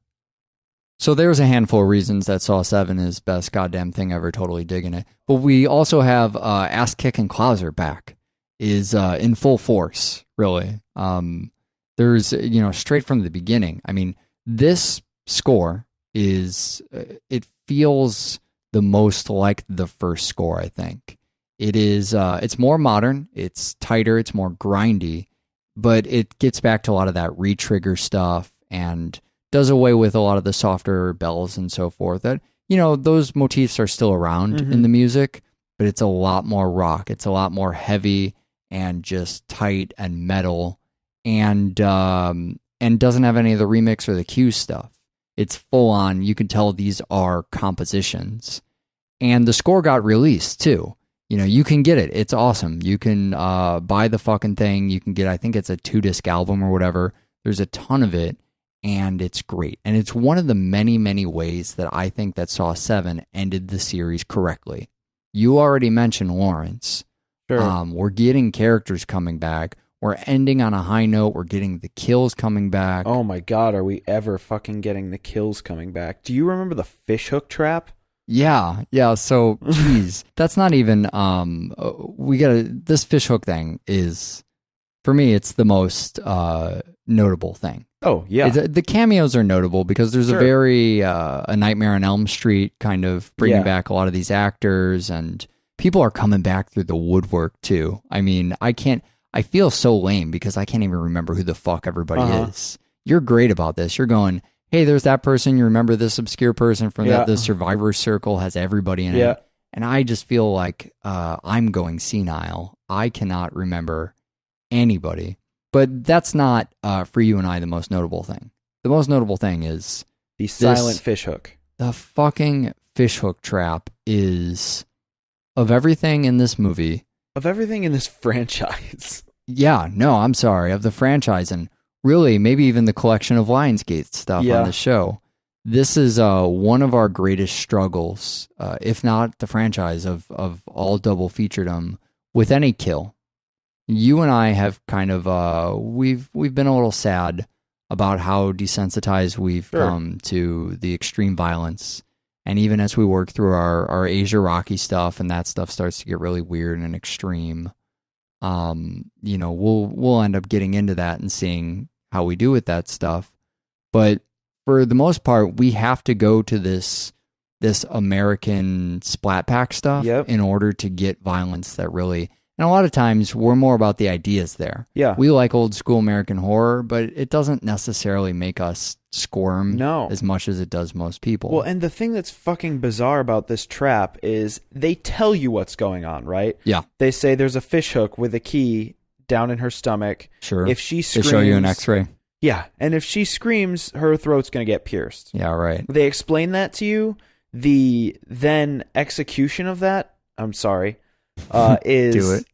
So there's a handful of reasons that Saw 7 is best goddamn thing ever, totally digging it. But we also have Ass Kicking Clouser back, is in full force, really. There's, straight from the beginning. I mean, this score is, it feels the most like the first score, I think. It is it's more modern, it's tighter, it's more grindy, but it gets back to a lot of that re-trigger stuff and does away with a lot of the softer bells and so forth. That, those motifs are still around in the music, but it's a lot more rock. It's a lot more heavy and just tight and metal, and doesn't have any of the remix or the cue stuff. It's full on. You can tell these are compositions, and the score got released too. You can get it. It's awesome. You can buy the fucking thing. You can get, I think it's a 2-disc album or whatever. There's a ton of it, and it's great. And it's one of the many, many ways that I think that Saw 7 ended the series correctly. You already mentioned Lawrence. Sure. We're getting characters coming back. We're ending on a high note. We're getting the kills coming back. Oh my God, are we ever fucking getting the kills coming back? Do you remember the fishhook trap? Yeah. So, geez, that's not even. This fishhook thing is, for me, it's the most notable thing. Oh yeah, the cameos are notable because there's a very A Nightmare on Elm Street kind of bringing back a lot of these actors, and people are coming back through the woodwork too. I mean, I feel so lame because I can't even remember who the fuck everybody is. You're great about this. You're going, hey, there's that person. You remember this obscure person from the Survivor Circle has everybody in it. And I just feel like I'm going senile. I cannot remember anybody. But that's not, for you and I, the most notable thing. The most notable thing is the silent fishhook. The fucking fishhook trap is, of everything in this movie. Of everything in this franchise. Yeah, no, I'm sorry. Of the franchise, and really maybe even the collection of Lionsgate stuff on the show. This is one of our greatest struggles, if not the franchise, of all double featuredom with any kill. You and I have kind of we've been a little sad about how desensitized we've come to the extreme violence, and even as we work through our Asia Rocky stuff, and that stuff starts to get really weird and extreme, we'll end up getting into that and seeing how we do with that stuff. But for the most part, we have to go to this American splat pack stuff in order to get violence that really. And a lot of times, we're more about the ideas there. Yeah. We like old school American horror, but it doesn't necessarily make us squirm as much as it does most people. Well, and the thing that's fucking bizarre about this trap is they tell you what's going on, right? Yeah. They say there's a fishhook with a key down in her stomach. Sure. If she screams... They show you an x-ray. Yeah. And if she screams, her throat's going to get pierced. Yeah, right. They explain that to you. The then execution of that, I'm sorry... is do it.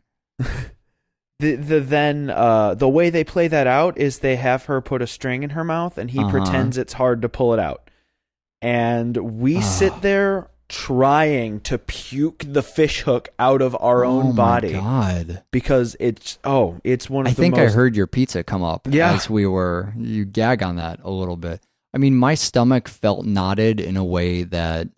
The way they play that out is they have her put a string in her mouth and he pretends it's hard to pull it out, and we sit there trying to puke the fishhook out of our own body. God, because it's one of I think I heard your pizza come up as you gag on that a little bit. I mean, my stomach felt knotted in a way that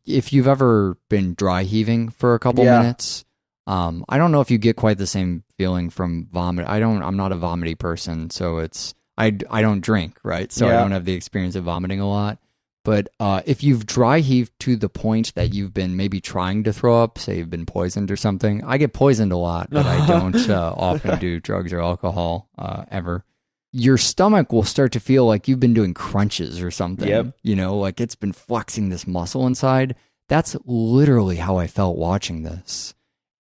if you've ever been dry heaving for a couple minutes, I don't know if you get quite the same feeling from vomit. I'm not a vomity person, so I don't drink, right? So I don't have the experience of vomiting a lot. But if you've dry heaved to the point that you've been maybe trying to throw up, say you've been poisoned or something. I get poisoned a lot, but I don't often do drugs or alcohol ever. Your stomach will start to feel like you've been doing crunches or something. Yep. Like it's been flexing this muscle inside. That's literally how I felt watching this.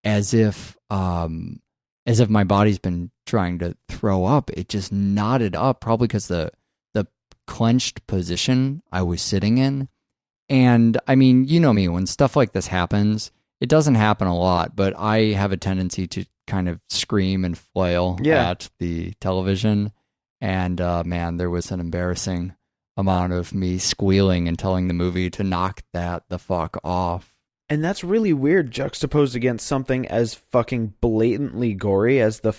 As if my body's been trying to throw up. It just knotted up, probably because the clenched position I was sitting in. And I mean, you know me, when stuff like this happens, it doesn't happen a lot, but I have a tendency to kind of scream and flail at the television. And man, there was an embarrassing amount of me squealing and telling the movie to knock that the fuck off. And that's really weird, juxtaposed against something as fucking blatantly gory as the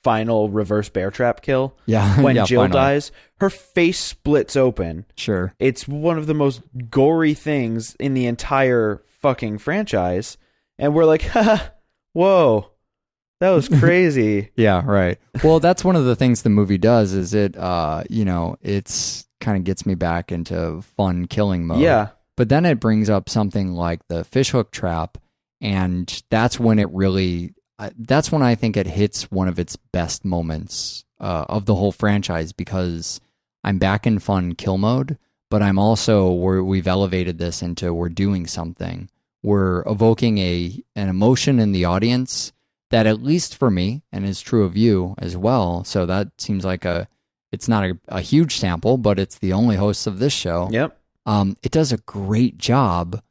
final reverse bear trap kill. Yeah. When Jill dies, her face splits open. Sure. It's one of the most gory things in the entire fucking franchise. And we're like, whoa, that was crazy. Yeah, right. Well, that's one of the things the movie does is it's kind of gets me back into fun killing mode. Yeah. But then it brings up something like the fishhook trap, And that's when it really, that's when I think it hits one of its best moments of the whole franchise, because I'm back in fun kill mode, but I'm also, we've elevated this into we're doing something. We're evoking an emotion in the audience that, at least for me, and is true of you as well. So that seems like it's not a huge sample, but it's the only host of this show. Yep. It does a great job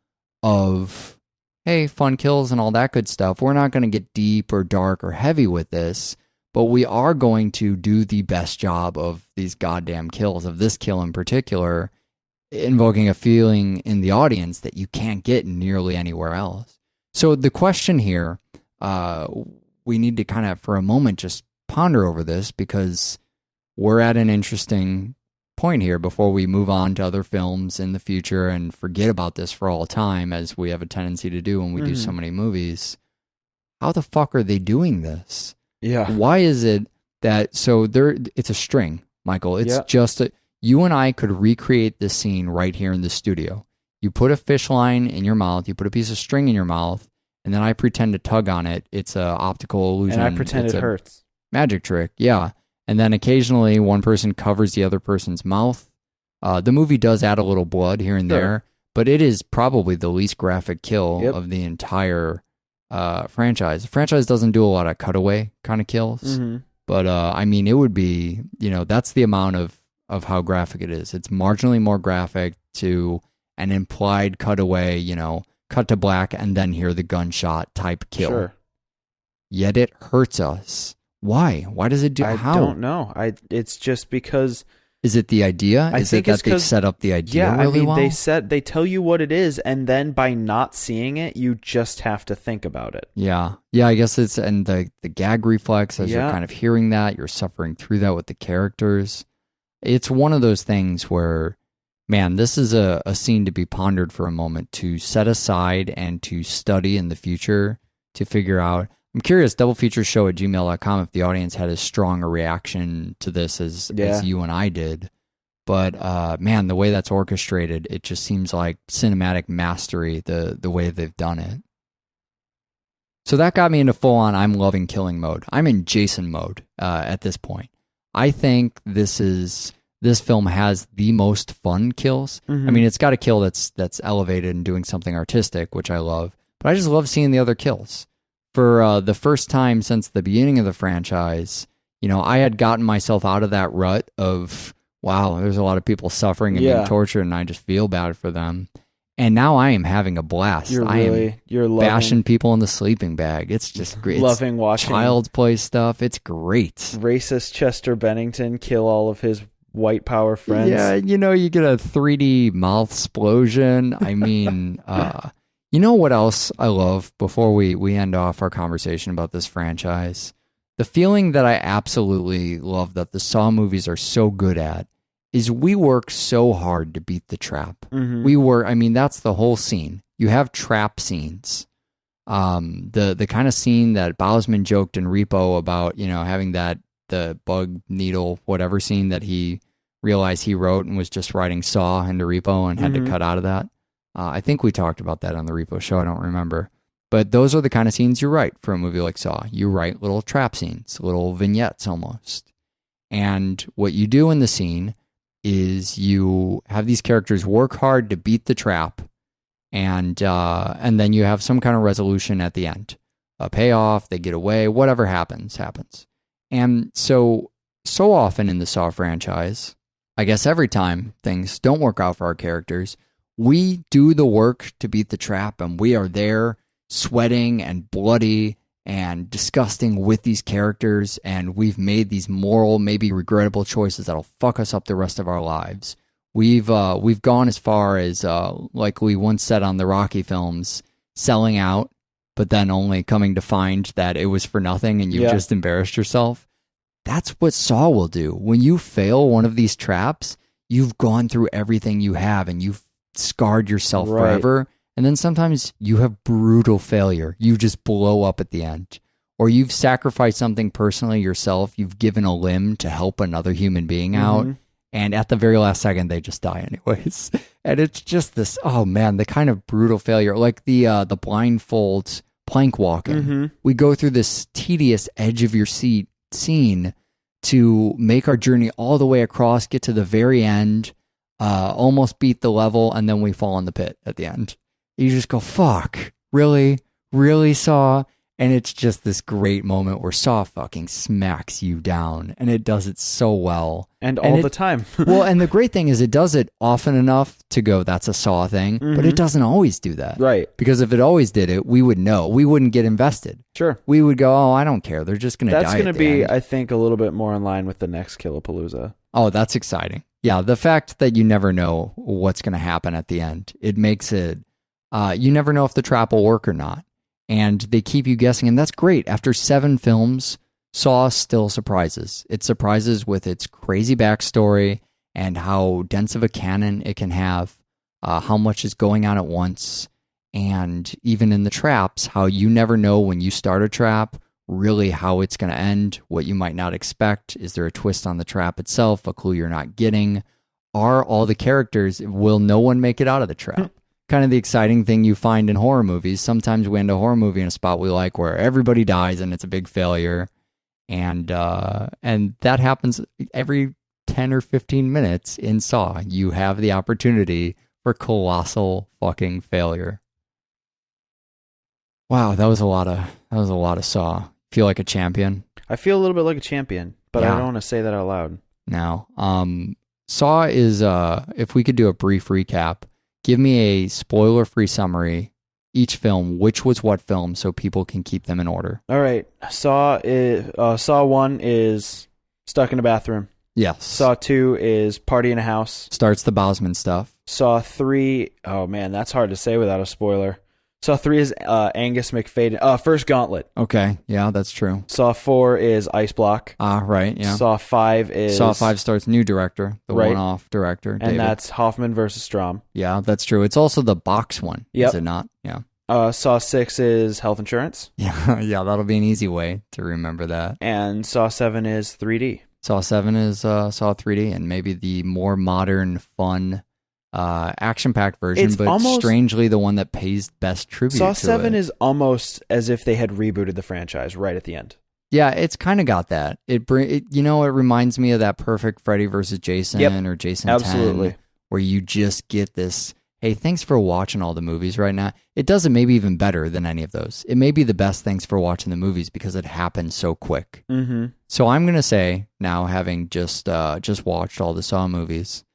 of, hey, fun kills and all that good stuff. We're not going to get deep or dark or heavy with this, but we are going to do the best job of these goddamn kills, of this kill in particular, invoking a feeling in the audience that you can't get nearly anywhere else. So the question here, we need to kind of, for a moment, just ponder over this, because we're at an interesting point here before we move on to other films in the future and forget about this for all time, as we have a tendency to do when we do so many movies. How the fuck are they doing this? Yeah. Why is it that, so there, it's a string, Michael. It's just you and I could recreate this scene right here in the studio. You put a fish line in your mouth, you put a piece of string in your mouth, and then I pretend to tug on it. It's an optical illusion. And I pretend it hurts. Magic trick, yeah. And then occasionally one person covers the other person's mouth. The movie does add a little blood here and there, but it is probably the least graphic kill of the entire franchise. The franchise doesn't do a lot of cutaway kind of kills, but I mean, it would be, that's the amount of how graphic it is. It's marginally more graphic to an implied cutaway, cut to black and then hear the gunshot type kill. Sure. Yet it hurts us. Why? Why does it do? I how? don't know. It's just because. Is it the idea? I think it's that they set up the idea really well? They tell you what it is, and then by not seeing it, you just have to think about it. Yeah. I guess it's, and the gag reflex, as you're kind of hearing that, you're suffering through that with the characters. It's one of those things where, man, this is a scene to be pondered for a moment, to set aside and to study in the future to figure out. I'm curious, doublefeatureshow@gmail.com, if the audience had as strong a reaction to this as you and I did. But, man, the way that's orchestrated, it just seems like cinematic mastery, the way they've done it. So that got me into full-on I'm loving killing mode. I'm in Jason mode at this point. I think this film has the most fun kills. I mean, it's got a kill that's elevated and doing something artistic, which I love. But I just love seeing the other kills. For the first time since the beginning of the franchise, I had gotten myself out of that rut of, wow, there's a lot of people suffering and being tortured, and I just feel bad for them. And now I am having a blast. You're bashing people in the sleeping bag. It's just great. Loving watching child's play stuff. It's great. Racist Chester Bennington kill all of his white power friends. Yeah, you get a 3D mouth explosion. I mean, you know what else I love before we end off our conversation about this franchise? The feeling that I absolutely love that the Saw movies are so good at is we work so hard to beat the trap. That's the whole scene. You have trap scenes. The kind of scene that Bousman joked in Repo about, having the bug needle, whatever scene that he realized he wrote and was just writing Saw into Repo and had to cut out of that. I think we talked about that on the Repo show. I don't remember. But those are the kind of scenes you write for a movie like Saw. You write little trap scenes, little vignettes almost. And what you do in the scene is you have these characters work hard to beat the trap, and then you have some kind of resolution at the end. A payoff, they get away, whatever happens. And so often in the Saw franchise, I guess every time things don't work out for our characters, we do the work to beat the trap, and we are there sweating and bloody and disgusting with these characters, and we've made these moral, maybe regrettable choices that'll fuck us up the rest of our lives. We've gone as far as, like we once said on the Rocky films, selling out, but then only coming to find that it was for nothing and you just embarrassed yourself. That's what Saw will do. When you fail one of these traps, you've gone through everything you have and you've scarred yourself forever. And then sometimes you have brutal failure. You just blow up at the end. Or you've sacrificed something personally yourself. You've given a limb to help another human being out. And at the very last second, they just die anyways. And it's just this, oh man, the kind of brutal failure, like the blindfolds plank walking. We go through this tedious edge of your seat scene to make our journey all the way across, get to the very end, almost beat the level, and then we fall in the pit at the end. You just go, fuck, really? Really, Saw? And it's just this great moment where Saw fucking smacks you down, and it does it so well. And all the time. Well, and the great thing is it does it often enough to go, that's a Saw thing, but it doesn't always do that. Right. Because if it always did it, we would know. We wouldn't get invested. Sure. We would go, oh, I don't care. They're just going to die. That's going to at the be, end. I think, a little bit more in line with the next Killapalooza. Oh, that's exciting. Yeah, the fact that you never know what's going to happen at the end, it makes it, you never know if the trap will work or not. And they keep you guessing, and that's great. After 7 films, Saw still surprises. It surprises with its crazy backstory and how dense of a canon it can have, how much is going on at once, and even in the traps, how you never know when you start a trap, really how it's going to end, what you might not expect. Is there a twist on the trap itself, a clue you're not getting? Are all the characters, will no one make it out of the trap? Kind of the exciting thing you find in horror movies. Sometimes we end a horror movie in a spot we like where everybody dies and it's a big failure. And that happens every 10 or 15 minutes in Saw. You have the opportunity for colossal fucking failure. Wow, that was a lot of Saw. Feel like a champion? I feel a little bit like a champion, but I don't want to say that out loud. No. Saw is, if we could do a brief recap, give me a spoiler-free summary, each film, which was what film, so people can keep them in order. All right. Saw 1 is stuck in a bathroom. Yes. Saw 2 is party in a house. Starts the Bosman stuff. Saw 3, oh man, that's hard to say without a spoiler. Saw 3 is Angus McFadden. First Gauntlet. Okay, yeah, that's true. Saw 4 is Ice Block. Right, yeah. Saw 5 is... Saw 5 starts new director, the Right. one-off director, And David. that's Hoffman versus Strom. Yeah, that's true. It's also the box one, Yep. is it not? Yeah. Saw 6 is Health Insurance. Yeah, yeah, that'll be an easy way to remember that. And Saw 7 is 3D. Saw 7 is Saw 3D, and maybe the more modern, fun, action-packed version, It's but almost- strangely the one that pays best tribute Saw to 7 it. is almost as if they had rebooted the franchise right at the end. Yeah, it's kind of got that. It reminds me of that perfect Freddy versus Jason or Jason absolutely. 10, where you just get this, hey, thanks for watching all the movies right now. It does it maybe even better than any of those. It may be the best thanks for watching the movies because it happens so quick. Mm-hmm. So I'm going to say, now having just watched all the Saw movies,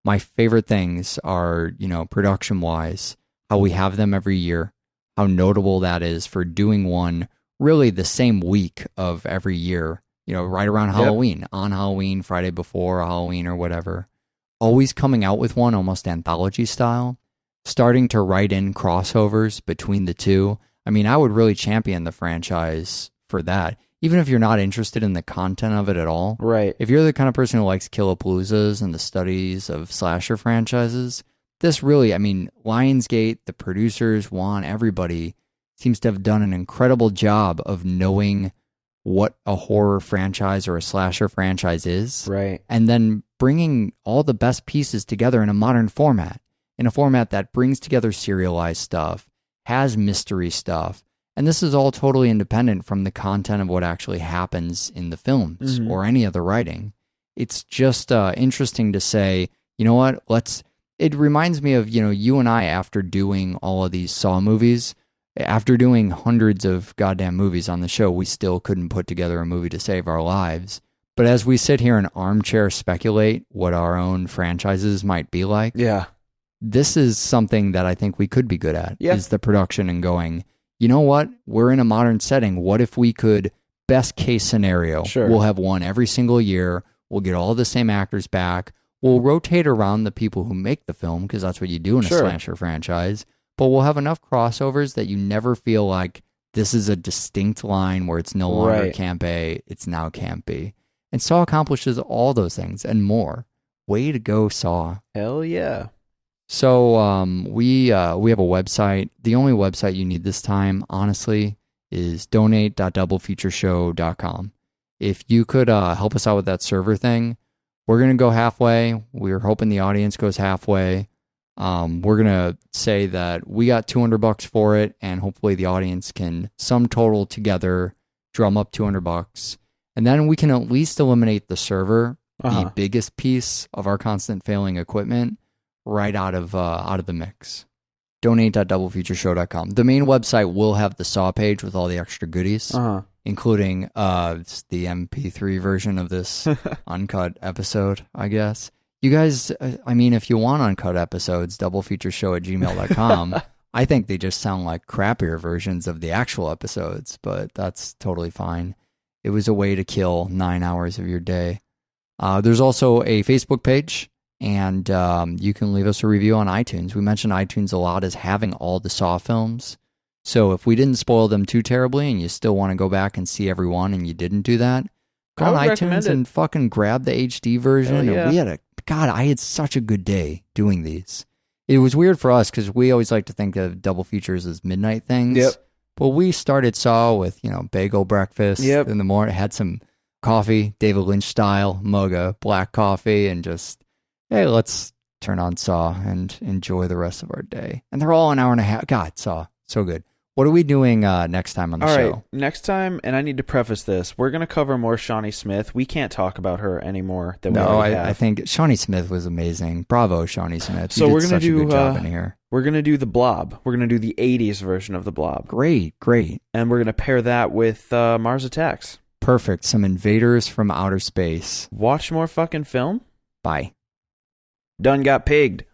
my favorite things are, production-wise, how we have them every year, how notable that is for doing one really the same week of every year, right around Halloween, on Halloween, Friday before Halloween or whatever. Always coming out with one almost anthology style, starting to write in crossovers between the two. I mean, I would really champion the franchise for that. Even if you're not interested in the content of it at all. Right. If you're the kind of person who likes Killapaloozas and the studies of slasher franchises, this really, I mean, Lionsgate, the producers, Juan, everybody seems to have done an incredible job of knowing what a horror franchise or a slasher franchise is. Right. And then bringing all the best pieces together in a modern format, in a format that brings together serialized stuff, has mystery stuff. And this is all totally independent from the content of what actually happens in the films or any other writing. It's just interesting to say, you know what, it reminds me of, you and I, after doing all of these Saw movies, after doing hundreds of goddamn movies on the show, we still couldn't put together a movie to save our lives. But as we sit here and armchair speculate what our own franchises might be like, this is something that I think we could be good at, is the production and going, you know what? We're in a modern setting. What if we could, best case scenario, we'll have one every single year. We'll get all the same actors back. We'll rotate around the people who make the film, because that's what you do in a slasher franchise. But we'll have enough crossovers that you never feel like this is a distinct line where it's no longer Camp A, it's now Camp B. And Saw accomplishes all those things and more. Way to go, Saw. Hell yeah. So we have a website. The only website you need this time, honestly, is donate.doublefeatureshow.com. If you could help us out with that server thing, we're going to go halfway. We're hoping the audience goes halfway. We're going to say that we got $200 for it, and hopefully the audience can sum total together, drum up $200, and then we can at least eliminate the server, the biggest piece of our constant failing equipment, right out of the mix. Donate.doublefeatureshow.com. The main website will have the Saw page with all the extra goodies, including the MP3 version of this uncut episode, I guess. You guys, I mean, if you want uncut episodes, doublefeatureshow@gmail.com. I think they just sound like crappier versions of the actual episodes, but that's totally fine. It was a way to kill 9 hours of your day. There's also a Facebook page, and you can leave us a review on iTunes. We mentioned iTunes a lot as having all the Saw films. So if we didn't spoil them too terribly and you still want to go back and see every one and you didn't do that, go on iTunes and fucking grab the HD version. Yeah. And I had such a good day doing these. It was weird for us because we always like to think of double features as midnight things. Yep. But we started Saw with, bagel breakfast in the morning, had some coffee, David Lynch style, mug of black coffee, and just, hey, let's turn on Saw and enjoy the rest of our day. And they're all an hour and a half. God, Saw, so good. What are we doing next time on the show? All right, next time, and I need to preface this, we're going to cover more Shawnee Smith. We can't talk about her anymore. I think Shawnee Smith was amazing. Bravo, Shawnee Smith. So we're going to do a good job in here. We're going to do The Blob. We're going to do the 80s version of The Blob. Great. And we're going to pair that with Mars Attacks. Perfect. Some invaders from outer space. Watch more fucking film. Bye. Done got pigged.